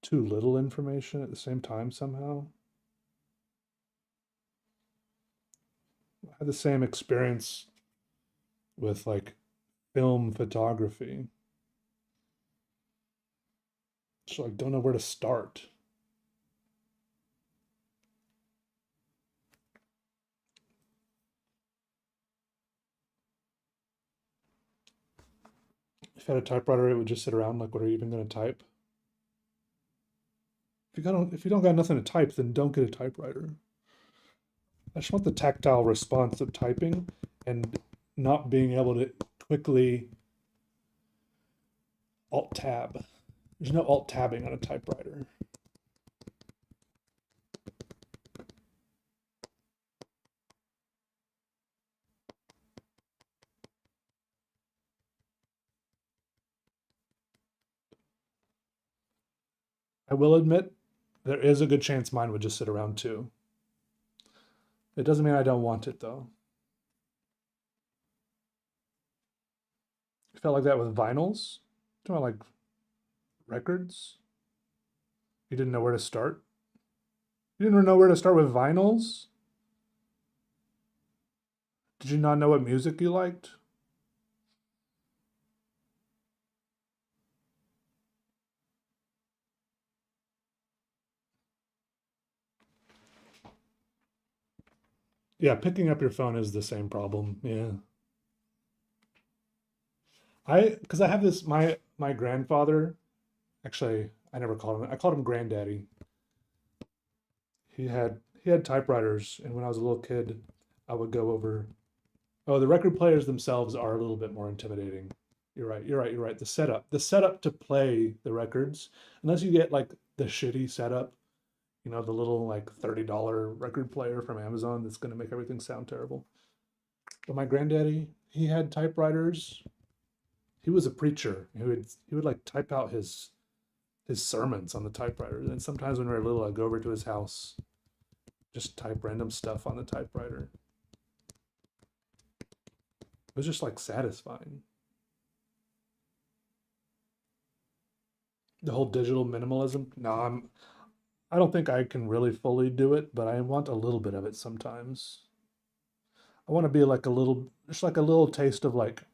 too little information at the same time somehow. I had the same experience with like film photography. So I don't know where to start. If I had a typewriter, it would just sit around like, what are you even going to type? If you don't got nothing to type, then don't get a typewriter. I just want the tactile response of typing and not being able to quickly alt tab. There's no alt tabbing on a typewriter. I will admit, there is a good chance mine would just sit around too. It doesn't mean I don't want it though. I felt like that with vinyls. Talking about like records. You didn't know where to start. You didn't know where to start with vinyls. Did you not know what music you liked? Yeah, picking up your phone is the same problem. Yeah. Because I have this, my grandfather, actually, I never called him, I called him granddaddy. He had typewriters, and when I was a little kid, I would go over. Oh, the record players themselves are a little bit more intimidating. You're right. You're right. You're right. The setup to play the records, unless you get like the shitty setup, the little like $30 record player from Amazon that's going to make everything sound terrible. But my granddaddy, he had typewriters. He was a preacher. He would like type out his sermons on the typewriter. And sometimes when we were little, I'd go over to his house, just type random stuff on the typewriter. It was just like satisfying. The whole digital minimalism. No, I don't think I can really fully do it, but I want a little bit of it sometimes. I want to be like just like a little taste of like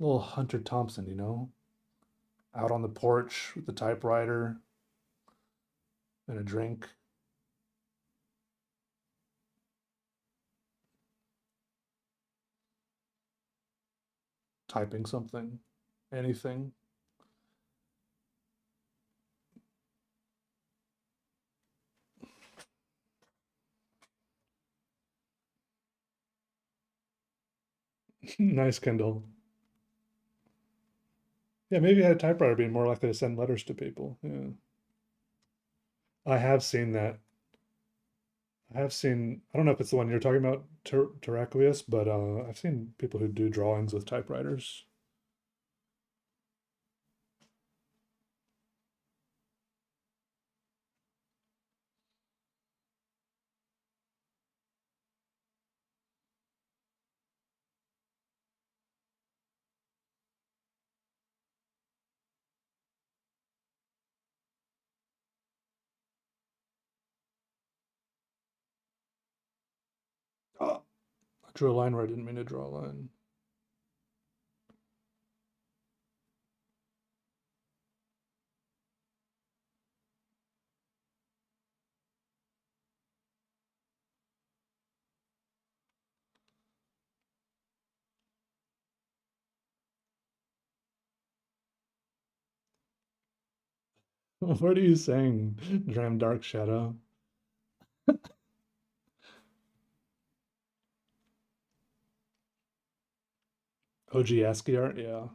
Little Hunter Thompson, you know, out on the porch with the typewriter and a drink, typing something, anything. Nice Kindle. Yeah, maybe had a typewriter being more likely to send letters to people. Yeah. I have seen that. I have seen, I don't know if it's the one you're talking about, Terraqueous, but I've seen people who do drawings with typewriters. Oh, I drew a line where I didn't mean to draw a line. What are you saying, Dram Dark Shadow? OG ASCII art, yeah.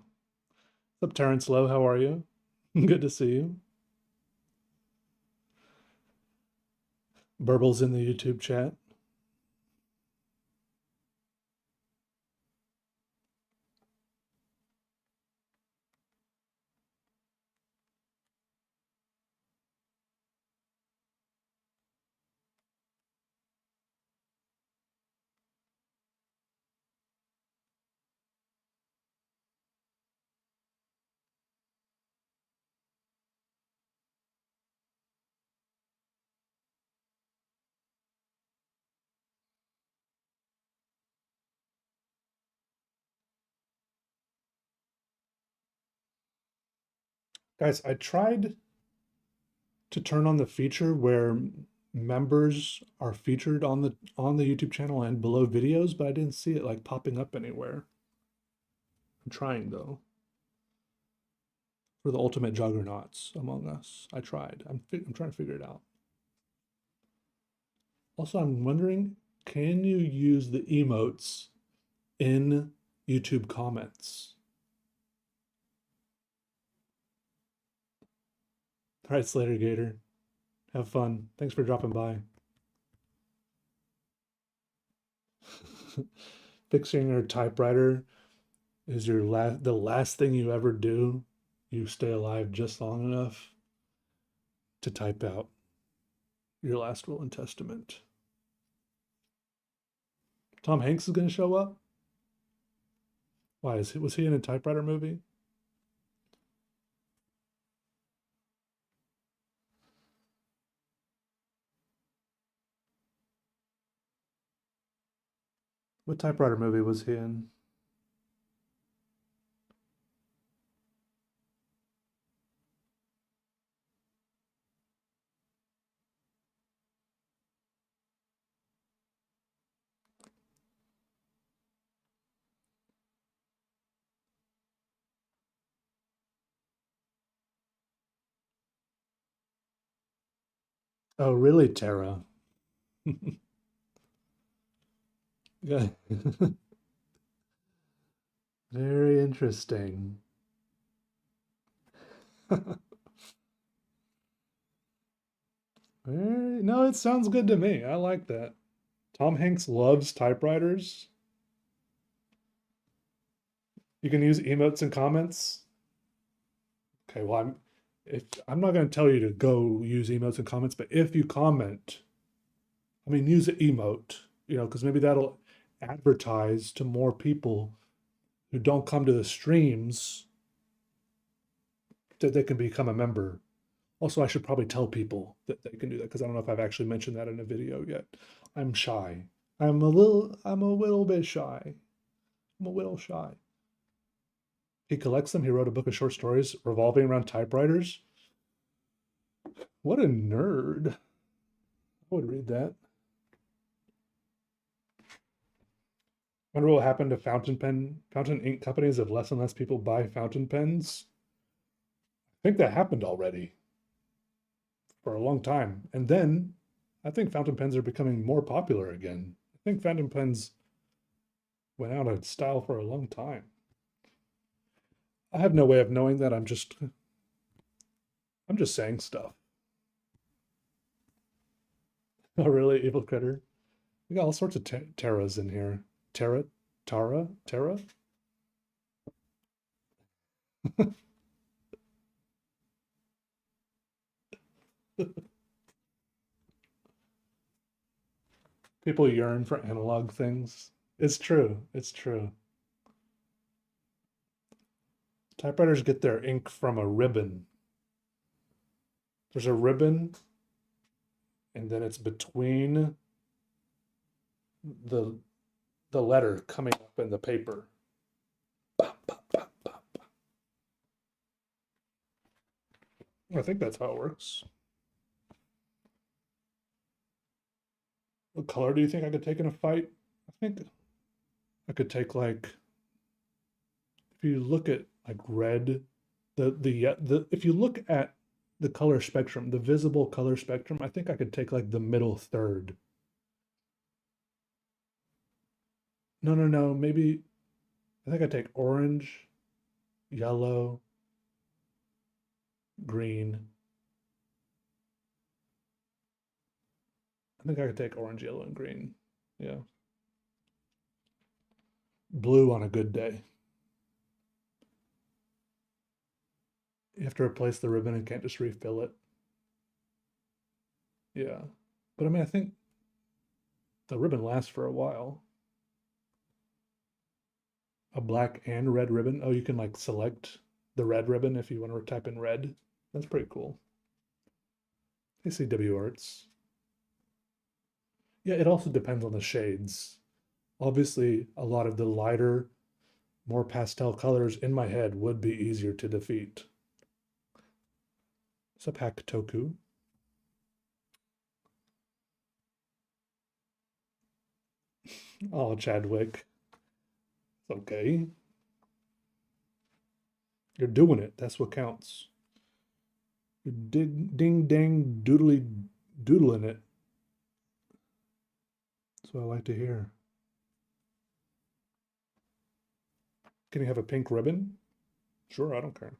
What's up, Terrence Lowe? How are you? Good to see you. Burbles in the YouTube chat. Guys, I tried to turn on the feature where members are featured on the YouTube channel and below videos, but I didn't see it like popping up anywhere. I'm trying though. For the ultimate juggernauts among us, I tried. I'm trying to figure it out. Also, I'm wondering, can you use the emotes in YouTube comments? All right, Slater Gator, have fun. Thanks for dropping by. Fixing your typewriter is the last thing you ever do. You stay alive just long enough to type out your last will and testament. Tom Hanks is going to show up. Why was he in a typewriter movie? What typewriter movie was he in? Oh, really, Tara? Yeah. Very interesting. No, it sounds good to me. I like that. Tom Hanks loves typewriters. You can use emotes and comments. Okay, well, I'm not going to tell you to go use emotes and comments, but if you comment, I mean, use an emote, you know, because maybe that'll advertise to more people who don't come to the streams that they can become a member. Also, I should probably tell people that they can do that because I don't know if I've actually mentioned that in a video yet. I'm shy. I'm a little bit shy. I'm a little shy. He collects them. He wrote a book of short stories revolving around typewriters. What a nerd. I would read that. Wonder what will happen to fountain ink companies if less and less people buy fountain pens. I think that happened already for a long time. And then I think fountain pens are becoming more popular again. I think fountain pens went out of style for a long time. I have no way of knowing that. I'm just saying stuff. Oh, really? Evil critter? We got all sorts of Terras in here. Terra? Tara? Terra? People yearn for analog things. It's true. It's true. Typewriters get their ink from a ribbon. There's a ribbon, and then it's between the letter coming up in the paper. Bop, bop, bop, bop. I think that's how it works. What color do you think I could take in a fight? I think I could take, like, if you look at like red, if you look at the color spectrum, the visible color spectrum, I think I could take like the middle third. No, no, no, maybe I think I take orange, yellow, green. I think I could take orange, yellow, and green. Yeah. Blue on a good day. You have to replace the ribbon and can't just refill it. Yeah. But I mean, I think the ribbon lasts for a while. A black and red ribbon. Oh, you can like select the red ribbon if you want to type in red. That's pretty cool. Hey, CW Arts. Yeah, it also depends on the shades. Obviously, a lot of the lighter, more pastel colors in my head would be easier to defeat. What's up, Hack Toku? Oh, Chadwick. It's okay. You're doing it. That's what counts. You're ding dang doodling it. That's what I like to hear. Can you have a pink ribbon? Sure, I don't care.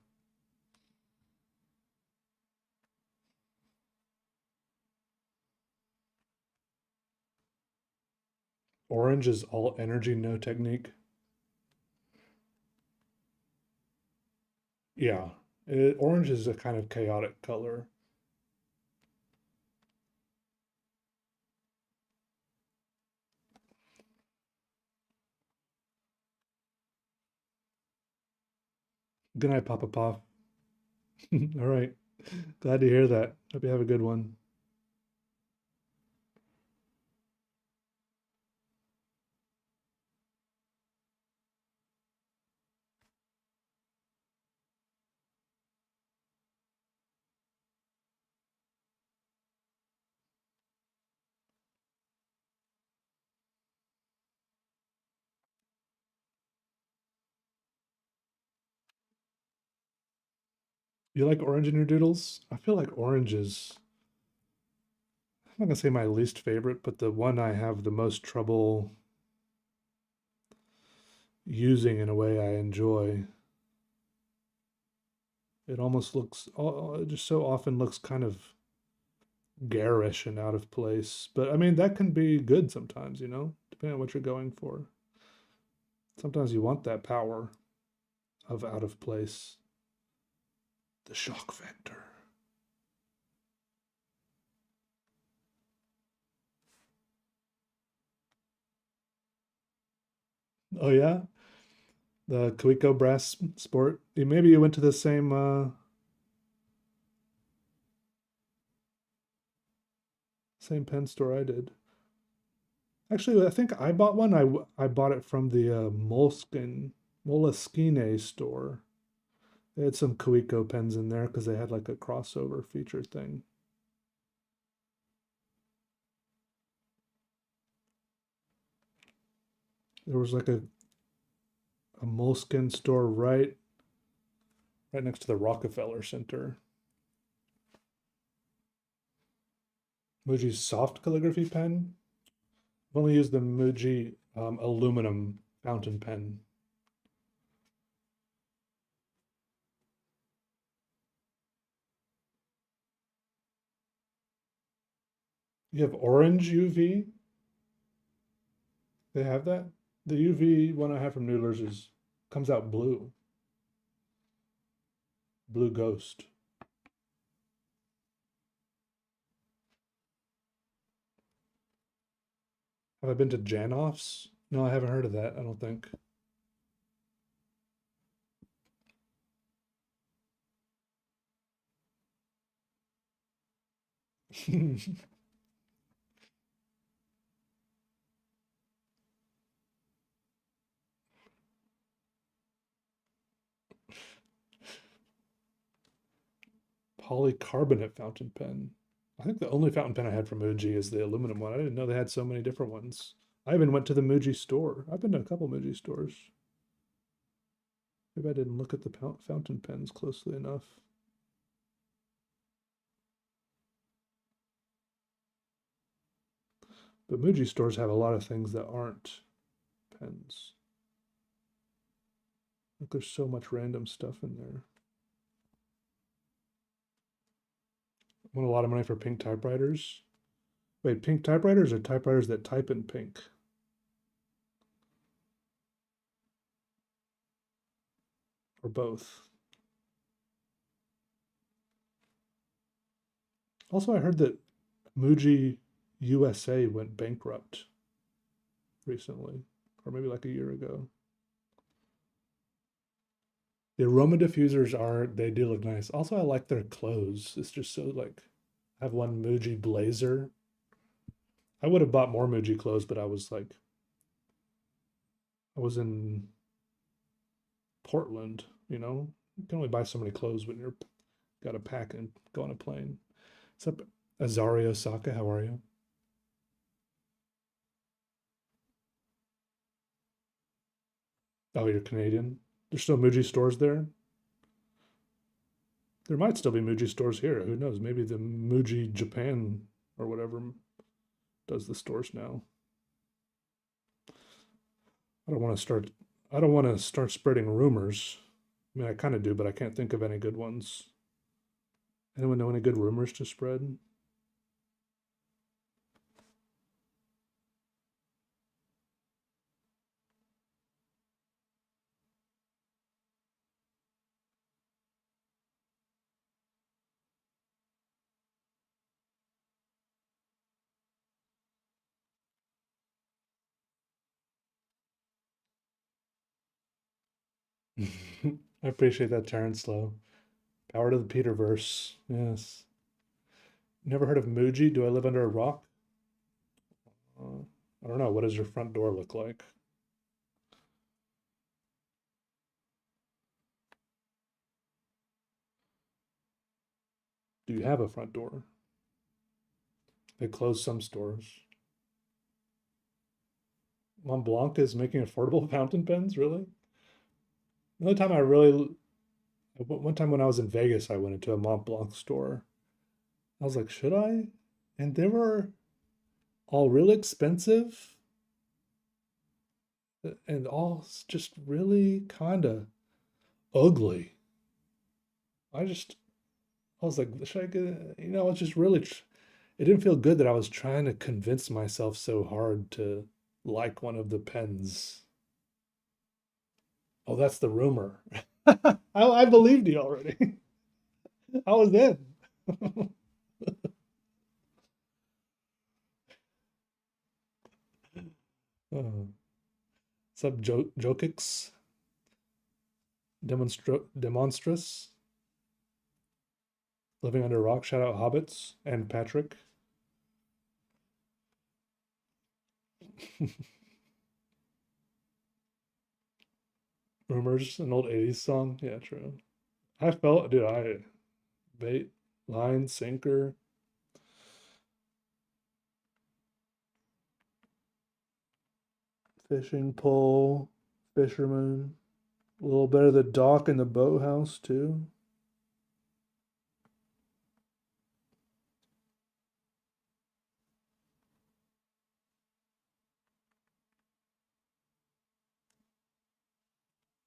Orange is all energy, no technique. Yeah, orange is a kind of chaotic color. Good night, Papa Puff. All right. Glad to hear that. Hope you have a good one. You like orange in your doodles? I feel like orange is, I'm not gonna say my least favorite, but the one I have the most trouble using in a way I enjoy. It almost looks, it just so often looks kind of garish and out of place. But I mean, that can be good sometimes, depending on what you're going for. Sometimes you want that power of out of place, the shock factor. Oh yeah, the Coeco brass sport. Maybe you went to the same pen store I did. Actually, I think I bought one. I bought it from the Moleskine store. They had some Koiko pens in there because they had like a crossover feature thing. There was like a moleskin store right next to the Rockefeller Center. Muji's soft calligraphy pen. I've only used the Muji aluminum fountain pen. You have orange UV? They have that? The UV one I have from Noodlers comes out blue. Blue Ghost. Have I been to Janoff's? No, I haven't heard of that, I don't think. Polycarbonate fountain pen. I think the only fountain pen I had from Muji is the aluminum one. I didn't know they had so many different ones. I even went to the Muji store. I've been to a couple Muji stores. Maybe I didn't look at the fountain pens closely enough. But Muji stores have a lot of things that aren't pens. Like there's so much random stuff in there. I want a lot of money for pink typewriters. Wait, pink typewriters or typewriters that type in pink? Or both? Also, I heard that Muji USA went bankrupt recently, or maybe like a year ago. The aroma diffusers they do look nice. Also, I like their clothes. It's just so like, I have one Muji blazer. I would have bought more Muji clothes, but I was in Portland, You can only buy so many clothes when you're got to pack and go on a plane. What's up, Azari Osaka? How are you? Oh, you're Canadian. There's still Muji stores there. There might still be Muji stores here. Who knows? Maybe the Muji Japan or whatever does the stores now. I don't want to start. I don't want to start spreading rumors. I mean, I kind of do, but I can't think of any good ones. Anyone know any good rumors to spread? I appreciate that, Terrence Low. Power to the Peterverse. Yes. Never heard of Muji? Do I live under a rock? I don't know. What does your front door look like? Do you have a front door? They close some stores. Mont Blanc is making affordable fountain pens, really? The only time one time when I was in Vegas, I went into a Mont Blanc store. I was like, should I? And they were all really expensive and all just really kind of ugly. I just, I was like, should I get it? It's just really, it didn't feel good that I was trying to convince myself so hard to like one of the pens. Oh, that's the rumor. I believed you already. I was in. What's up, Jokix? Demonstrous? Living Under a Rock. Shout out Hobbits and Patrick. Rumors, an old 80s song. Yeah, true. I felt, dude, bait, line, sinker, fishing pole, fisherman, a little bit of the dock and the boathouse too.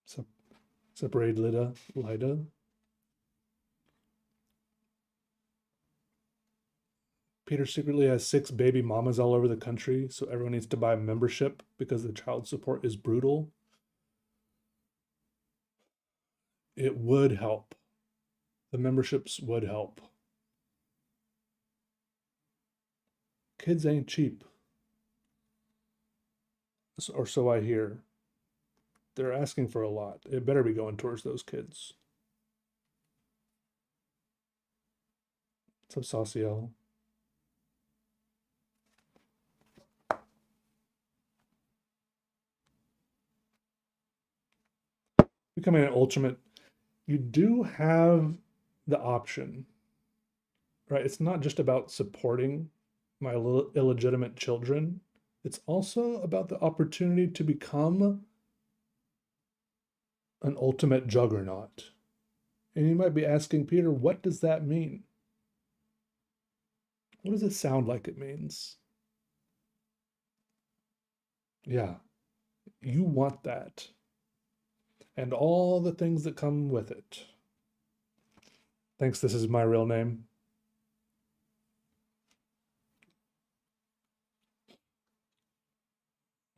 Sep- Separated Lida. Peter secretly has 6 baby mamas all over the country, so everyone needs to buy a membership because the child support is brutal. It would help. The memberships would help. Kids ain't cheap, or so I hear. They're asking for a lot. It better be going towards those kids. What's up, Sauciel? Becoming an ultimate, you do have the option, right? It's not just about supporting my illegitimate children. It's also about the opportunity to become an ultimate juggernaut. And you might be asking, Peter, what does that mean? What does it sound like it means? Yeah, you want that. And all the things that come with it. Thanks, this is my real name.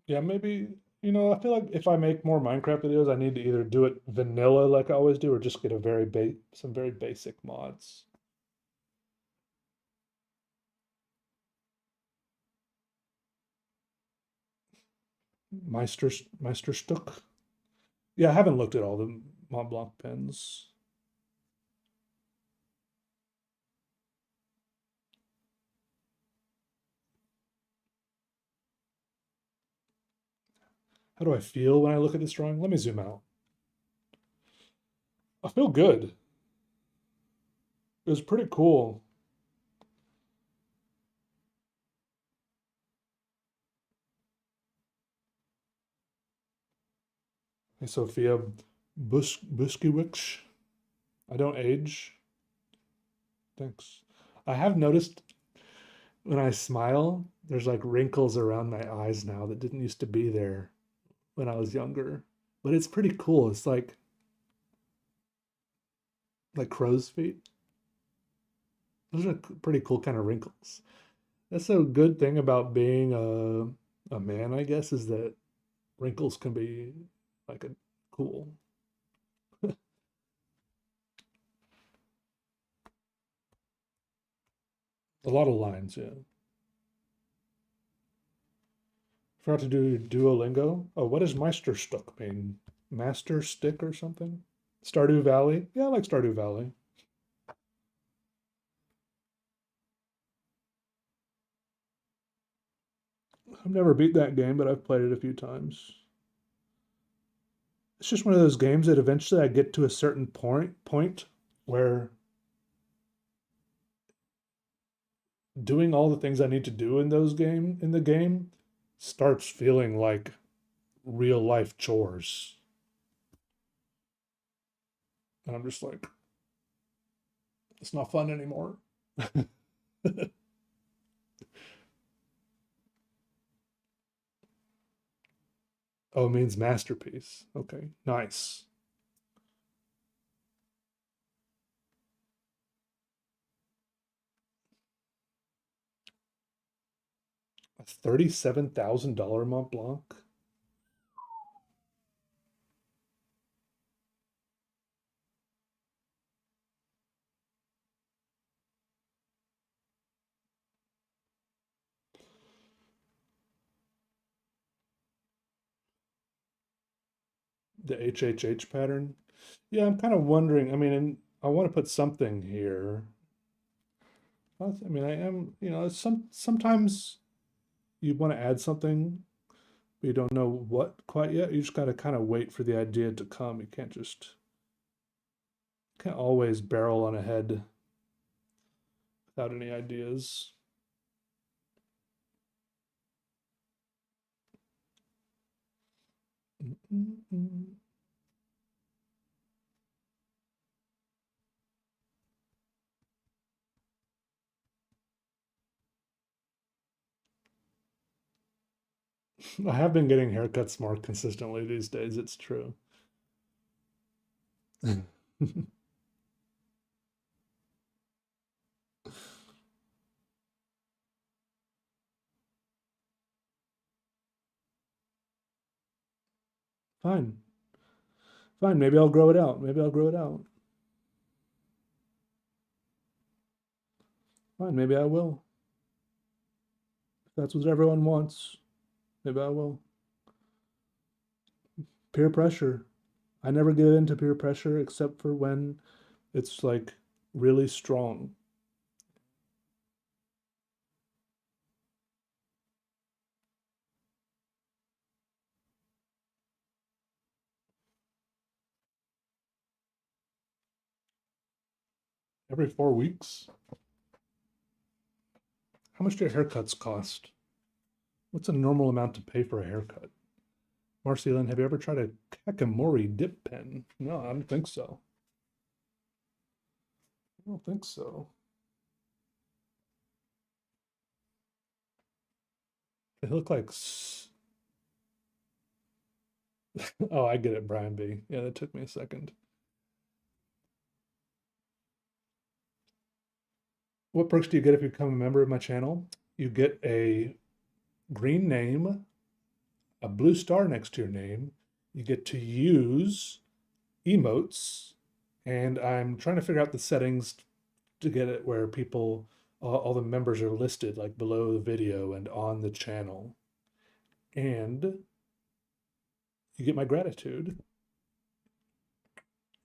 Yeah, maybe, I feel like if I make more Minecraft videos, I need to either do it vanilla like I always do, or just get some very basic mods. Meisterstück. Yeah, I haven't looked at all the Mont Blanc pens. How do I feel when I look at this drawing? Let me zoom out. I feel good. It was pretty cool. Hey, Sophia Buskiewicz. I don't age. Thanks. I have noticed when I smile, there's like wrinkles around my eyes now that didn't used to be there when I was younger. But it's pretty cool. It's like crow's feet. Those are pretty cool kind of wrinkles. That's a good thing about being a man, I guess, is that wrinkles can be like a cool. A lot of lines, yeah. Forgot to do Duolingo. Oh, what does Meisterstück mean? Master stick or something? Stardew Valley? Yeah, I like Stardew Valley. I've never beat that game, but I've played it a few times. It's just one of those games that eventually I get to a certain point where doing all the things I need to do in the game starts feeling like real life chores. And I'm just like, it's not fun anymore. Oh, it means masterpiece. Okay, nice. 37,000 Mont Blanc. The HHH pattern. Yeah, I'm kind of wondering. I mean, I want to put something here. I mean, I am, sometimes you want to add something, but you don't know what quite yet. You just got to kind of wait for the idea to come. You can't just Can't always barrel on ahead without any ideas. I have been getting haircuts more consistently these days, it's true. Fine. Fine, maybe I'll grow it out. Maybe I'll grow it out. Fine, maybe I will. If that's what everyone wants, maybe I will. Peer pressure. I never get into peer pressure except for when it's like really strong. Every 4 weeks? How much do haircuts cost? What's a normal amount to pay for a haircut? Marcelin, have you ever tried a Kakimori dip pen? No, I don't think so. I don't think so. They look like. Oh, I get it, Brian B. Yeah, that took me a second. What perks do you get if you become a member of my channel? You get a green name, a blue star next to your name. You get to use emotes, and I'm trying to figure out the settings to get it where people, all the members are listed like below the video and on the channel. And you get my gratitude.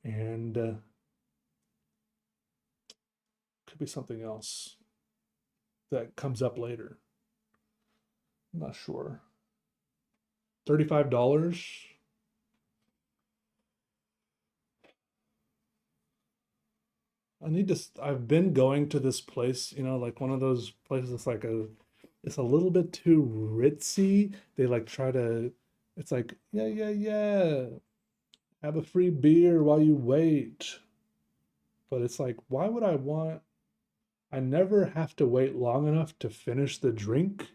And could be something else that comes up later. I'm not sure. $35. I've been going to this place, like one of those places that's like it's a little bit too ritzy. They like try to, it's like, yeah, yeah, yeah, have a free beer while you wait. But it's like, why would I never have to wait long enough to finish the drink.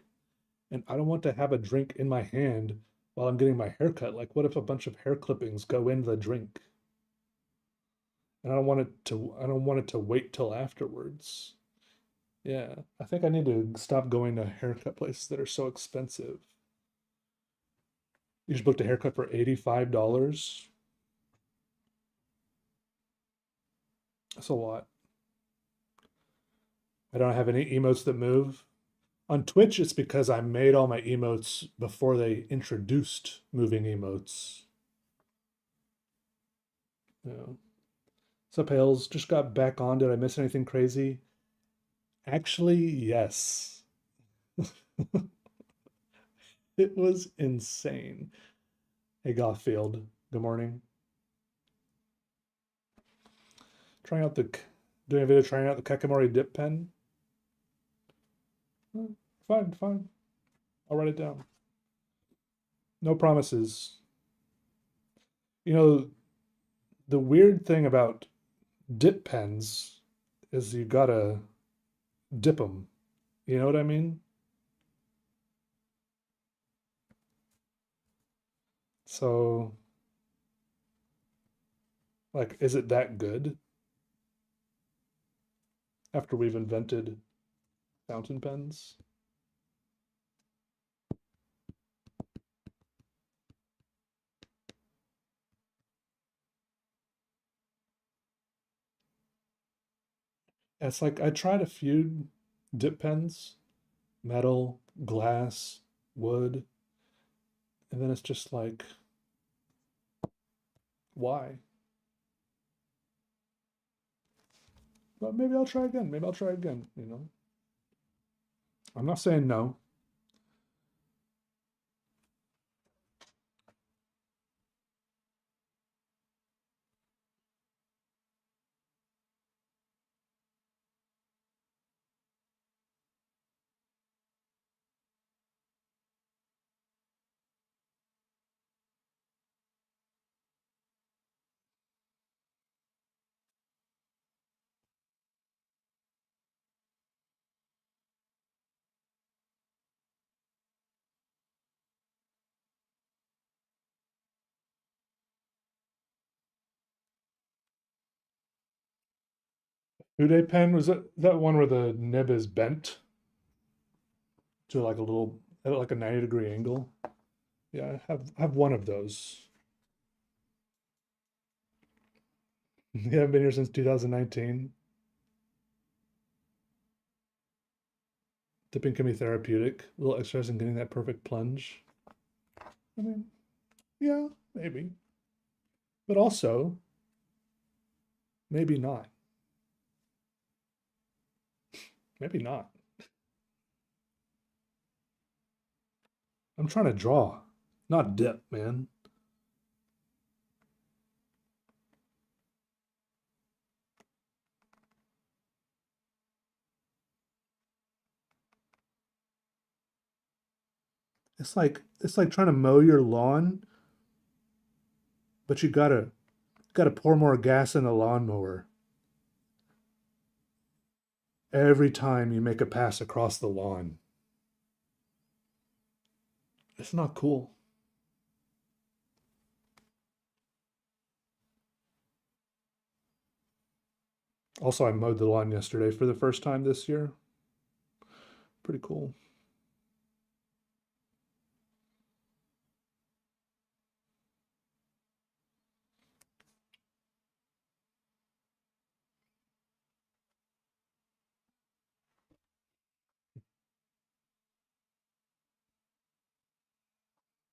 And I don't want to have a drink in my hand while I'm getting my hair cut. Like, what if a bunch of hair clippings go in the drink? And I don't want it to wait till afterwards. Yeah, I think I need to stop going to haircut places that are so expensive. You just booked a haircut for $85. That's a lot. I don't have any emotes that move. On Twitch, it's because I made all my emotes before they introduced moving emotes. Yeah. Sup, Hales? Just got back on. Did I miss anything crazy? Actually, yes. It was insane. Hey, Gothfield. Good morning. Trying out doing a video trying out the Kakimori dip pen. Fine, fine. I'll write it down. No promises. You know, the weird thing about dip pens is you gotta dip them. You know what I mean? So, like, is it that good after we've invented fountain pens? It's like I tried a few dip pens, metal, glass, wood, and then it's just like, why? But maybe I'll try again. Maybe I'll try again. I'm not saying no. Hude pen, was that one where the nib is bent to like a little, at like a 90-degree angle? Yeah, I have one of those. You haven't been here since 2019. Dipping can be therapeutic. A little exercise in getting that perfect plunge. I mean, yeah, maybe. But also, maybe not. Maybe not. I'm trying to draw, not dip, man. It's like trying to mow your lawn, but you gotta pour more gas in the lawnmower every time you make a pass across the lawn. It's not cool. Also, I mowed the lawn yesterday for the first time this year. Pretty cool.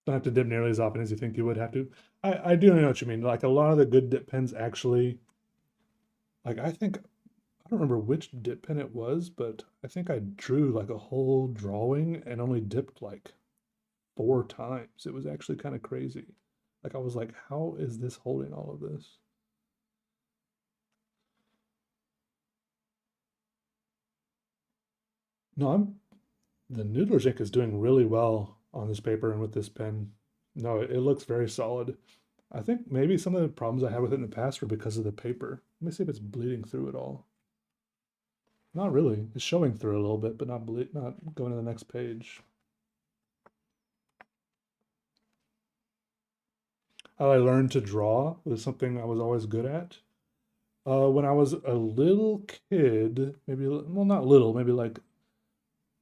Don't have to dip nearly as often as you think you would have to. I do know what you mean. Like a lot of the good dip pens actually, like I think I don't remember which dip pen it was, but I think I drew like a whole drawing and only dipped like 4 times. It was actually kind of crazy. Like I was like, how is this holding all of this? No, the Noodler's ink is doing really well on this paper and with this pen. No, it looks very solid. I think maybe some of the problems I had with it in the past were because of the paper. Let me see if it's bleeding through it all. Not really. It's showing through a little bit, but not going to the next page. How I learned to draw was something I was always good at. When I was a little kid, maybe well, not little, maybe like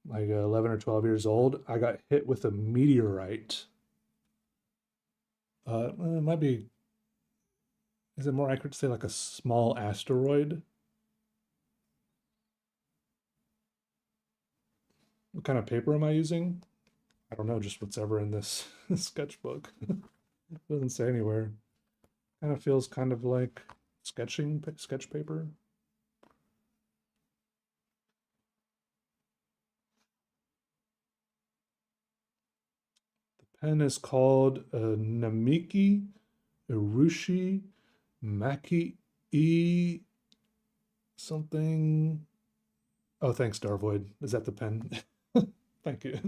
11 or 12 years old, I got hit with a meteorite. It might be, is it more accurate to say like a small asteroid? What kind of paper am I using? I don't know, just what's ever in this sketchbook. It doesn't say anywhere. Kind of feels kind of like sketch paper. The pen is called Namiki Irushi Maki E something. Oh, thanks, Darvoid. Is that the pen? Thank you.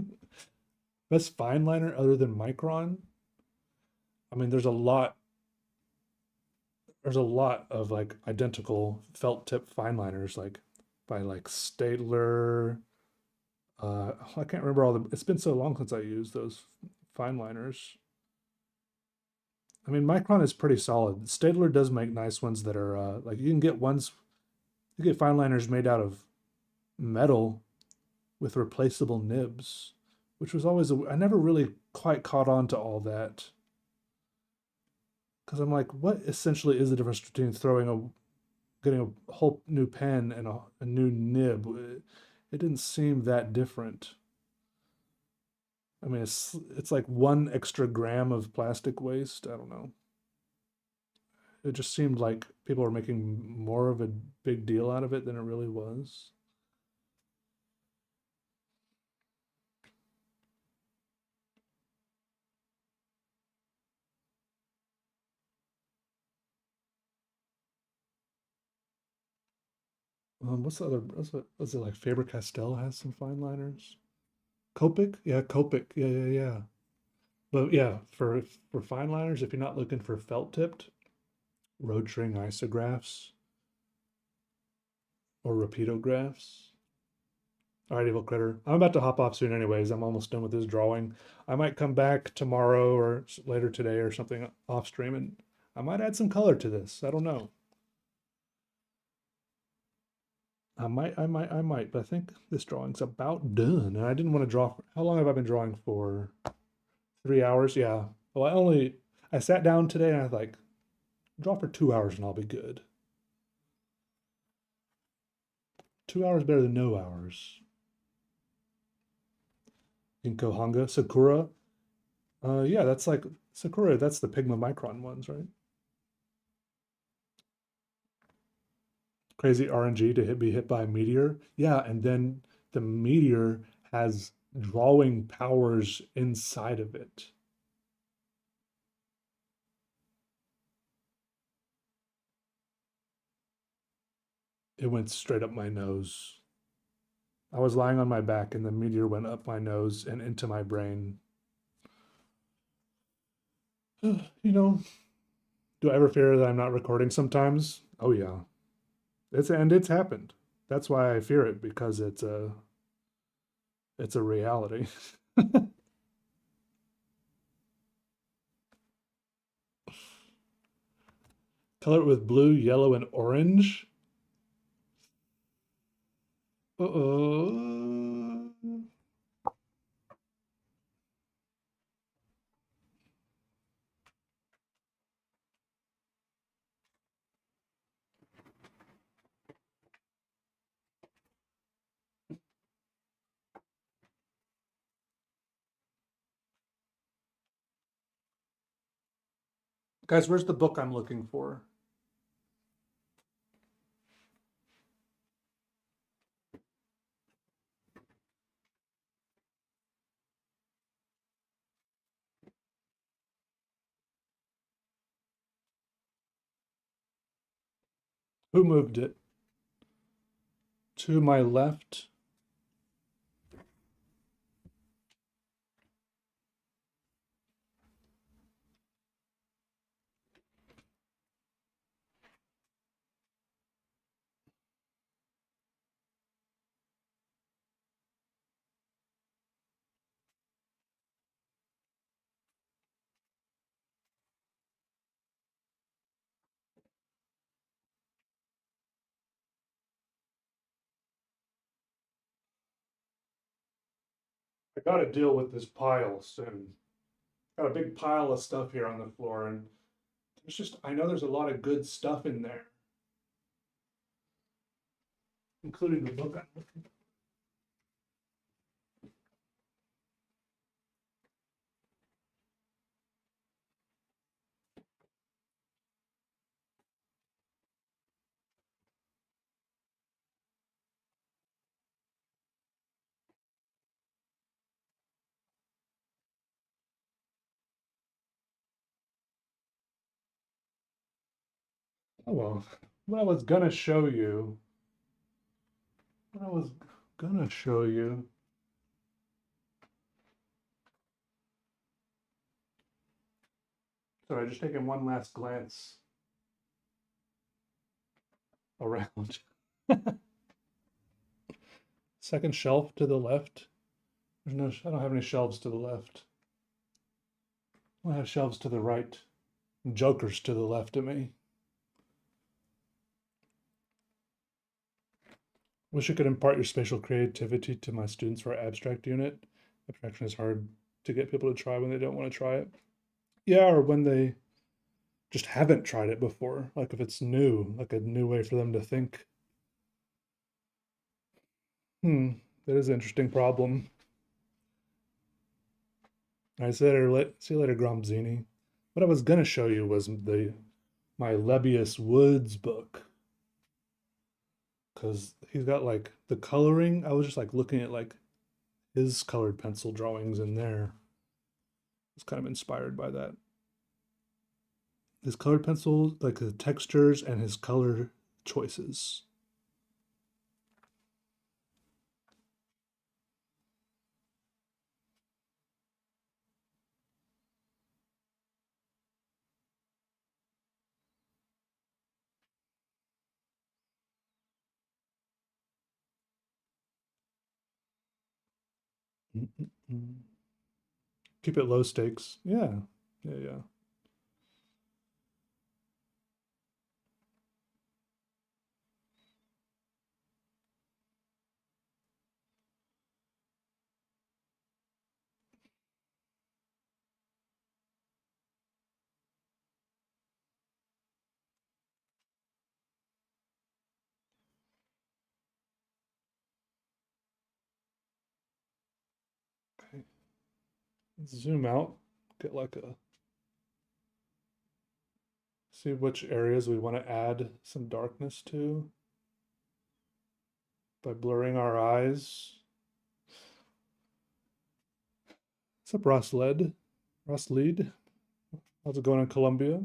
Best fine liner other than Micron? I mean, there's a lot of like identical felt tip fine liners, like by like Staedtler. I can't remember all the. It's been so long since I used those fine liners. I mean, Micron is pretty solid. Staedtler does make nice ones that are like you can get ones. You get fine liners made out of metal with replaceable nibs, which was always I never really quite caught on to all that because I'm like, what essentially is the difference between getting a whole new pen and a new nib? It didn't seem that different. I mean, it's like 1 extra gram of plastic waste. I don't know. It just seemed like people were making more of a big deal out of it than it really was. What's the other? Was it like Faber Castell has some fine liners? Copic? Yeah, Copic. Yeah, yeah, yeah. But yeah, for fine liners, if you're not looking for felt tipped, road string isographs or rapidographs. All right, Evil Critter. I'm about to hop off soon anyways. I'm almost done with this drawing. I might come back tomorrow or later today or something off stream and I might add some color to this. I don't know. I might, but I think this drawing's about done. And I didn't want to draw for, how long have I been drawing for? 3 hours? Yeah. Well, I sat down today and I was like, draw for 2 hours and I'll be good. 2 hours better than no hours. Inko Hanga, Sakura. Yeah, that's like Sakura, that's the Pigma Micron ones, right? Crazy RNG to be hit by a meteor. Yeah, and then the meteor has drawing powers inside of it. It went straight up my nose. I was lying on my back and the meteor went up my nose and into my brain. You know, do I ever fear that I'm not recording sometimes? Oh yeah. It's happened. That's why I fear it, because it's a reality. Color it with blue, yellow, and orange. Uh-oh. Guys, where's the book I'm looking for? Who moved it? To my left. I gotta deal with this pile soon. Got a big pile of stuff here on the floor, and I know there's a lot of good stuff in there, including the book I'm looking for. Oh well, what I was gonna show you, what I was gonna show you. Sorry, just taking one last glance around. Second shelf to the left. I don't have any shelves to the left. I have shelves to the right. Jokers to the left of me. Wish I could impart your spatial creativity to my students for our abstract unit. Abstraction is hard to get people to try when they don't want to try it. Yeah, or when they just haven't tried it before. Like if it's new, like a new way for them to think. That is an interesting problem. I said, see you later, Gromzini. What I was gonna show you was my Lebbeus Woods book, because he's got like the coloring. I was just like looking at like his colored pencil drawings in there. It's kind of inspired by that. His colored pencil, like the textures and his color choices. Keep it low stakes. Yeah, yeah. zoom out, get like a, see which areas we want to add some darkness to by blurring our eyes. What's up, Ross Led? Ross Lead? How's it going in Colombia?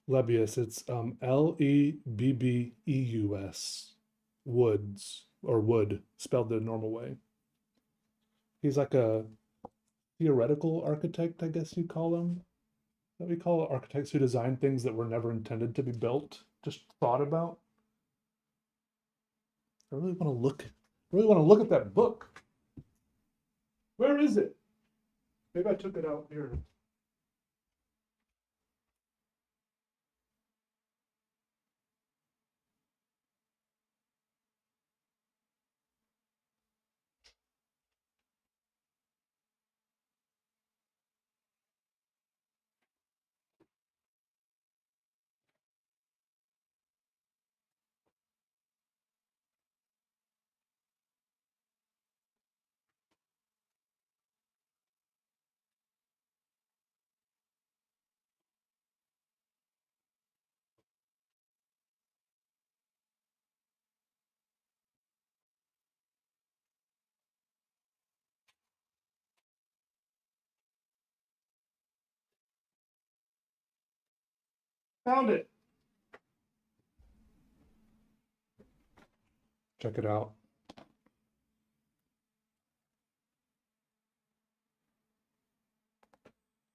Lebius, it's Lebbeus. Woods, or wood, spelled the normal way. He's like a theoretical architect, I guess you call him. That we call architects who design things that were never intended to be built, just thought about. I really want to look at that book. Where is it? Maybe I took it out here. Found it. Check it out.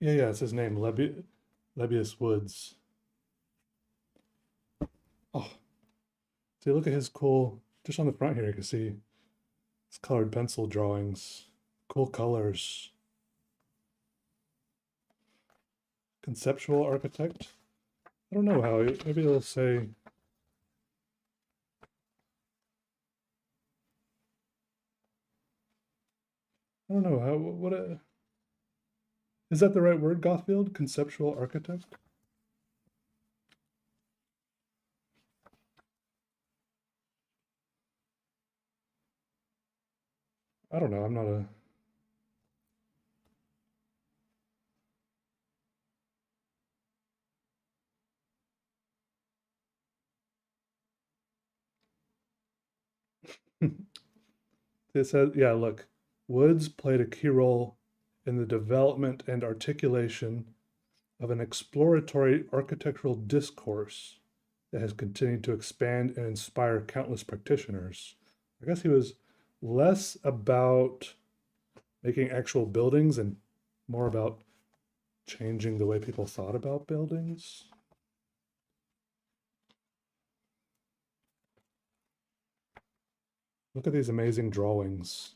Yeah, it's his name, Lebbeus Woods. Oh, see, look at his cool, just on the front here, you can see his colored pencil drawings, cool colors. Conceptual architect. I don't know how, maybe it'll say, I don't know how, is that the right word, Gothfield? Conceptual architect? I don't know, I'm not a, it says, yeah, look, Woods played a key role in the development and articulation of an exploratory architectural discourse that has continued to expand and inspire countless practitioners. I guess he was less about making actual buildings and more about changing the way people thought about buildings. Look at these amazing drawings.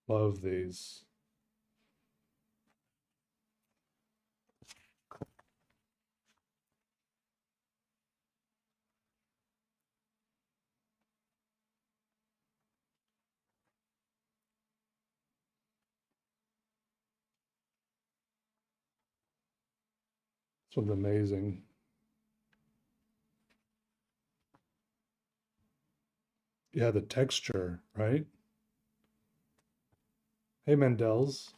Love these. This one's amazing. Yeah, the texture, right? Hey, Mendels.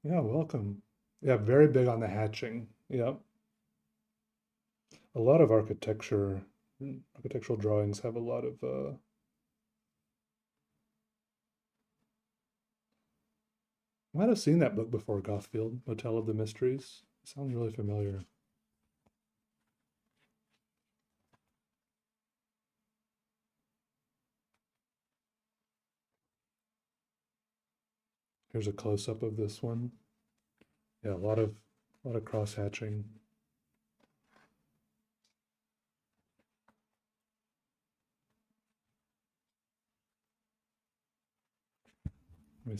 Yeah, welcome. Yeah, very big on the hatching. Yep. A lot of architectural drawings have a lot of, I might have seen that book before, Gothfield, Motel of the Mysteries. It sounds really familiar. Here's a close-up of this one. Yeah, a lot of cross-hatching. I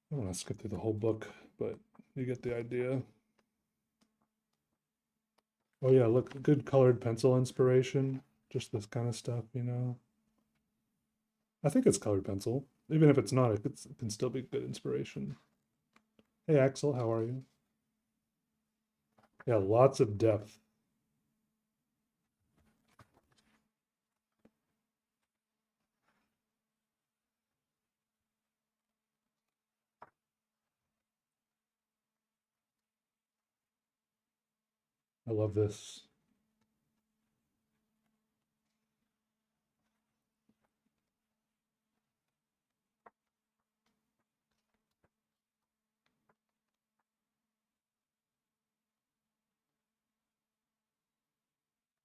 don't want to skip through the whole book, but you get the idea. Oh yeah, look, good colored pencil inspiration. Just this kind of stuff, you know. I think it's colored pencil. Even if it's not, it can still be good inspiration. Hey, Axel, how are you? Yeah, lots of depth. I love this.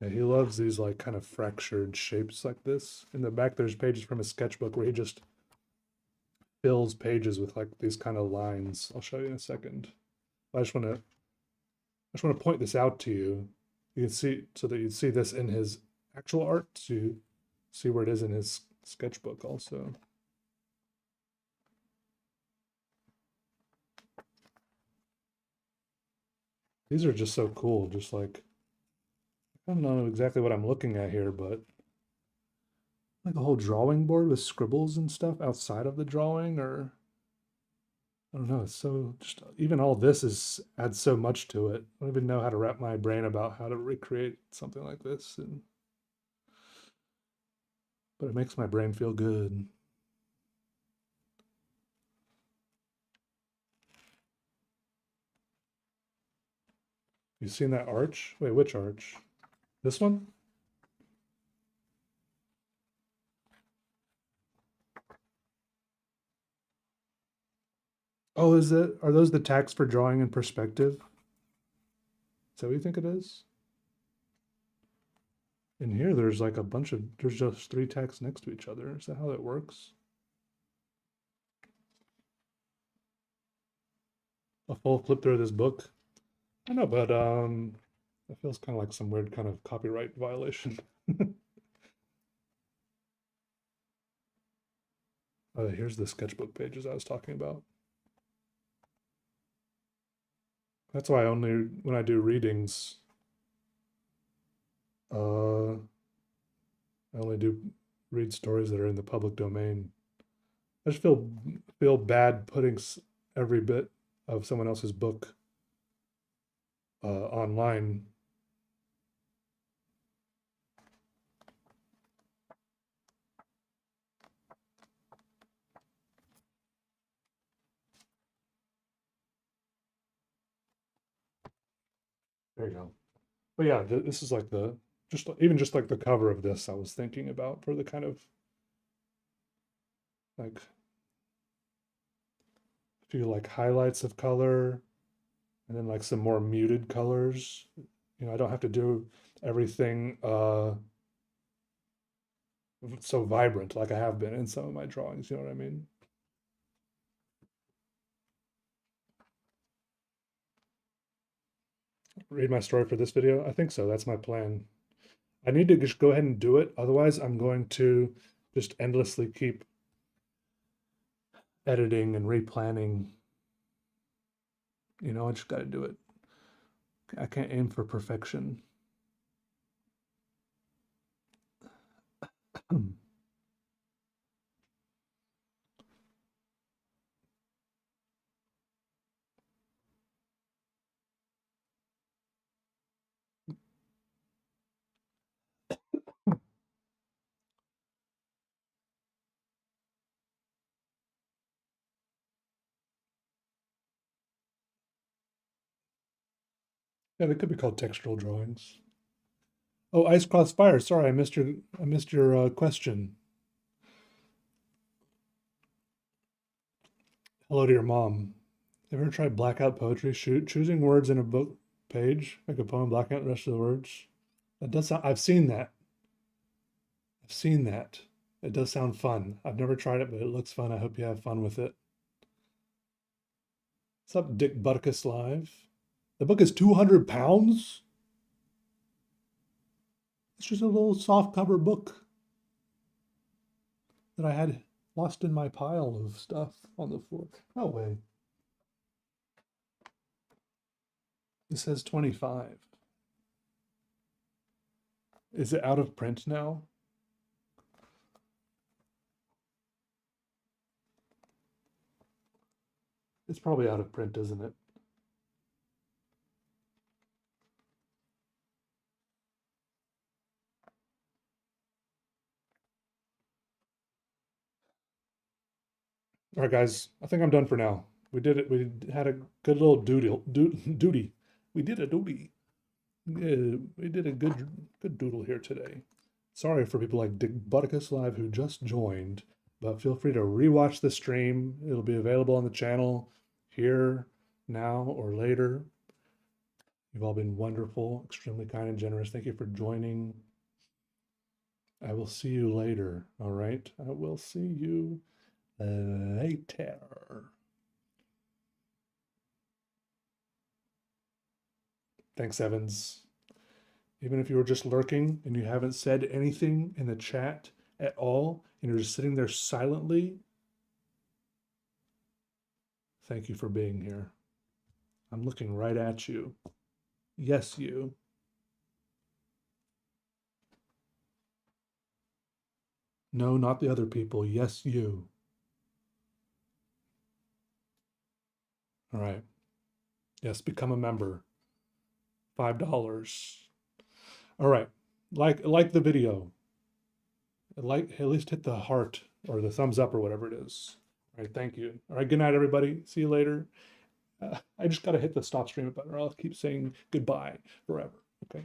Yeah, he loves these like kind of fractured shapes like this. In the back, there's pages from a sketchbook where he just fills pages with like these kind of lines. I'll show you in a second. I just want to point this out to you. You can see so that you see this in his actual art, so you see where it is in his sketchbook also. These are just so cool. Just like, I don't know exactly what I'm looking at here, but like a whole drawing board with scribbles and stuff outside of the drawing, or I don't know. It's so just even all this is adds so much to it. I don't even know how to wrap my brain about how to recreate something like this, but it makes my brain feel good. You seen that arch? Wait, which arch? This one? Oh, is it? Are those the tacks for drawing in perspective? Is that what you think it is? In here, there's like a bunch of, there's just 3 tacks next to each other. Is that how that works? A full flip through this book? I know, but that feels kind of like some weird kind of copyright violation. Here's the sketchbook pages I was talking about. That's why only when I do readings, uh, I only do read stories that are in the public domain. I just feel bad putting every bit of someone else's book online. There you go. But yeah, this is like the just like the cover of this I was thinking about for the kind of like a few like highlights of color and then like some more muted colors. You know, I don't have to do everything so vibrant like I have been in some of my drawings, you know what I mean? Read my story for this video? I think so. That's my plan. I need to just go ahead and do it. Otherwise, I'm going to just endlessly keep editing and replanning. You know, I just got to do it. I can't aim for perfection. Yeah, they could be called textural drawings. Oh, Ice Cross Fire. Sorry, I missed your question. Hello to your mom. Ever tried blackout poetry? Choosing words in a book page, make a poem, black out the rest of the words. That does sound. I've seen that. I've seen that. It does sound fun. I've never tried it, but it looks fun. I hope you have fun with it. What's up, Dick Butticus Live? The book is 200 pounds? It's just a little soft cover book that I had lost in my pile of stuff on the floor. No way. It says 25. Is it out of print now? It's probably out of print, isn't it? All right, guys, I think I'm done for now. We did it. We had a good little duty. We did a duty. Yeah, we did a good doodle here today. Sorry for people like Dick Butticus Live who just joined, but feel free to rewatch the stream. It'll be available on the channel here, now, or later. You've all been wonderful, extremely kind and generous. Thank you for joining. I will see you later. All right. I will see you later. Thanks, Evans. Even if you were just lurking and you haven't said anything in the chat at all, and you're just sitting there silently, thank you for being here. I'm looking right at you. Yes, you. No, not the other people. Yes, you. All right. Yes, become a member. $5. All right. Like the video. At least hit the heart or the thumbs up or whatever it is. All right, thank you. All right, good night, everybody. See you later. I just got to hit the stop stream button or I'll keep saying goodbye forever. Okay.